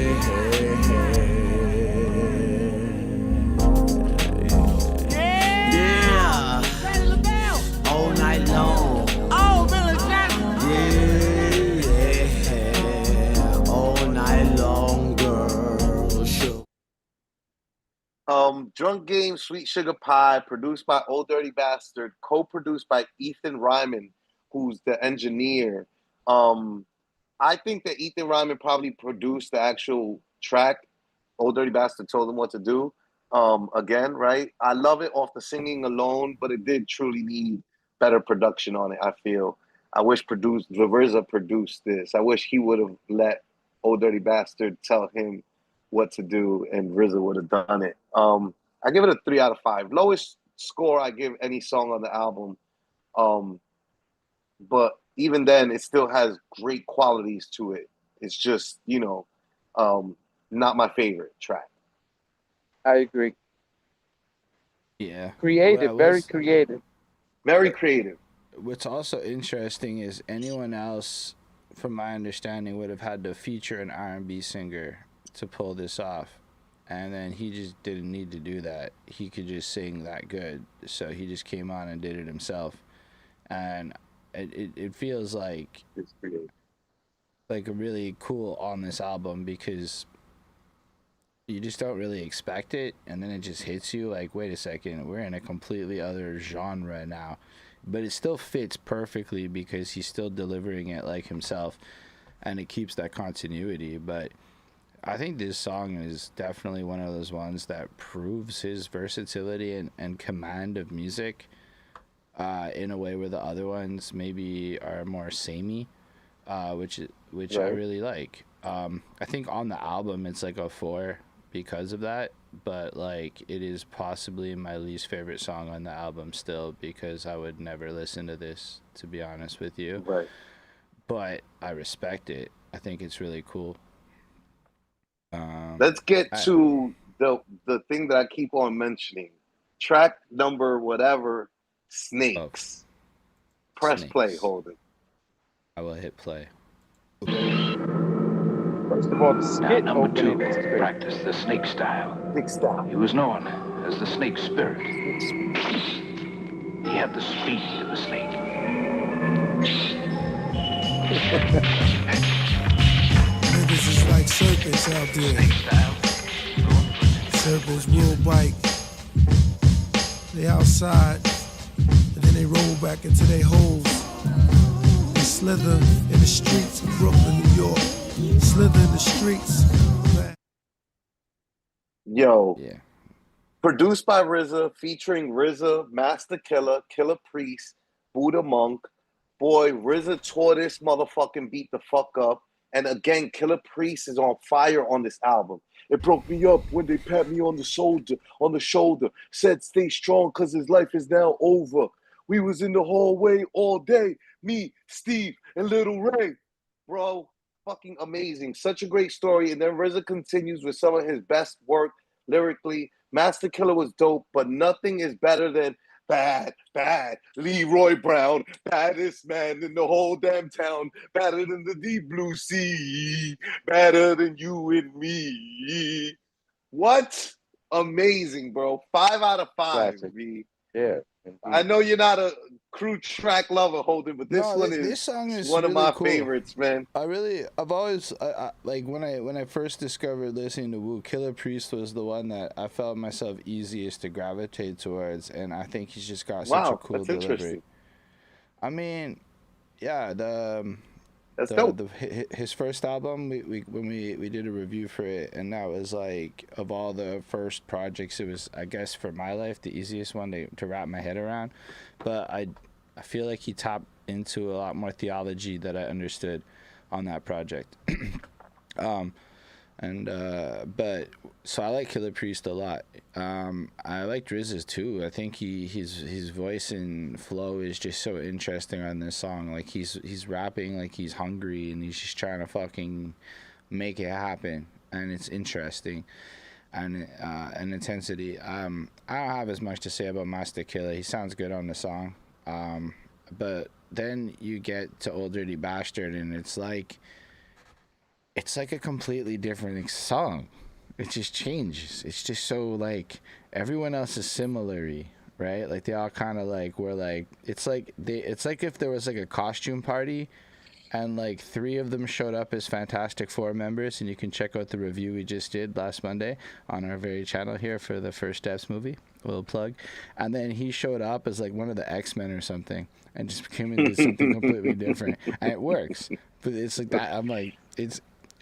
Yeah, Ready to down. all night long. Oh, Billy Jackson. Yeah, all night long, girl. Sure. Drunk Game, Sweet Sugar Pie, produced by Old Dirty Bastard, co-produced by Ethan Ryman, who's the engineer. I think that Ethan Ryman probably produced the actual track. Old Dirty Bastard told him what to do. Again, right? I love it off the singing alone, but it did truly need better production on it, I feel. I wish RZA produced this. I wish he would have let Old Dirty Bastard tell him what to do, and RZA would have done it. I give it a 3 out of 5. Lowest score I give any song on the album. But even then, it still has great qualities to it. It's just, not my favorite track. I agree. Yeah. Creative, What I very was- creative. Very creative. What's also interesting is anyone else, from my understanding, would have had to feature an R&B singer to pull this off. And then he just didn't need to do that. He could just sing that good. So he just came on and did it himself. And it feels like It's creative. like really cool on this album because you just don't really expect it, and then it just hits you like, wait a second, we're in a completely other genre now. But it still fits perfectly because he's still delivering it like himself, and it keeps that continuity. But I think this song is definitely one of those ones that proves his versatility and command of music in a way where the other ones maybe are more samey, which I Right. really like. I think on the album it's like a 4 because of that, but like it is possibly my least favorite song on the album still because I would never listen to this, to be honest with you. Right. But I respect it. I think it's really cool. Let's get I, to the thing that I keep on mentioning. Track number whatever, oh, Snakes. Press play, Snakes. Holden. I will hit play. First of all, the skit Number two, opening is great. practice the snake style. Big style. He was known as the snake spirit. He had the speed of a snake. Niggas is like serpents out there. Snake style. Serpents will bite. They outside, and then they roll back into their holes. They slither in the streets of Brooklyn, New York. Slither in the streets. Yo, Yeah. produced by RZA, featuring RZA, Master Killer, Killer Priest, Buddha Monk. Boy, RZA tore this motherfucking beat the fuck up. And again, Killer Priest is on fire on this album. It broke me up when they pat me on the shoulder, said stay strong cause his life is now over. We was in the hallway all day, me, Steve, and Little Ray. Bro, fucking amazing. Such a great story. And then RZA continues with some of his best work lyrically. Master Killer was dope, but nothing is better than bad, Leroy Brown, baddest man in the whole damn town, better than the deep blue sea, better than you and me. What? Amazing, bro. 5 out of 5, Classic. B. Yeah. I know you're not a crew track lover, Holden, but this No, one this is song is one of really my cool. favorites, man. I've always like when I first discovered listening to Wu, Killer Priest was the one that I felt myself easiest to gravitate towards, and I think he's just got such a Wow, cool that's delivery. interesting. I mean, yeah, That's dope. his first album, when we did a review for it, and that was like, of all the first projects, it was, I guess, for my life the easiest one to wrap my head around. But I feel like he tapped into a lot more theology that I understood on that project. But so I like Killer Priest a lot. I like Driz's too. I think his voice and flow is just so interesting on this song. Like he's rapping like he's hungry and he's just trying to fucking make it happen, and it's interesting. And intensity. I don't have as much to say about Master Killer. He sounds good on the song. But then you get to Old Dirty Bastard, and it's like a completely different song. It just changes. It's just so like everyone else is similar-y, right? Like they all kind of like were like, it's like if there was like a costume party and like 3 of them showed up as Fantastic Four members, and you can check out the review we just did last Monday on our very channel here for the First Steps movie. A little plug. And then he showed up as like one of the X-Men or something and just came into something completely different, and it works. But it's like that. I'm like, it's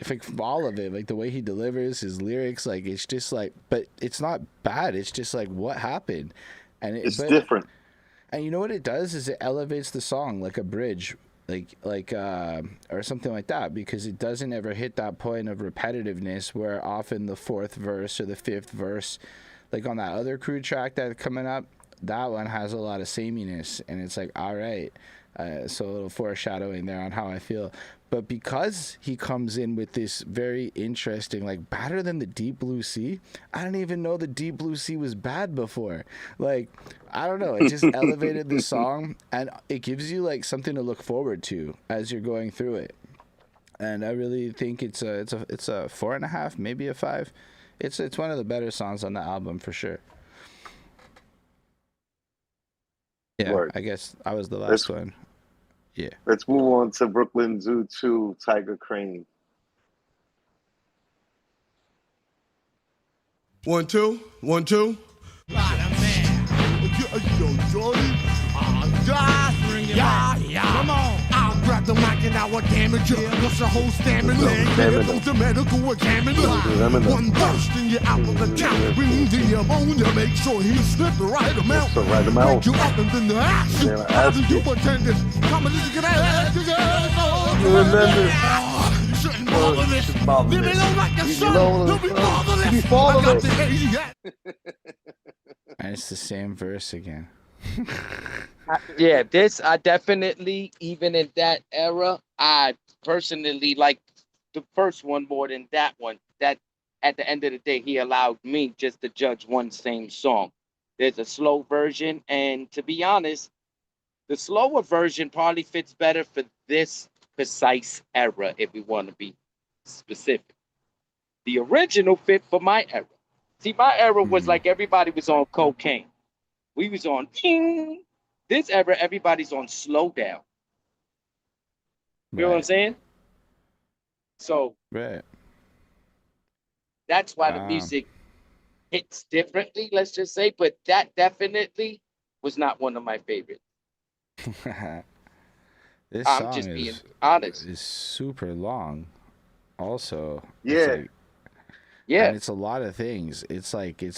like all of it, like the way he delivers his lyrics, like it's just like, but it's not bad. It's just like, what happened? And It's different. And you know what it does is it elevates the song like a bridge, or something like that, because it doesn't ever hit that point of repetitiveness where often the 4th verse or the 5th verse, like on that other crew track that's coming up, that one has a lot of sameness, and it's like, all right. So a little foreshadowing there on how I feel. But because he comes in with this very interesting, like, better than the Deep Blue Sea, I didn't even know the Deep Blue Sea was bad before. Like, I don't know. It just elevated the song, and it gives you, like, something to look forward to as you're going through it. And I really think it's a 4.5, maybe a 5. It's one of the better songs on the album for sure. Yeah, Word. I guess I was the last one. Yeah. Let's move on to Brooklyn Zoo 2, Tiger Crane. 1 2 1 2. Yo, Johnny. Yeah. Come on. I'll grab the mic and I'll damage you. What's the whole stamina? Here goes the medical examiner. One burst and you're out of the count. Bring the ammonia, make sure he slipped the right amount. Break you up and then the action. How do you pretend this? Come on, can You remember? You shouldn't bother this. Leave me alone like a son. Don't be fatherless. I got the And it's the same verse again. Yeah, this I definitely, even in that era, I personally like the first one more than that one. That at the end of the day, he allowed me just to judge one same song. There's a slow version, and to be honest, the slower version probably fits better for this precise era, if we want to be specific. The original fit for my era. See, my era was like everybody was on cocaine. We was on ping. This era, everybody's on slow down. You know what I'm saying? So that's why the music hits differently, let's just say. But that definitely was not one of my favorites. This I'm song just being honest. is super long. Also, Yeah. and it's a lot of things. It's like an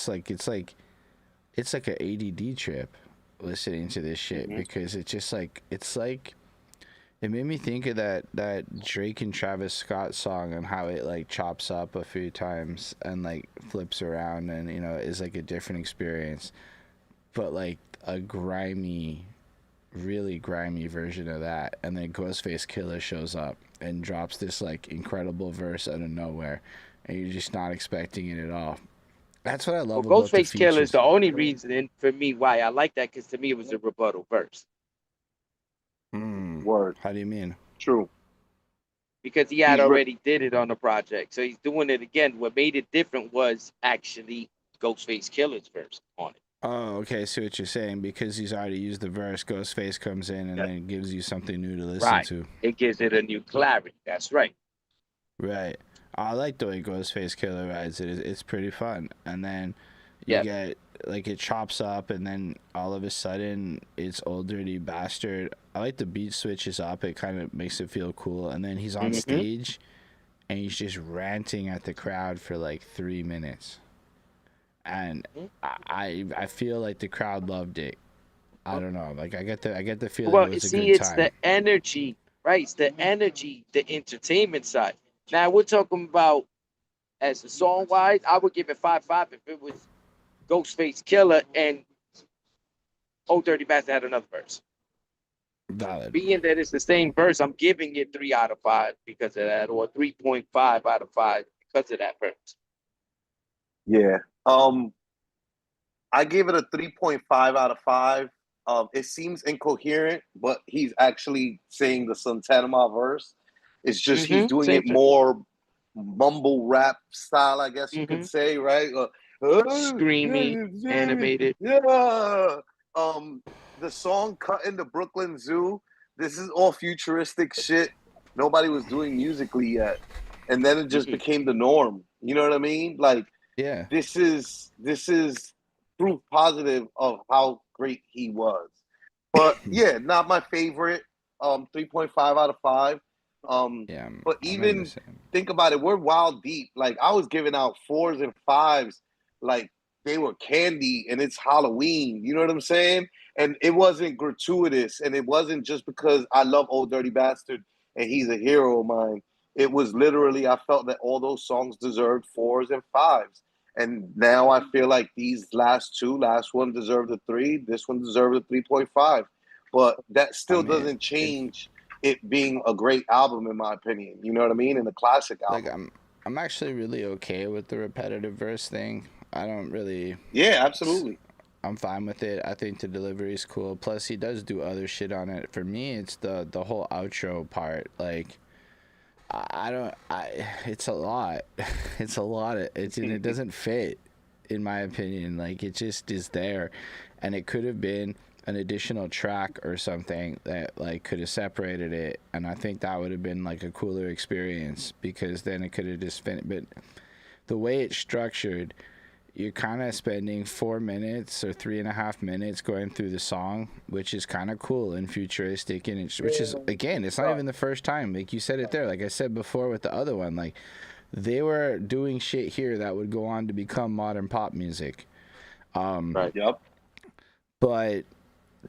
ADD trip listening to this shit because it's just like it made me think of that Drake and Travis Scott song and how it like chops up a few times and like flips around and is like a different experience, but like a really grimy version of that, and then Ghostface Killer shows up and drops this like incredible verse out of nowhere, and you're just not expecting it at all. That's what I love about the Ghostface Killer is features. the only reason for me why I like that, because to me it was a rebuttal verse. Word. How do you mean? True. Because he had already did it on the project, so he's doing it again. What made it different was actually Ghostface Killer's verse on it. Oh, okay. I see what you're saying. Because he's already used the verse, Ghostface comes in and then gives you something new to listen to. It gives it a new clarity. That's right. Right. I like the way Ghostface Killer rides it. It's pretty fun. And then you get, like, it chops up, and then all of a sudden, it's Old Dirty Bastard. I like the beat switches up. It kind of makes it feel cool. And then he's on stage, and he's just ranting at the crowd for, like, 3 minutes. And I feel like the crowd loved it. I don't know. Like, I get the feeling it was a good time. It's the energy, right? It's the energy, the entertainment side. Now, we're talking about, as a song-wise, I would give it 5/5 if it was Ghostface Killer and Old Dirty Bastard had another verse. Valid. Being that it's the same verse, I'm giving it 3 out of 5 because of that, or 3.5 out of 5 because of that verse. Yeah. I gave it a 3.5 out of 5. It seems incoherent, but he's actually saying the Santana verse. It's just he's doing it more mumble rap style, I guess you could say, right? Screamy, animated. Yeah. The song Cuttin the Brooklyn Zoo, this is all futuristic shit nobody was doing musically yet. And then it just became the norm. You know what I mean? Like, yeah, this is proof positive of how great he was. But yeah, not my favorite. 3.5 out of 5. But even think about it, we're wild deep. Like, I was giving out 4s and 5s like they were candy, and it's Halloween. You know what I'm saying? And it wasn't gratuitous, and it wasn't just because I love Old Dirty Bastard and he's a hero of mine. It was literally, I felt that all those songs deserved 4s and 5s. And now I feel like these last one deserved a 3. This one deserved a 3.5. But that still doesn't change it being a great album, in my opinion. You know what I mean? And a classic album. Like, I'm actually really okay with the repetitive verse thing. I don't really... Yeah, absolutely. I'm fine with it. I think the delivery is cool. Plus, he does do other shit on it. For me, it's the whole outro part. Like, it's a lot. It's a lot. It doesn't fit, in my opinion. Like, it just is there. And it could have been an additional track or something that like could have separated it, and I think that would have been like a cooler experience because then it could have just finished. But the way it's structured, you're kind of spending 4 minutes or 3.5 minutes going through the song, which is kind of cool and futuristic, and which is, again, it's not even the first time. Like you said it there, like I said before with the other one, like they were doing shit here that would go on to become modern pop music. Right. Yep. But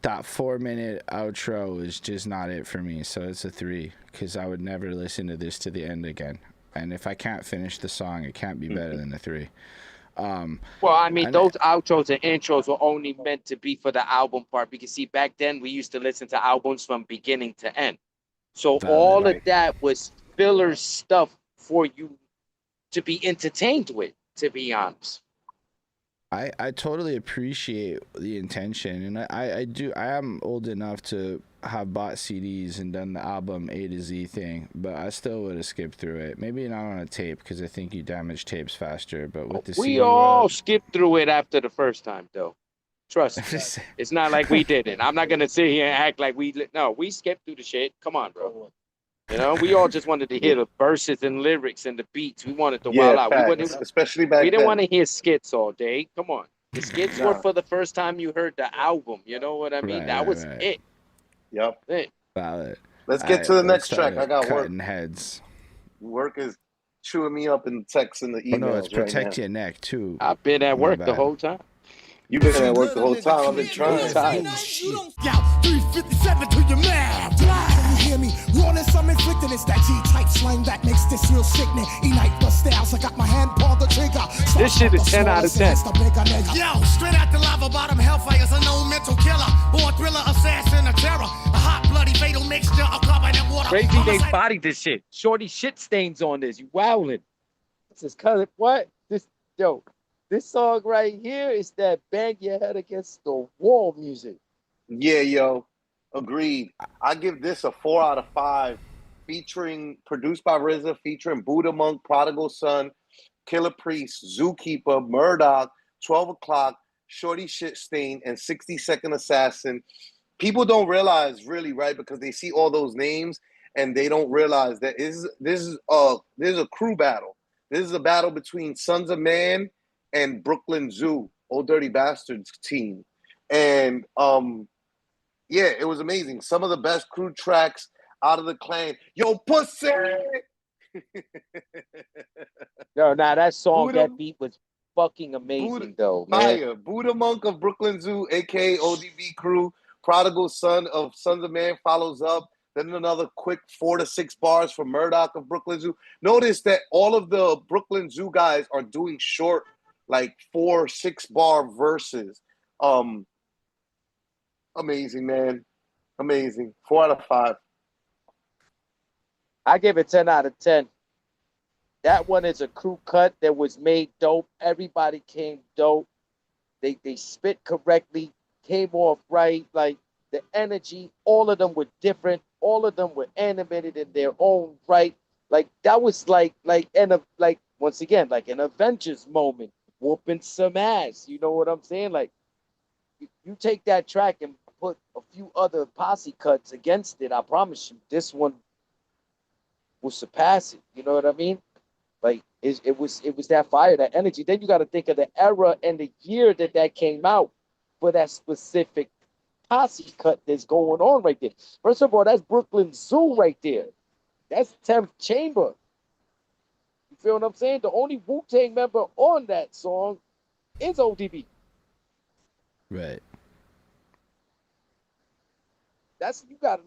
that 4-minute outro is just not it for me, so it's a 3 because I would never listen to this to the end again. And if I can't finish the song, it can't be better than a 3. Well, I mean, those outros and intros were only meant to be for the album part because, see, back then we used to listen to albums from beginning to end. So all of that was filler stuff for you to be entertained with, to be honest. I totally appreciate the intention, and I am old enough to have bought CDs and done the album A to Z thing, but I still would have skipped through it. Maybe not on a tape because I think you damage tapes faster. But with the we CD all skipped through it after the first time, though. Trust me, it's not like we did it. I'm not gonna sit here and act like we skipped through the shit. Come on, bro. You know, we all just wanted to hear the verses and lyrics and the beats. We wanted to wild out. Especially back then. We didn't want to hear skits all day. Come on. The skits were for the first time you heard the album. You know what I mean? That was it. Yep. Valid. Let's get to the next track. I got work. Cuttin Heads. Work is chewing me up in text and the emails. Oh, no, it's Protect Your Neck, too. I've been at work the whole time. You've been at work the whole time. I've been trying. Yeah, 357 to your math. You hear me? Rawness I'm inflicting. It's that G-type slang that makes this real sickening. Ignite the styles. I got my hand on the trigger. This shit is 10 out of 10. Yo, straight out the lava bottom, hellfire's a known mental killer. Born thriller, assassin, a terror. A hot, bloody, fatal mixture of carbon and water. Crazy they bodied this shit. Shorty shit stains on this. You wowing. This is cause what? This song right here is that bang your head against the wall music. Yeah, yo. Agreed. I give this a 4 out of 5. Produced by RZA, featuring Buddha Monk, Prodigal Son, Killer Priest, Zookeeper, Murdoch, 12 O'Clock, Shorty Shit Stain, and 60-Second Assassin. People don't realize, really, right? Because they see all those names and they don't realize that this is a crew battle. This is a battle between Sons of Man and Brooklyn Zoo, Old Dirty Bastards team. And yeah, it was amazing. Some of the best crew tracks out of the clan. Yo, pussy! Yo, now that song, that beat was fucking amazing, though, man. Buddha Monk of Brooklyn Zoo, a.k.a. ODB crew. Prodigal Son of Sons of Man follows up. Then another quick 4 to 6 bars from Murdoch of Brooklyn Zoo. Notice that all of the Brooklyn Zoo guys are doing short, like 4 6-bar verses. Amazing, man. Amazing. 4 out of 5. I give it 10 out of 10. That one is a crew cut that was made dope. Everybody came dope. They spit correctly, came off right. Like the energy, all of them were different. All of them were animated in their own right. Like that was like once again, like an Avengers moment, whooping some ass. You know what I'm saying? Like you take that track and put a few other posse cuts against it, I promise you, this one will surpass it. You know what I mean? Like it was that fire, that energy. Then you got to think of the era and the year that came out for that specific posse cut that's going on right there. First of all, that's Brooklyn Zoo right there. That's 10th Chamber. You feel what I'm saying? The only Wu-Tang member on that song is ODB. Right. That's how you gotta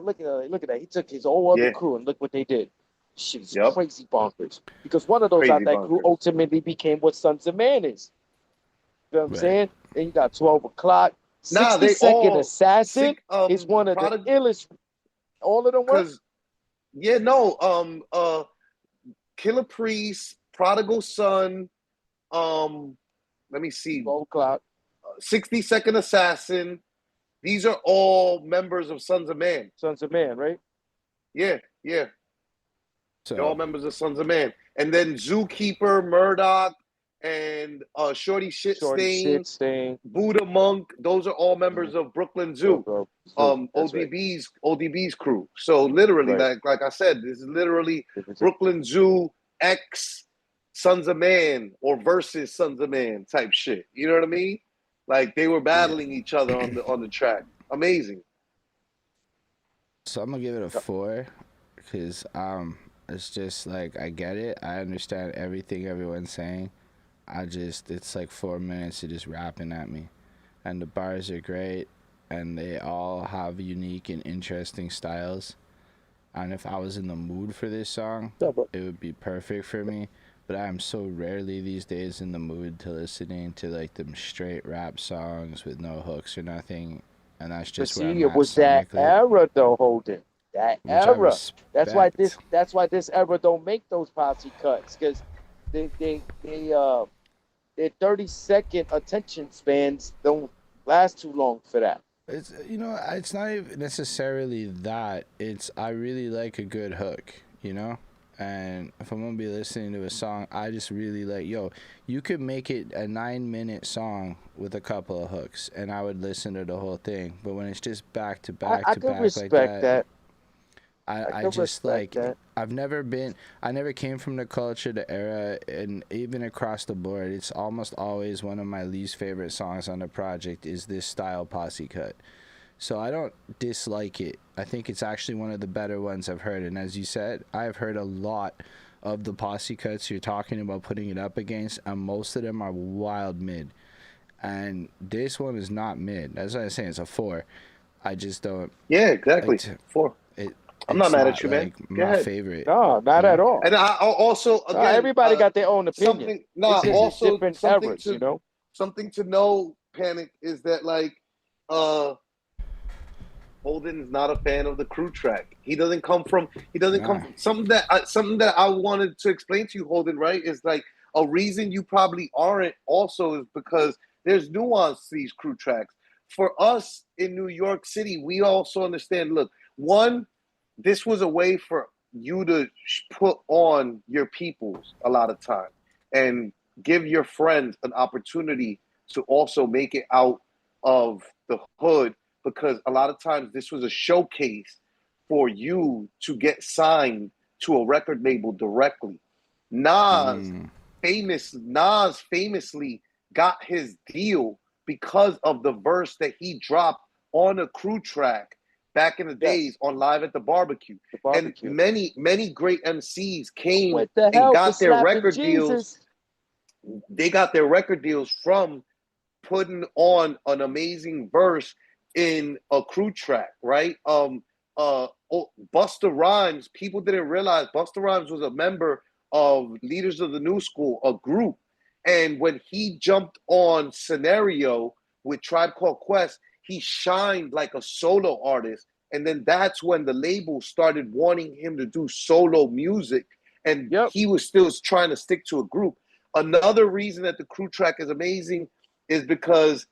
look at it. Look at that. He took his whole other crew and look what they did. Shit is crazy bonkers. Because one of those out that crew ultimately became what Sons of Man is. You know what I'm saying? Then you got 12 O'Clock. 60-Second Assassin is one of the illest. All of them were? Yeah, no. Killer Priest, Prodigal Son, let me see. 12 O'Clock. 60-Second Assassin. These are all members of Sons of Man. Sons of Man, right? Yeah, yeah. So They're all members of Sons of Man. And then Zookeeper, Murdoch, and Shorty Shit Shorty Stain, Shit Stain. Buddha Monk. Those are all members of Brooklyn Zoo. That's right. ODB's crew. So literally, Right. like I said, this is literally It was a- Brooklyn Zoo X Sons of Man or versus Sons of Man type shit. You know what I mean? Like they were battling each other on the track. Amazing. So I'm gonna give it a 4, because it's just like I get it, I understand everything everyone's saying. It's like 4 minutes of just rapping at me, and the bars are great, and they all have unique and interesting styles. And if I was in the mood for this song, it would be perfect for me. But I am so rarely these days in the mood to listening to like them straight rap songs with no hooks or nothing. And that's But just where see, I'm it at was that sonically, era though, Holden. That which I era. That's why respect. this era don't make those posse cuts, because their 30-second attention spans don't last too long for that. It's it's not even necessarily that. It's I really like a good hook, And if I'm gonna be listening to a song, I just really like, you could make it a 9-minute song with a couple of hooks, and I would listen to the whole thing. But when it's just back to back I to could back respect like that, I I just like, that. I never came from the culture, the era, and even across the board, it's almost always one of my least favorite songs on the project is this style posse cut. So I don't dislike it. I think it's actually one of the better ones I've heard. And as you said, I've heard a lot of the posse cuts you're talking about putting it up against, and most of them are wild mid. And this one is not mid. That's what I'm saying. It's a 4. I just don't. Yeah, exactly. Like 4. I'm not mad at you, man. Like Go my ahead. favorite. No, not at all. And I also again, everybody got their own opinion. It's just also different something eras, to something to know, Panic, is that like Holden's not a fan of the crew track. He doesn't come from something that I wanted to explain to you, Holden, right? Is like a reason you probably aren't also is because there's nuance to these crew tracks. For us in New York City, we also understand, look, one, this was a way for you to put on your peoples a lot of time and give your friends an opportunity to also make it out of the hood, because a lot of times this was a showcase for you to get signed to a record label directly. Nas famously got his deal because of the verse that he dropped on a crew track back in the days on Live at the Barbecue. And many great MCs came and got their record deals. They got their record deals from putting on an amazing verse in a crew track, right? Busta Rhymes, people didn't realize Busta Rhymes was a member of Leaders of the New School, a group. And when he jumped on Scenario with Tribe Called Quest, he shined like a solo artist. And then that's when the label started wanting him to do solo music. And he was still trying to stick to a group. Another reason that the crew track is amazing is because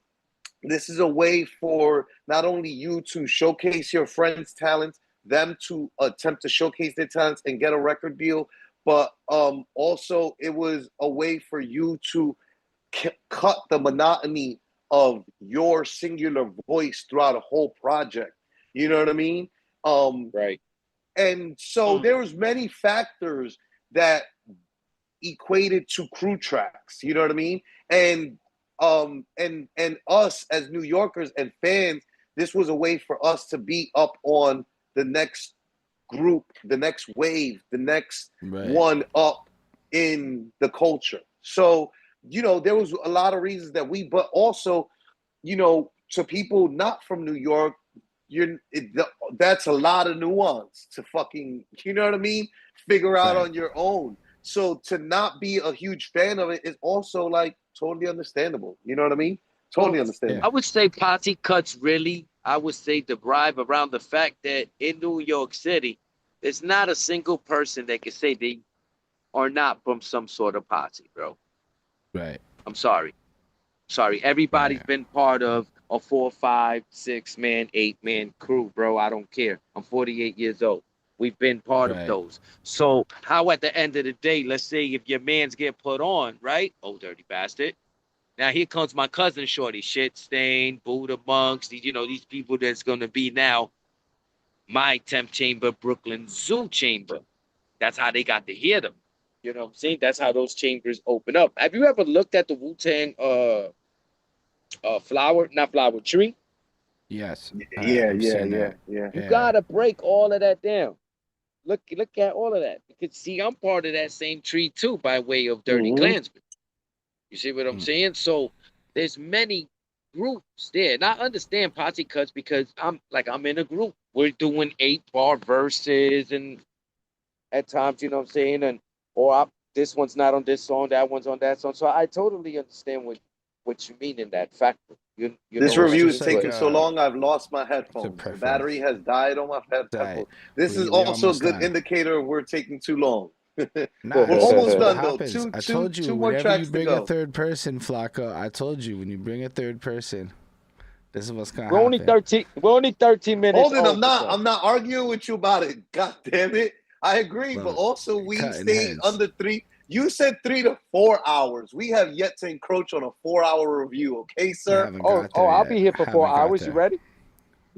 this is a way for not only you to showcase your friends' talents, them to attempt to showcase their talents and get a record deal, but also it was a way for you to cut the monotony of your singular voice throughout a whole project. You know what I mean? Right. And so there was many factors that equated to crew tracks. You know what I mean? And us as New Yorkers and fans, this was a way for us to be up on the next group, the next wave, the next one up in the culture. So, there was a lot of reasons that but also, to people not from New York, that's a lot of nuance to fucking, you know what I mean? Figure out on your own. So to not be a huge fan of it is also like totally understandable. You know what I mean? Totally understandable. I would say posse cuts really, I would say, derive around the fact that in New York City, there's not a single person that can say they are not from some sort of posse, bro. Right. I'm sorry. Everybody's been part of a 4, 5, 6 man, 8 man crew, bro. I don't care. I'm 48 years old. We've been part of Right. those. So how at the end of the day, let's say if your man's get put on, right? Oh, dirty bastard. Now here comes my cousin Shorty, Shit Stain, Buddha Monks, these people that's gonna be now my temp chamber, Brooklyn Zoo chamber. That's how they got to hear them. You know what I'm saying? That's how those chambers open up. Have you ever looked at the Wu-Tang flower tree? Yes. Yeah, I've yeah, seen yeah, that. yeah. You Yeah. gotta break all of that down. Look at all of that. Because see, I'm part of that same tree too, by way of Dirty Mm-hmm. Klansman. You see what I'm Mm. saying? So there's many groups there. And I understand posse cuts because I'm in a group. We're doing 8-bar verses and at times, you know what I'm saying? And this one's not on this song, that one's on that song. So I totally understand what you mean in that factor. You This know what I review mean? is just like taking so long, I've lost my it's a headphones. The preference. battery has died on my Right. headphones. This is We also a almost good done. indicator of we're taking too long. Nah, We're this is almost what done though. happens. I Two told you, more whenever tracks you to bring a go. third person, Flacco, I told you, when you bring a third person, this is what's gonna We're only happen. 13 minutes. Hold it, over, I'm not arguing with you about it. God damn it. I agree, but Look, also we Cuttin stayed Heads. under 3. You said 3 to 4 hours. We have yet to encroach on a 4-hour review, okay, We sir? haven't got there I'll yet. be here for 4 Haven't got hours. You there. ready?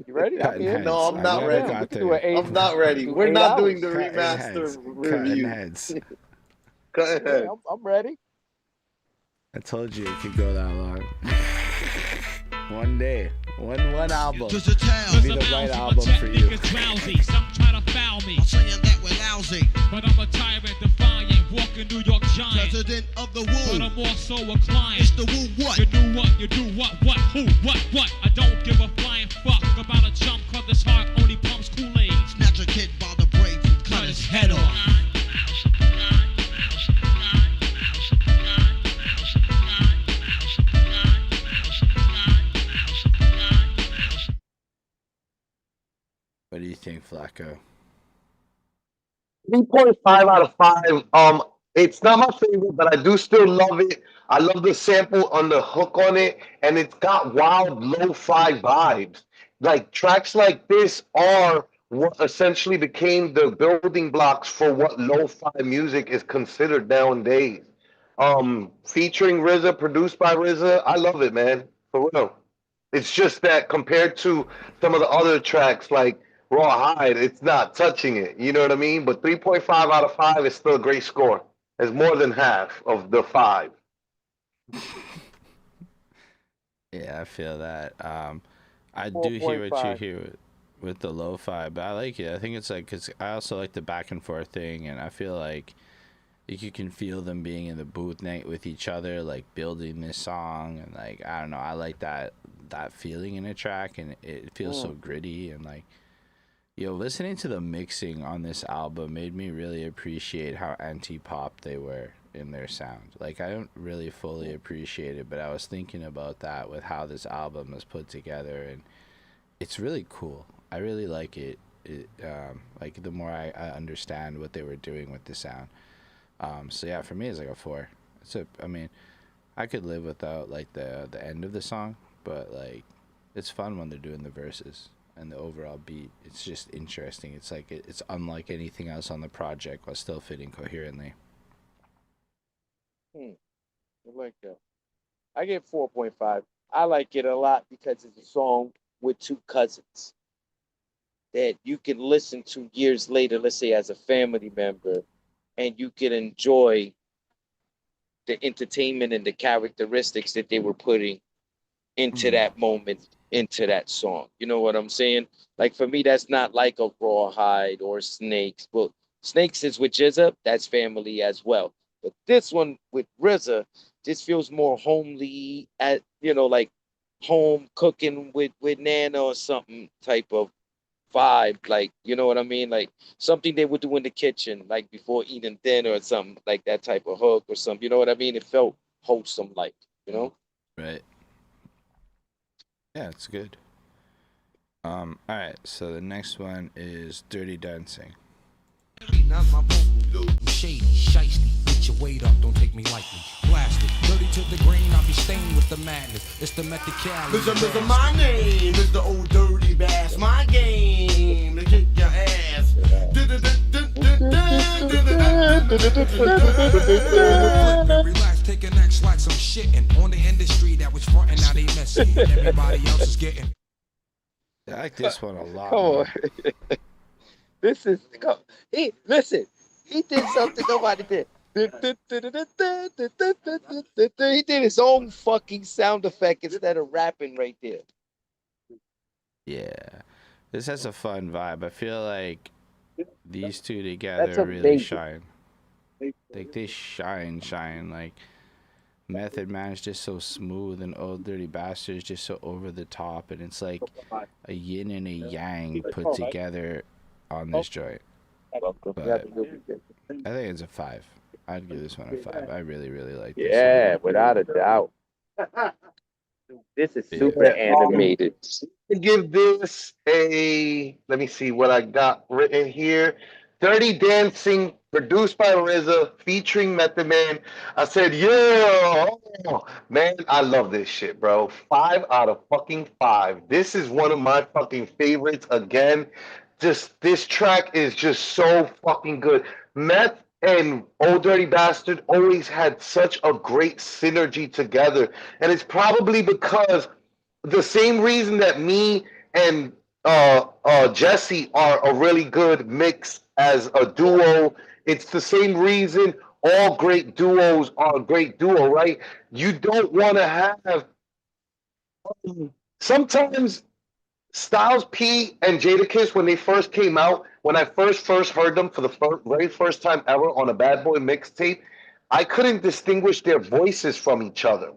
You ready? I'll Cuttin be here. Heads. No, I'm We not haven't ready. We got can do an there. 8. I'm not ready. do We're 8 not doing hours. the Cuttin remaster Heads. Cuttin review. Heads. Cuttin Yeah, Heads. I'm ready. I told you it could go that long. One day. One album. Just a town. It'll be the right album for you. Drowsy. Some try to foul me, I'm saying that we're lousy. but I'm a tyrant, defiant, walking New York giant. President of the But Woo. I'm also a client. It's the Woo what? You do what? You do what? What? Who? What? I don't give a flying fuck about a chump, cause this heart only pumps Kool-Aid. Snatch a kid by the braids and cut his head off. What do you think, Flacco? 3.5 out of 5. It's not my favorite, but I do still love it. I love the sample on the hook on it, and it's got wild lo-fi vibes. Like tracks like this are what essentially became the building blocks for what lo-fi music is considered nowadays. Featuring RZA, produced by RZA, I love it, man. For real. It's just that compared to some of the other tracks like Rawhide, it's not touching it. You know what I mean? But 3.5 out of 5 is still a great score. It's more than half of the 5. Yeah, I feel that. I do hear what you 4.5. hear with the lo-fi, but I like it. I think it's like, because I also like the back and forth thing, and I feel like you can feel them being in the booth night with each other, like building this song, and like, I don't know, I like that feeling in a track, and it feels so gritty, and like, listening to the mixing on this album made me really appreciate how anti-pop they were in their sound. Like, I don't really fully appreciate it, but I was thinking about that with how this album was put together, and it's really cool. I really like it. Like, the more I understand what they were doing with the sound. So yeah, for me it's like a 4. I mean, I could live without like the end of the song, but like, it's fun when they're doing the verses and the overall beat. It's just interesting. It's like it's unlike anything else on the project while still fitting coherently. I like that. I get 4.5. I like it a lot because it's a song with two cousins that you can listen to years later, let's say as a family member, and you can enjoy the entertainment and the characteristics that they were putting into that moment, into that song. You know what I'm saying? Like, for me, that's not like a Rawhide or Snakes. Well, Snakes is with Jizza, that's family as well. But this one with RZA just feels more homely, at like home cooking with Nana or something type of vibe. Like, you know what I mean? Like something they would do in the kitchen, like before eating dinner or something, like that type of hook or something. You know what I mean? It felt wholesome, like, Right. Yeah, it's good. All right, so the next one is Dirty Dancing. Wait, not my vocal. I'm shady, shiesty. Get your weight up, don't take me lightly. Blasted, dirty to the grain, I'll be stained with the madness. It's the Method Cali. Listen, my name is the old dirty bass. My game to kick your ass. Relax, take an X like some shitting on the industry that was frontin', now they messy. Everybody else is getting. I like this one a lot. Come on. This is listen. He did something nobody did. He did his own fucking sound effect instead of rapping right there. Yeah, this has a fun vibe. I feel like these two together really amazing. shine. Like they shine. Like Method Man is just so smooth, and Old Dirty Bastard is just so over the top, and it's like a yin and a yang put together on this joint. But I think it's a 5. I'd give this one a 5. I really like this. Yeah, without a doubt. This is super animated. Give this a, let me see what I got written here. Dirty Dancing, produced by RZA, featuring Method Man. I said, yeah, oh, man, I love this shit, bro. 5 out of fucking 5. This is one of my fucking favorites. Again, just this track is just so fucking good. Meth and Old Dirty Bastard always had such a great synergy together, and it's probably because the same reason that me and Jesse are a really good mix as a duo. It's the same reason all great duos are a great duo, right? You don't want to have. Sometimes Styles P and Jadakiss, when they first came out, when I first heard them for the very first time ever on a Bad Boy mixtape, I couldn't distinguish their voices from each other.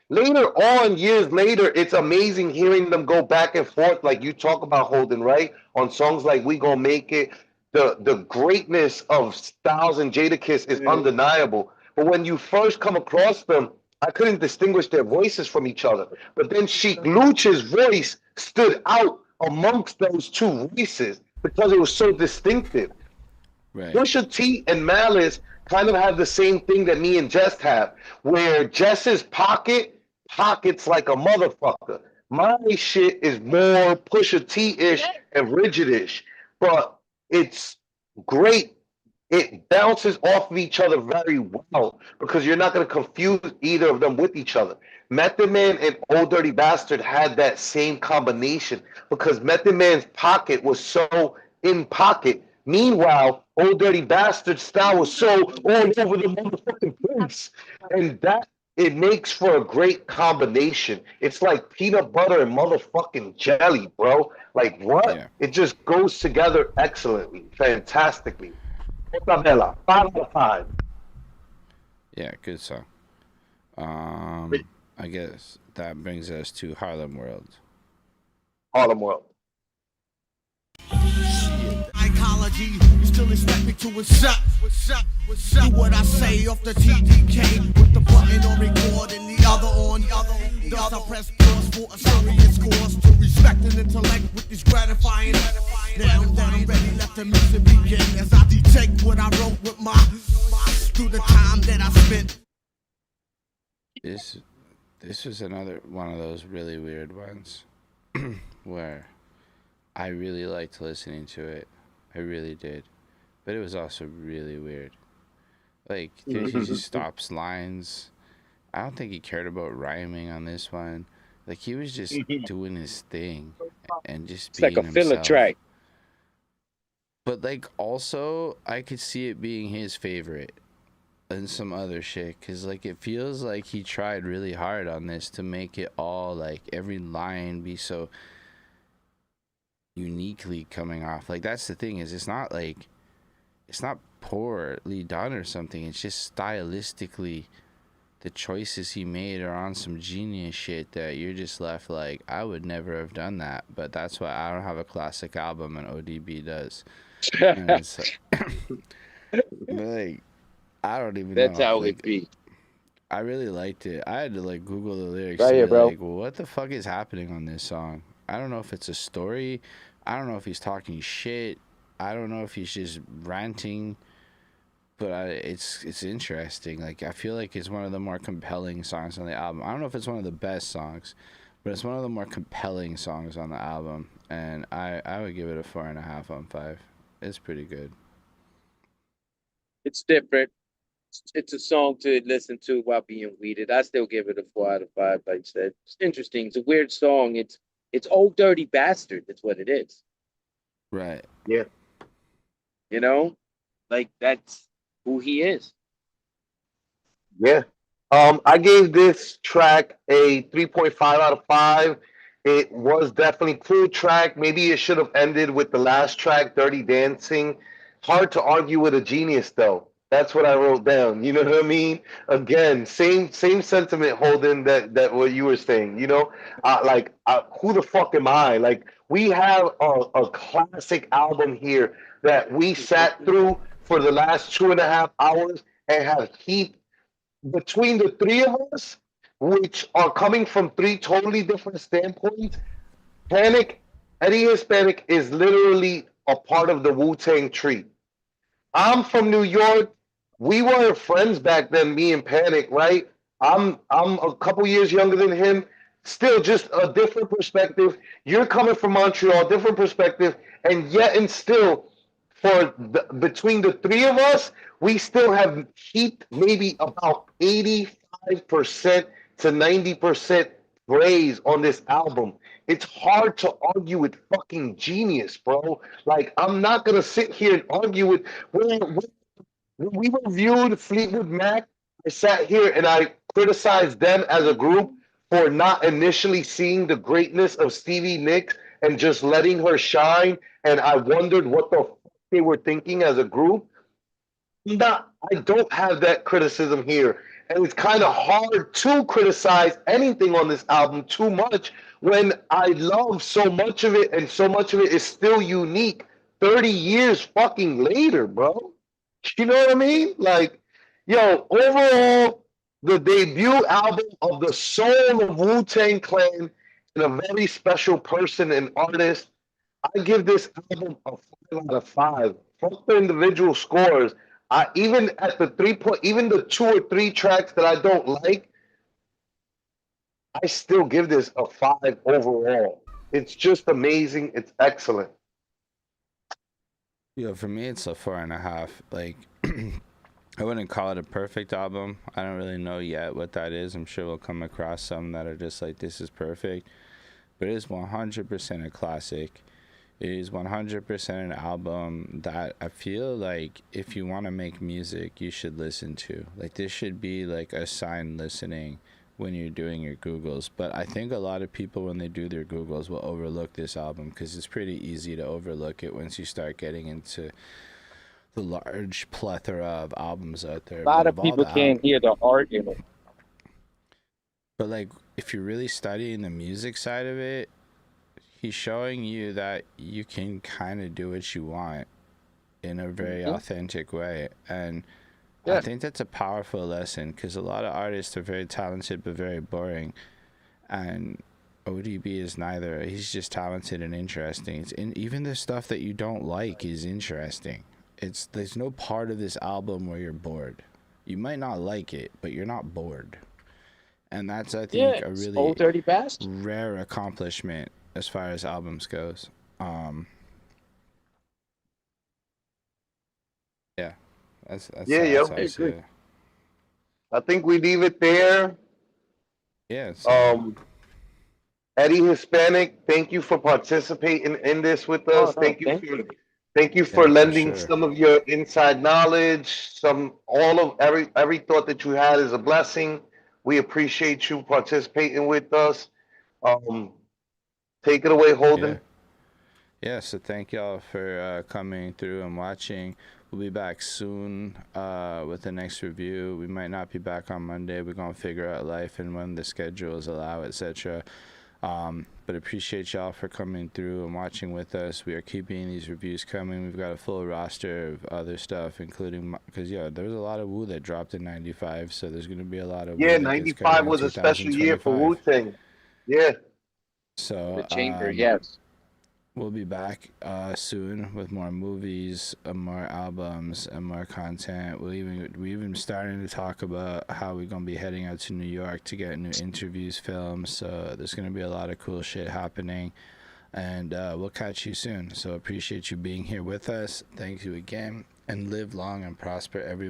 Later on, years later, it's amazing hearing them go back and forth, like you talk about, Holden, right? On songs like We Gon' Make It, the greatness of Styles and Jadakiss is undeniable. But when you first come across them, I couldn't distinguish their voices from each other. But then Sheik Luch's voice stood out amongst those two voices because it was so distinctive. Right. Pusha T and Malice kind of have the same thing that me and Jess have, where Jess's pockets like a motherfucker. My shit is more Pusha T-ish and rigid-ish, but it's great. It bounces off of each other very well because you're not going to confuse either of them with each other. Method Man and Old Dirty Bastard had that same combination because Method Man's pocket was so in pocket. Meanwhile, Old Dirty Bastard style was so all over the motherfucking place. And that, it makes for a great combination. It's like peanut butter and motherfucking jelly, bro. Like what? Yeah. It just goes together excellently, fantastically. 5 out of 5. Yeah, good song. I guess that brings us to Harlem World. Harlem World. Psychology, you still expect me to accept do what I say off the TDK with the button on record and the other on Thus I press pause for a serious course to respect and intellect with this gratifying. Now that I'm ready, let the music begin as I detect what I wrote with my through the time that I spent. This was another one of those really weird ones where I really liked listening to it. I really did. But it was also really weird. Like, dude, he just stops lines. I don't think he cared about rhyming on this one. Like, he was just doing his thing and just It's being like a filler himself. track. But, like, also, I could see it being his favorite and some other shit. Because, like, it feels like he tried really hard on this to make it all, like, every line be so uniquely coming off. Like, that's the thing, is it's not, like, it's not poorly done or something. It's just stylistically, the choices he made are on some genius shit that you're just left like, I would never have done that. But that's why I don't have a classic album and ODB does. And it's like, but like, I don't even That's know. how Like, it be. I really liked it. I had to like Google the lyrics. Right to here, be bro. like, what the fuck is happening on this song? I don't know if it's a story. I don't know if he's talking shit. I don't know if he's just ranting, but it's interesting. Like, I feel like it's one of the more compelling songs on the album. I don't know if it's one of the best songs, but it's one of the more compelling songs on the album. And I would give it a 4.5 on 5. It's pretty good. It's different. It's a song to listen to while being weeded. I still give it a 4 out of 5. Like I said, it's interesting. It's a weird song. It's Old Dirty Bastard. That's what it is. Right. Yeah. You know, like that's who he is. Yeah. I gave this track a 3.5 out of 5. It was definitely cool track. Maybe it should have ended with the last track, Dirty Dancing. Hard to argue with a genius though. That's what I wrote down. You know what I mean? Again, same sentiment, Holden. That what you were saying. You know, who the fuck am I? Like, we have a classic album here that we sat through for the last 2.5 hours and have heaped between the three of us, which are coming from three totally different standpoints. Panic, Eddie Hispanic is literally a part of the Wu-Tang tree. I'm from New York. We weren't friends back then, me and Panic, right? I'm a couple years younger than him. Still just a different perspective. You're coming from Montreal, different perspective, and yet and still, between the three of us, we still have heaped maybe about 85% to 90% praise on this album. It's hard to argue with fucking genius, bro. Like, I'm not gonna sit here and argue with when we reviewed Fleetwood Mac. I sat here and I criticized them as a group for not initially seeing the greatness of Stevie Nicks and just letting her shine. And I wondered what the fuck they were thinking as a group. I don't have that criticism here. And it's kind of hard to criticize anything on this album too much when I love so much of it and so much of it is still unique 30 years fucking later, bro. You know what I mean? Like, yo, overall, the debut album of the soul of Wu-Tang Clan and a very special person and artist. I give this album a 5 out of 5. Fuck the individual scores. Even at the 3 point, even the 2 or 3 tracks that I don't like, I still give this a 5 overall. It's just amazing. It's excellent. Yeah, for me, it's a 4.5. Like, I wouldn't call it a perfect album. I don't really know yet what that is. I'm sure we'll come across some that are just like, this is perfect. But it is 100% a classic. It is 100% an album that I feel like if you want to make music, you should listen to. Like, this should be like assigned listening when you're doing your Googles. But I think a lot of people, when they do their Googles, will overlook this album because it's pretty easy to overlook it once you start getting into the large plethora of albums out there. A lot of people can't hear the art in it. But, like, if you're really studying the music side of it, he's showing you that you can kind of do what you want in a very authentic way. And I think that's a powerful lesson because a lot of artists are very talented but very boring. And ODB is neither. He's just talented and interesting. Even the stuff that you don't like is interesting. There's no part of this album where you're bored. You might not like it, but you're not bored. And that's, I think, a really Old Dirty Bastard. rare accomplishment as far as albums goes. Yeah, that's yo. I say. I think we leave it there. Yeah. Eddie Hispanic, thank you for participating in this with us. Thank you for lending some of your inside knowledge. Every thought that you had is a blessing. We appreciate you participating with us. Take it away, Holden. Yeah, so thank y'all for coming through and watching. We'll be back soon with the next review. We might not be back on Monday. We're going to figure out life and when the schedules allow, etc. But appreciate y'all for coming through and watching with us. We are keeping these reviews coming. We've got a full roster of other stuff, including, because, there was a lot of Wu that dropped in 95, so there's going to be a lot of Wu 95 was a special year for Wu-Tang. Yeah. So the chamber, yes. we'll be back soon with more movies, more albums, and more content. We even starting to talk about how we're gonna be heading out to New York to get new interviews filmed. So there's gonna be a lot of cool shit happening, and we'll catch you soon. So appreciate you being here with us. Thank you again, and live long and prosper, everyone.